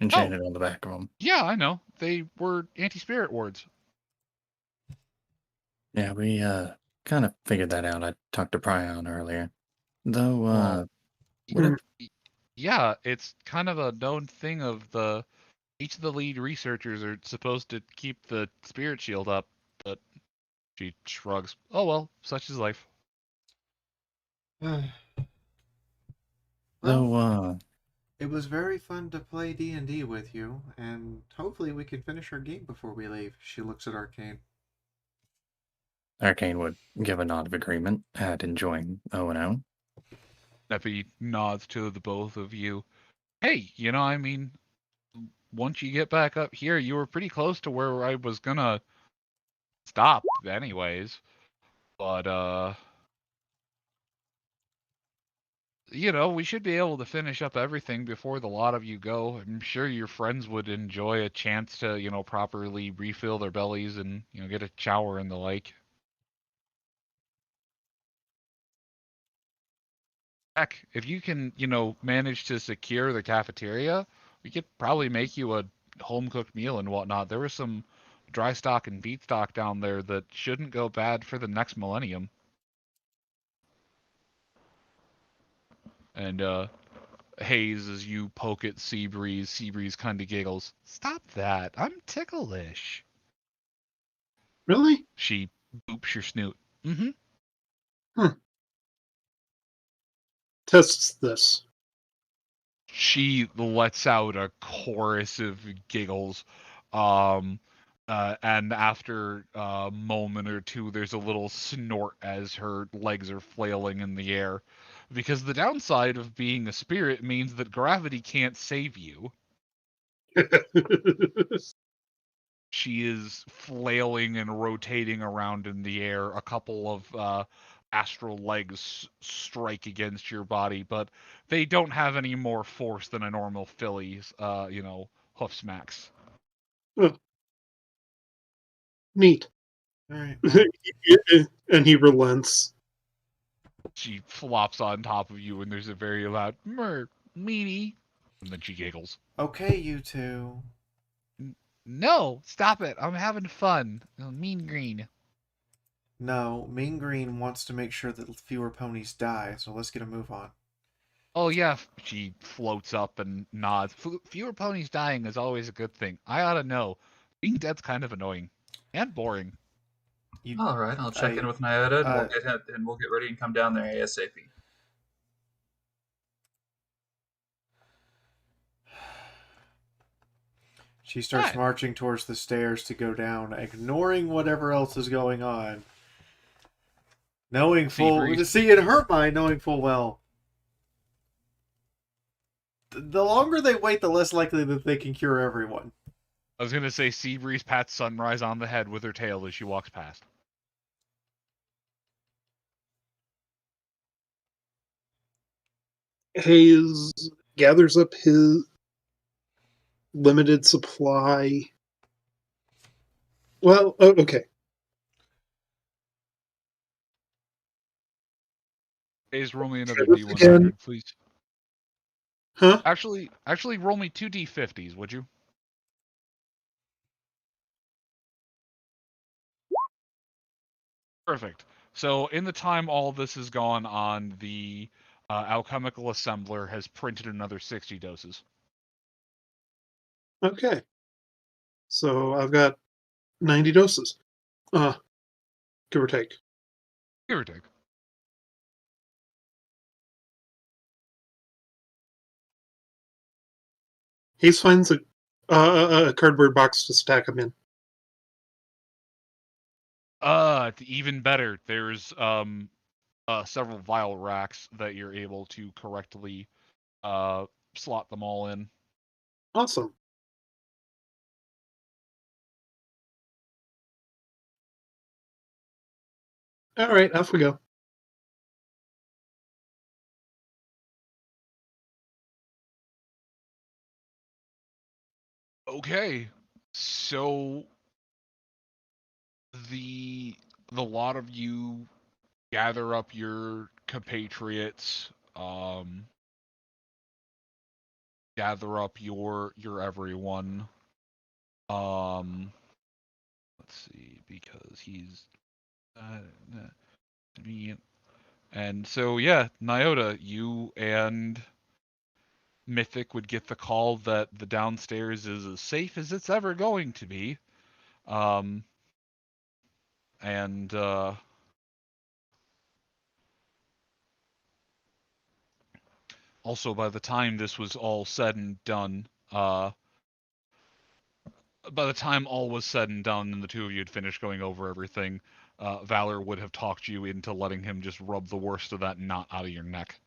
enchanted on the back of them. Yeah, I know. They were anti-spirit wards. Yeah, we kind of figured that out. I talked to Prion earlier. Though, yeah, it's kind of a known thing of each of the lead researchers are supposed to keep the spirit shield up, but she shrugs. Oh well, such is life. Though, it was very fun to play D&D with you, and hopefully we can finish our game before we leave. She looks at Arcane. Arcane would give a nod of agreement at enjoying O&O. Neppy nods to the both of you. Hey, once you get back up here, you were pretty close to where I was gonna stop anyways. But, we should be able to finish up everything before the lot of you go. I'm sure your friends would enjoy a chance to, properly refill their bellies and, get a shower and the like. Heck, if you can, manage to secure the cafeteria, we could probably make you a home-cooked meal and whatnot. There was some dry stock and beet stock down there that shouldn't go bad for the next millennium. And, Hayes, as you poke at Seabreeze kind of giggles. Stop that. I'm ticklish. Really? She boops your snoot. Mm-hmm. tests this. She lets out a chorus of giggles. And after a moment or two, there's a little snort as her legs are flailing in the air. Because the downside of being a spirit means that gravity can't save you. She is flailing and rotating around in the air. A couple of astral legs strike against your body, but they don't have any more force than a normal filly's, hoof smacks. Neat. All right. And he relents. She flops on top of you, and there's a very loud meanie, and then she giggles. Okay, you two. No, stop it! I'm having fun. Mean Green. No, Mean Green wants to make sure that fewer ponies die, so let's get a move on. Oh yeah, she floats up and nods. Fewer ponies dying is always a good thing. I ought to know. Being dead's kind of annoying and boring. All right, I'll check in with Nyota, and we'll get ready and come down there ASAP. She starts marching towards the stairs to go down, ignoring whatever else is going on. Knowing in her mind, knowing full well. The longer they wait, the less likely that they can cure everyone. I was going to say Seabreeze pats Sunrise on the head with her tail as she walks past. Hayes gathers up his limited supply. Well, okay. Hayes, roll me another D100, please. Huh? Actually, roll me 2 D50s, would you? Perfect. So, in the time all this has gone on, the alchemical assembler has printed another 60 doses. Okay. So I've got 90 doses. Give or take. Give or take. Hayes finds a cardboard box to stack them in. Even better. There's several vial racks that you're able to correctly slot them all in. Awesome. All right, off we go. Okay, so the lot of you gather up your compatriots, gather up your everyone. Let's see, because he's and so yeah, Nyota, you and Mythic would get the call that the downstairs is as safe as it's ever going to be. And also, by the time this was all said and done, and the two of you had finished going over everything, Valor would have talked you into letting him just rub the worst of that knot out of your neck.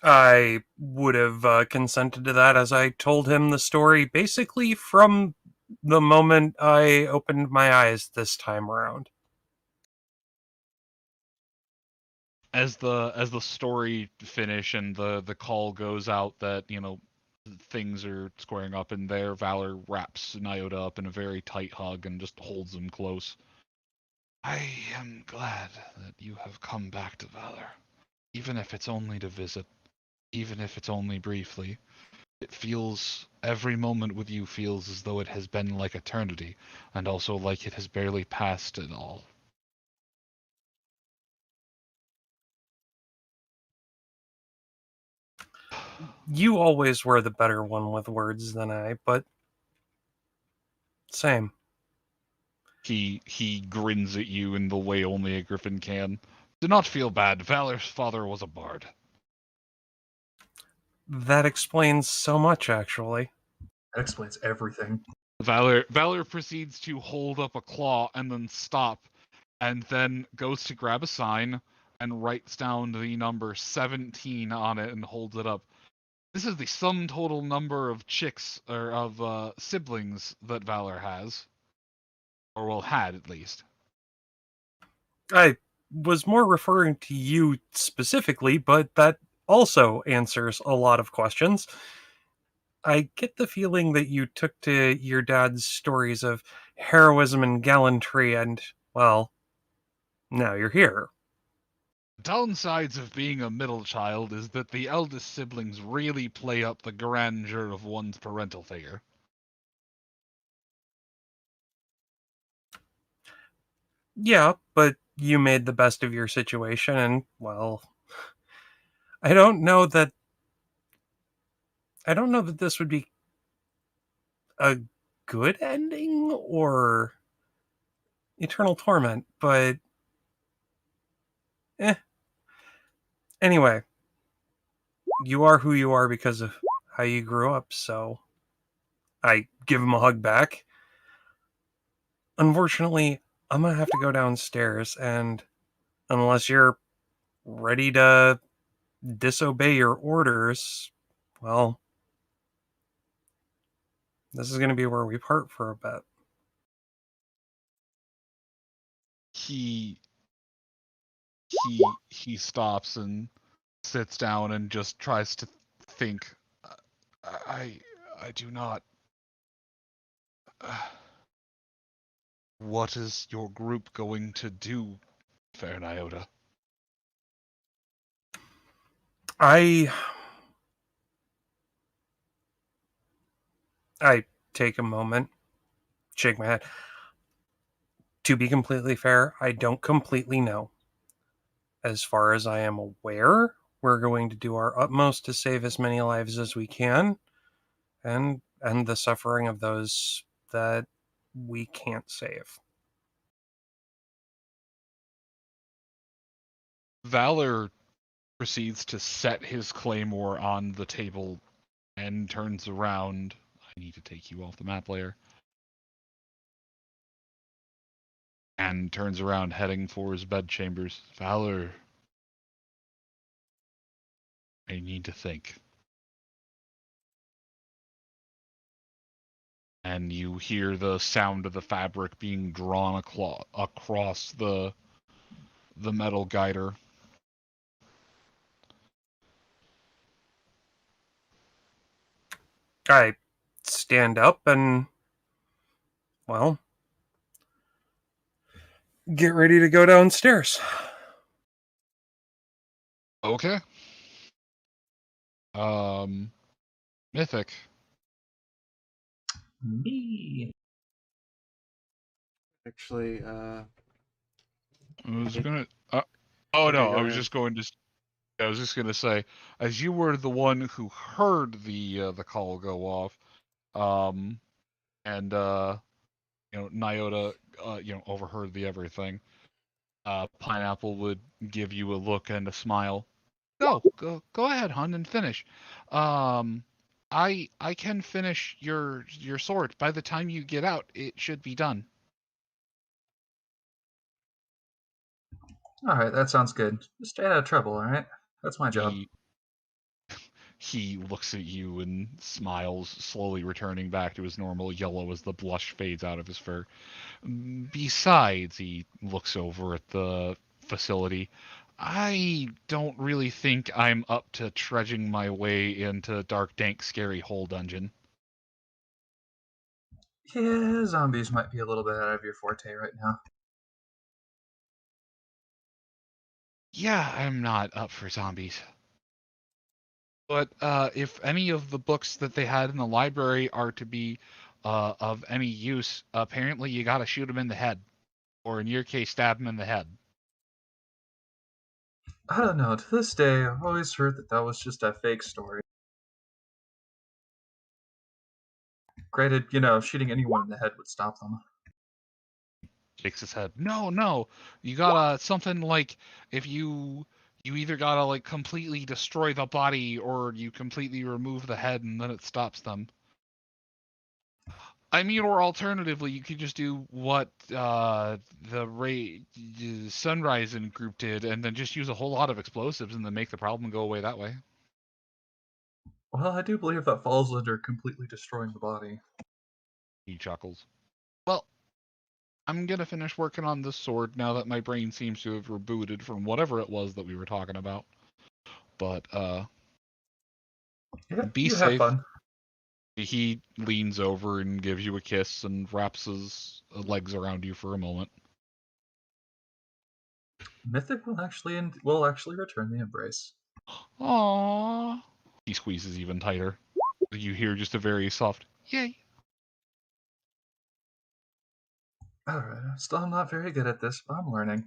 I would have consented to that, as I told him the story basically from the moment I opened my eyes this time around. As the story finish and the call goes out that, things are squaring up in there, Valor wraps Nyota up in a very tight hug and just holds him close. I am glad that you have come back to Valor, even if it's only to visit. Even if it's only briefly. Every moment with you feels as though it has been like eternity, and also like it has barely passed at all. You always were the better one with words than I, but same. He grins at you in the way only a griffin can. Do not feel bad. Valor's father was a bard. That explains so much, actually. That explains everything. Valor proceeds to hold up a claw and then stop, and then goes to grab a sign and writes down the number 17 on it and holds it up. This is the sum total number of chicks, or of siblings that Valor has. Or well, had, at least. I was more referring to you specifically, but that also answers a lot of questions. I get the feeling that you took to your dad's stories of heroism and gallantry, and, well, now you're here. Downsides of being a middle child is that the eldest siblings really play up the grandeur of one's parental figure. Yeah, but you made the best of your situation, and, well, I don't know that this would be a good ending or eternal torment, but anyway, you are who you are because of how you grew up, so I give him a hug back. Unfortunately, I'm gonna have to go downstairs, and unless you're ready to disobey your orders, well, this is gonna be where we part for a bit. He stops and sits down and just tries to think. I do not. What is your group going to do, Fair Nyota? I take a moment, shake my head. To be completely fair, I don't completely know. As far as I am aware, we're going to do our utmost to save as many lives as we can and end the suffering of those that we can't save. Valor proceeds to set his claymore on the table and turns around. I need to take you off the map layer. And turns around, heading for his bedchambers. Valor, I need to think. And you hear the sound of the fabric being drawn across the metal guider. I stand up and, well, get ready to go downstairs. Okay. Mythic. Me. Actually, I was gonna. Oh okay, no, I was ahead. just going to. I was just gonna say, as you were the one who heard the call go off, and Nyota, overheard the everything. Pineapple would give you a look and a smile. Go ahead, hun, and finish. I can finish your sword. By the time you get out, it should be done. All right, that sounds good. Just stay out of trouble, all right? That's my job. He looks at you and smiles, slowly returning back to his normal yellow as the blush fades out of his fur. Besides, he looks over at the facility. I don't really think I'm up to trudging my way into dark, dank, scary hole dungeon. Yeah, zombies might be a little bit out of your forte right now. Yeah, I'm not up for zombies. But if any of the books that they had in the library are to be of any use, apparently you gotta shoot them in the head. Or in your case, stab them in the head. I don't know. To this day, I've always heard that was just a fake story. Granted, shooting anyone in the head would stop them. shakes his head. No, you gotta something like if you either gotta like completely destroy the body or you completely remove the head and then it stops them. I mean, or alternatively, you could just do what the Sunrise and group did, and then just use a whole lot of explosives and then make the problem go away that way. Well, I do believe that falls under completely destroying the body. He chuckles. Well, I'm gonna finish working on this sword now that my brain seems to have rebooted from whatever it was that we were talking about. But be safe. Have fun. He leans over and gives you a kiss and wraps his legs around you for a moment. Mythic will actually return the embrace. Aww. He squeezes even tighter. You hear just a very soft yay. Alright, still not very good at this, but I'm learning.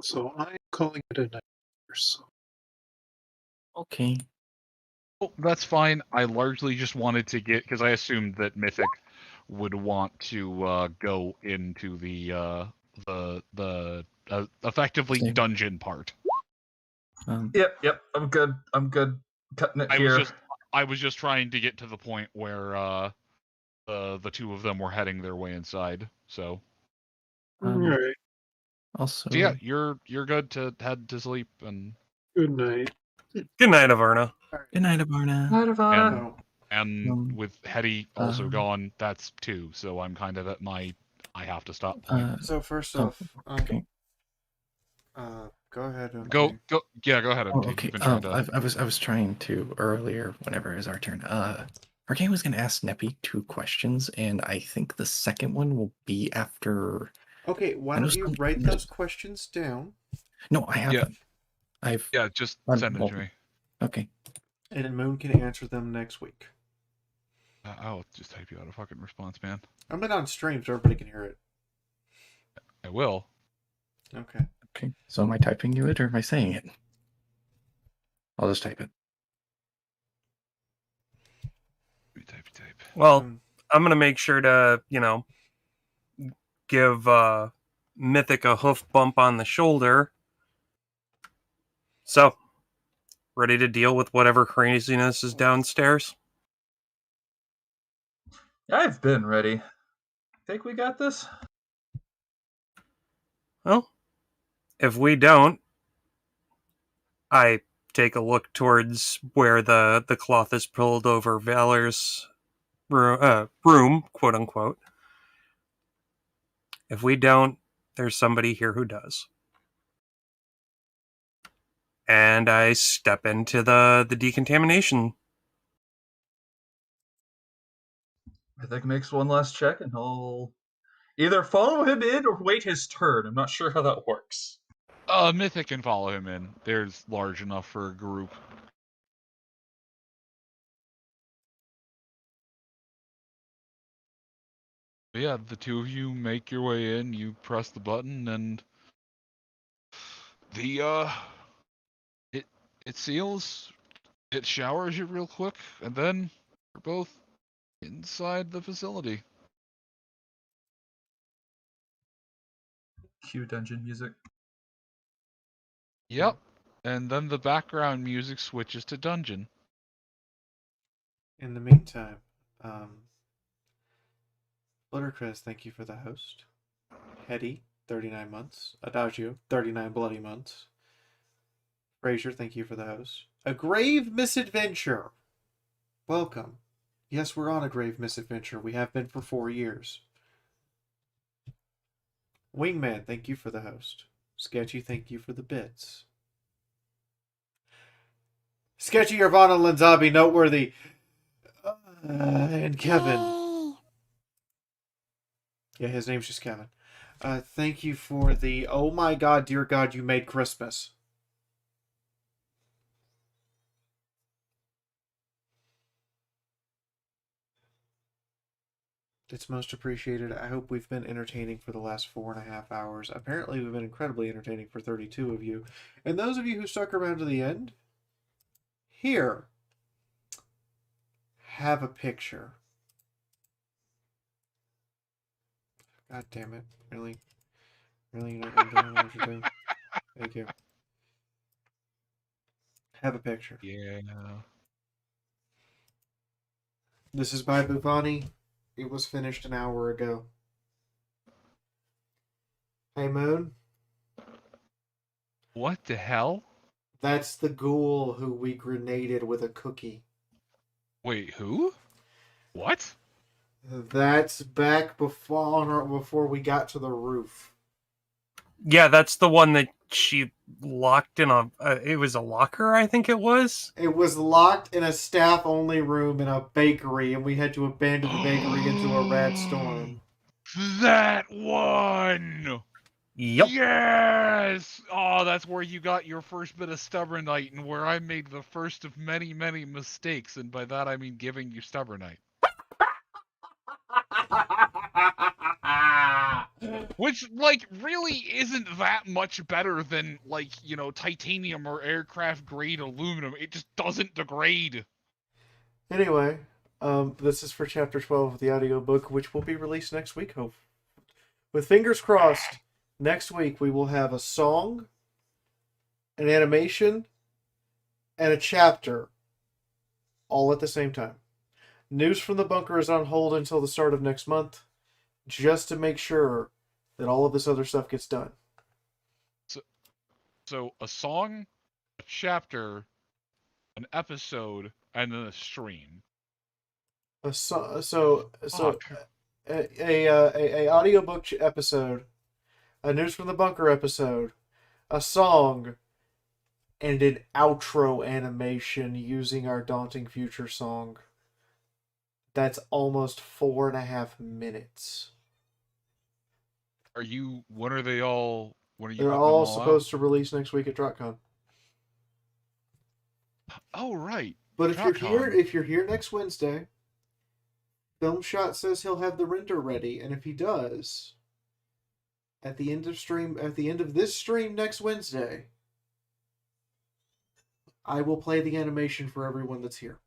So I'm calling it a night. So. Okay. Oh, that's fine. I largely just wanted to get, because I assumed that Mythic would want to go into the effectively dungeon part. Yep. I'm good. Cutting it here. I was just trying to get to the point where the two of them were heading their way inside. So. Alright. Also. So yeah, you're good to head to sleep and. Good night. Good night, Avarna. Good night, Avarna. Night, Avarna. And with Hetty also gone, that's 2. So I'm kind of at my I have to stop point. So first off, okay. Go ahead. Go ahead. Okay. I was trying to earlier. Whenever it was our turn. Arcane was going to ask Neppy 2 questions, and I think the second one will be after. Okay, why don't you write those questions down? No, I haven't. Just send them to me. Okay. And then Moon can answer them next week. I'll just type you out a fucking response, man. I'm not on stream, so everybody can hear it. I will. Okay. Okay. So am I typing you it or am I saying it? I'll just type it. Type. Well, I'm gonna make sure to, give Mythic a hoof bump on the shoulder. So, ready to deal with whatever craziness is downstairs? I've been ready. Think we got this? Well, if we don't, I take a look towards where the cloth is pulled over Valor's room, quote unquote. If we don't, there's somebody here who does. And I step into the decontamination. I think makes one last check and he'll either follow him in or wait his turn. I'm not sure how that works. Mythic can follow him in. There's large enough for a group. But yeah, the 2 of you make your way in, you press the button, and it seals, it showers you real quick, and then you're both inside the facility. Cue dungeon music. Yep, and then the background music switches to dungeon. In the meantime, Buttercrest, thank you for the host. Hetty, 39 months. Adagio, 39 bloody months. Fraser, thank you for the host. A grave misadventure. Welcome. Yes, we're on a grave misadventure. We have been for 4 years. Wingman, thank you for the host. Sketchy, thank you for the bits. Sketchy, Irvana, Lenzabi, noteworthy. And Kevin. Yeah, his name's just Kevin. Thank you for the, oh my god, dear god, you made Christmas. It's most appreciated. I hope we've been entertaining for the last 4.5 hours. Apparently, we've been incredibly entertaining for 32 of you. And those of you who stuck around to the end, here, have a picture. God damn it. Really? Really? You're not going to do what you're doing? Thank you. Have a picture. Yeah. This is by Buvani. It was finished an hour ago. Hey, Moon. What the hell? That's the ghoul who we grenaded with a cookie. Wait, who? What? That's back before we got to the roof. Yeah, that's the one that she locked in a. It was a locker, I think it was. It was locked in a staff-only room in a bakery, and we had to abandon the bakery into a rat storm. That one! Yep. Yes! Oh, that's where you got your first bit of stubbornite, and where I made the first of many, many mistakes, and by that I mean giving you stubbornite. Which, like, really isn't that much better than, like, you know, titanium or aircraft-grade aluminum. It just doesn't degrade. Anyway, this is for Chapter 12 of the audiobook, which will be released next week, hope. With fingers crossed, next week we will have a song, an animation, and a chapter, all at the same time. News from the bunker is on hold until the start of next month, just to make sure that all of this other stuff gets done. So a song, a chapter, an episode, and then a stream. A audiobook episode, a News from the Bunker episode, a song, and an outro animation using our Daunting Future song. That's almost 4.5 minutes. When are they all? When are you? They're all supposed to release next week at DrotCon. Oh right. But if you're here next Wednesday, Filmshot says he'll have the render ready, and if he does, at the end of this stream next Wednesday, I will play the animation for everyone that's here.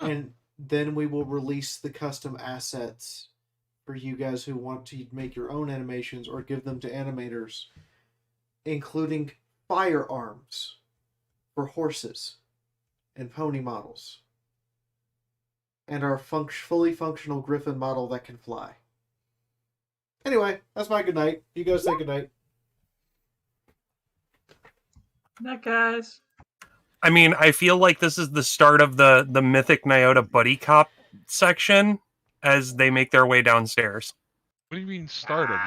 And then we will release the custom assets for you guys who want to make your own animations or give them to animators, including firearms for horses and pony models, and our fully functional griffin model that can fly. Anyway, that's my good night. You guys say good night. Night, guys. I mean, I feel like this is the start of the Mythic Nyota buddy cop section as they make their way downstairs. What do you mean started?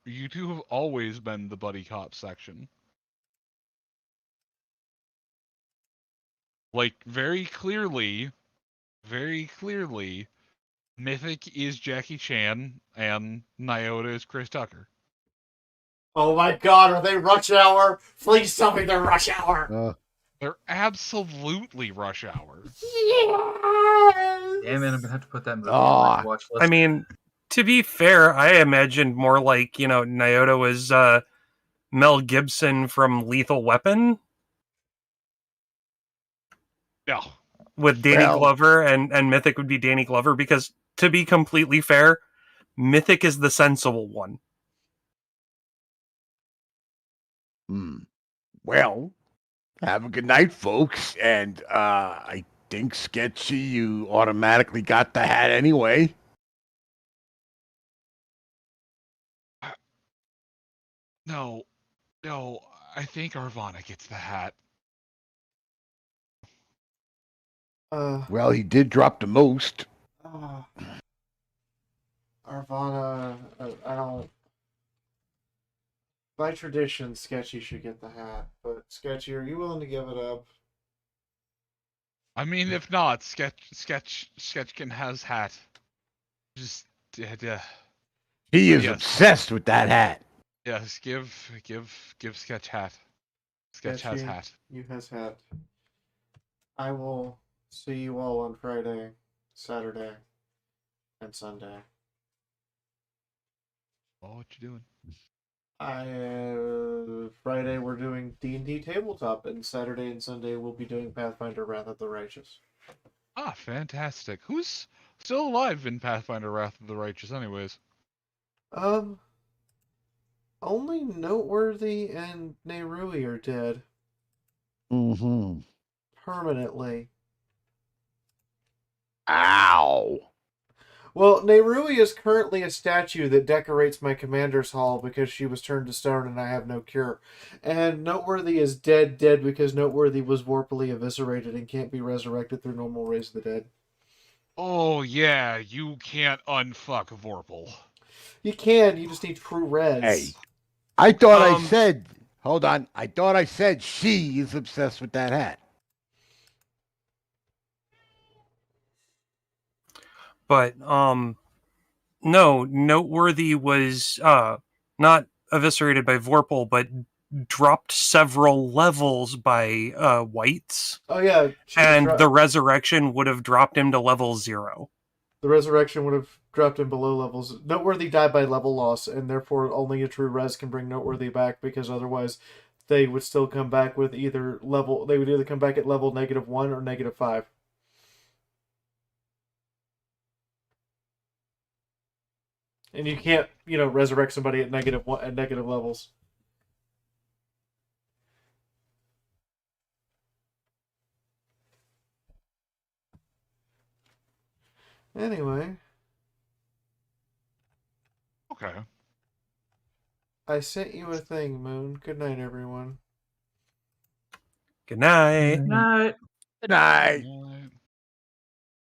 You two have always been the buddy cop section. Like, very clearly, Mythic is Jackie Chan and Nyota is Chris Tucker. Oh my god, are they Rush Hour? Please tell me they're Rush Hour! They're absolutely Rush Hour. Yes! Yeah, man, I'm gonna have to put that movie on my watch list. I mean, to be fair, I imagined more like, Nyota was Mel Gibson from Lethal Weapon. Yeah. With Danny Glover, and Mythic would be Danny Glover, because, to be completely fair, Mythic is the sensible one. Well, have a good night, folks. And I think, Sketchy, you automatically got the hat anyway. No, I think Arvana gets the hat. Well, he did drop the most. Arvana, I don't... By tradition, Sketchy should get the hat, but Sketchy, are you willing to give it up? I mean, if not, Sketchkin has hat. Just, He is obsessed with that hat. Yes, give Sketch hat. Sketch has hat. You has hat. I will see you all on Friday, Saturday, and Sunday. Oh, what you doing? Friday we're doing D&D Tabletop, and Saturday and Sunday we'll be doing Pathfinder Wrath of the Righteous. Ah, fantastic. Who's still alive in Pathfinder Wrath of the Righteous, anyways? Only Noteworthy and Nerui are dead. Mm-hmm. Permanently. Ow. Well, Nerui is currently a statue that decorates my commander's hall because she was turned to stone and I have no cure. And Noteworthy is dead because Noteworthy was vorpally eviscerated and can't be resurrected through normal Raise of the Dead. Oh, yeah, you can't unfuck Vorpal. You can, you just need true res. Hey, I thought I said, hold on, I thought I said she is obsessed with that hat. But, no, Noteworthy was, not eviscerated by Vorpal, but dropped several levels by, Whites. Oh, yeah. And the resurrection would have dropped him to level 0. The resurrection would have dropped him below levels. Noteworthy died by level loss, and therefore only a true res can bring Noteworthy back, because otherwise they would still come back with either level. They would either come back at level -1 or -5. And you can't, resurrect somebody at -1 at negative levels. Anyway. Okay. I sent you a thing, Moon. Good night, everyone. Good night. Good night. Good night.